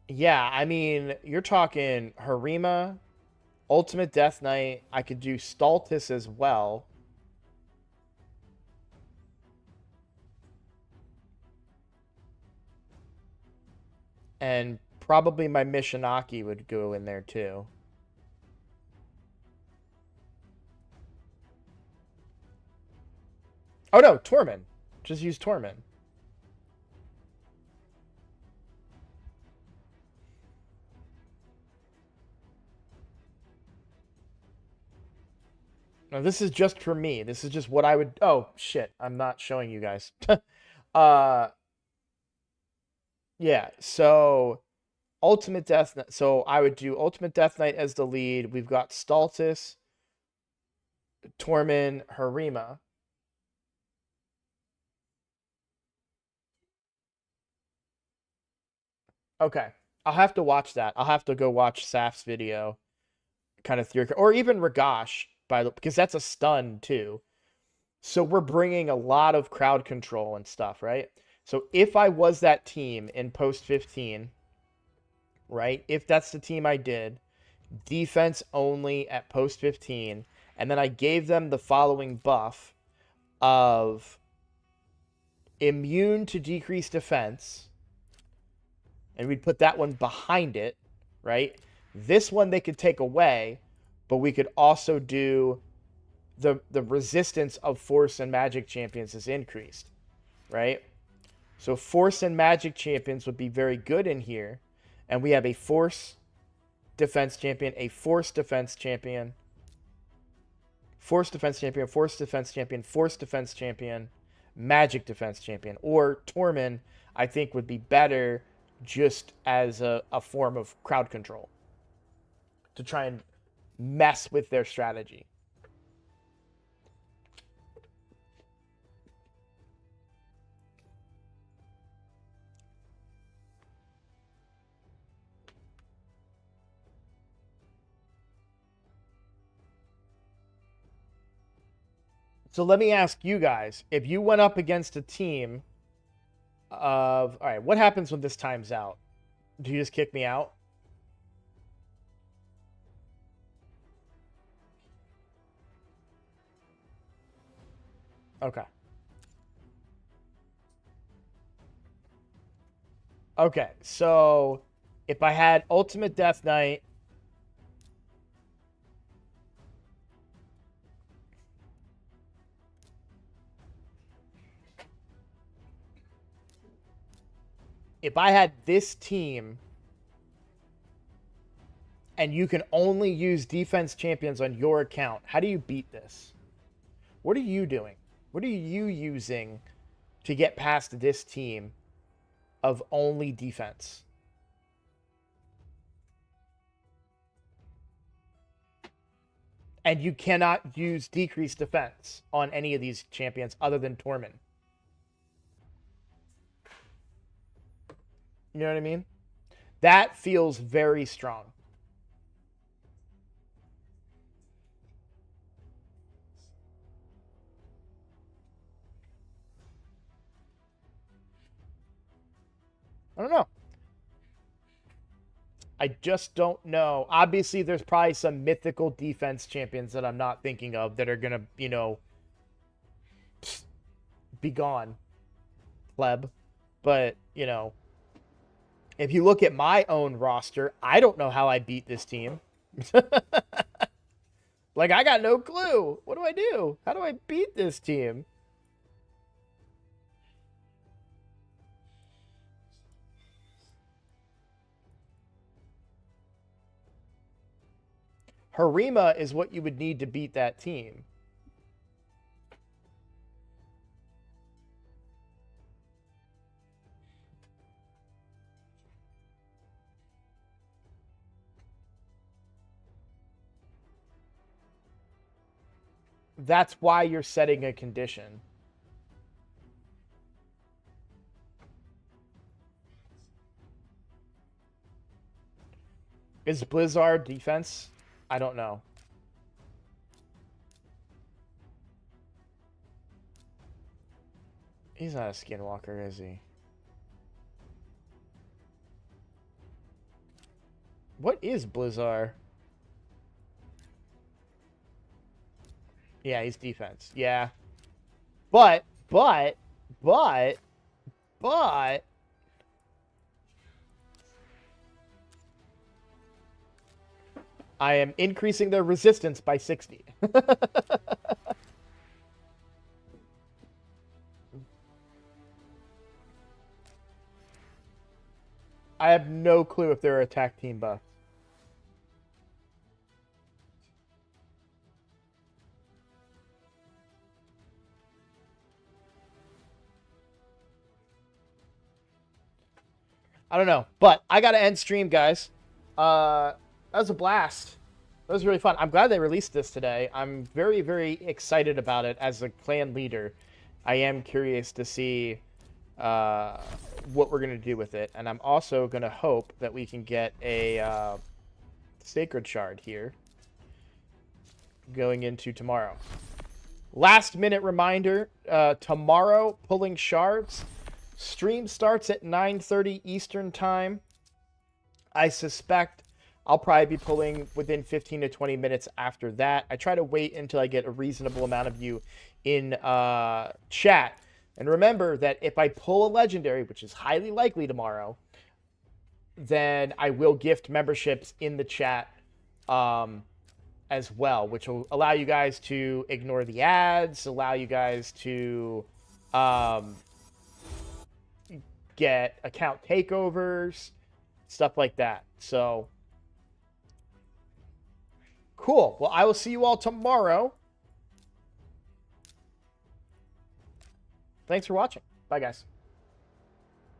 Yeah, I mean, you're talking Harima, Ultimate Death Knight. I could do Stultus as well. And probably my Mishinaki would go in there too. Oh no, Tormund. Just use Tormund. Now this is just for me. This is just what I would... Oh, shit. I'm not showing you guys. Yeah, so... Ultimate Death Knight. So I would do Ultimate Death Knight as the lead. We've got Stultus, Tormund, Harima. Okay. I'll have to watch that. I'll have to go watch Saf's video. Kind of theory. Or even Ragash, because that's a stun too. So we're bringing a lot of crowd control and stuff, right? So if I was that team in post 15, right? If that's the team I did, defense only at post 15, and then I gave them the following buff of immune to decreased defense, and we'd put that one behind it, right? This one they could take away, but we could also do the resistance of force and magic champions is increased, right? So force and magic champions would be very good in here, and we have a force defense champion, a force defense champion, force defense champion, force defense champion, force defense champion, magic defense champion. Or Tormund, I think, would be better just as a form of crowd control to try and mess with their strategy. So let me ask you guys, if you went up against a team of, all right, what happens when this time's out? Do you just kick me out? Okay. Okay, so if I had Ultimate Death Knight, if I had this team and you can only use defense champions on your account, how do you beat this? What are you doing? What are you using to get past this team of only defense? And you cannot use decreased defense on any of these champions other than Tormund. You know what I mean? That feels very strong. I don't know. I just don't know. Obviously, there's probably some mythical defense champions that I'm not thinking of that are going to, you know, be gone. Pleb. But, you know, if you look at my own roster, I don't know how I beat this team. Like, I got no clue. What do I do? How do I beat this team? Harima is what you would need to beat that team. That's why you're setting a condition. Is Blizzard defense? I don't know. He's not a skinwalker, is he? What is Blizzard? Yeah, he's defense. Yeah. But I am increasing their resistance by 60. I have no clue if they're attack team buff. I don't know, but I gotta end stream, guys. That was a blast. That was really fun. I'm glad they released this today. I'm very, very excited about it as a clan leader. I am curious to see what we're gonna do with it, and I'm also gonna hope that we can get a sacred shard here going into tomorrow. Last minute reminder: tomorrow, pulling shards. Stream starts at 9:30 Eastern time. I suspect I'll probably be pulling within 15 to 20 minutes after that. I try to wait until I get a reasonable amount of you in chat. And remember that if I pull a legendary, which is highly likely tomorrow, then I will gift memberships in the chat as well, which will allow you guys to ignore the ads, allow you guys to get account takeovers, stuff like that. So, cool. Well, I will see you all tomorrow. Thanks for watching. Bye, guys.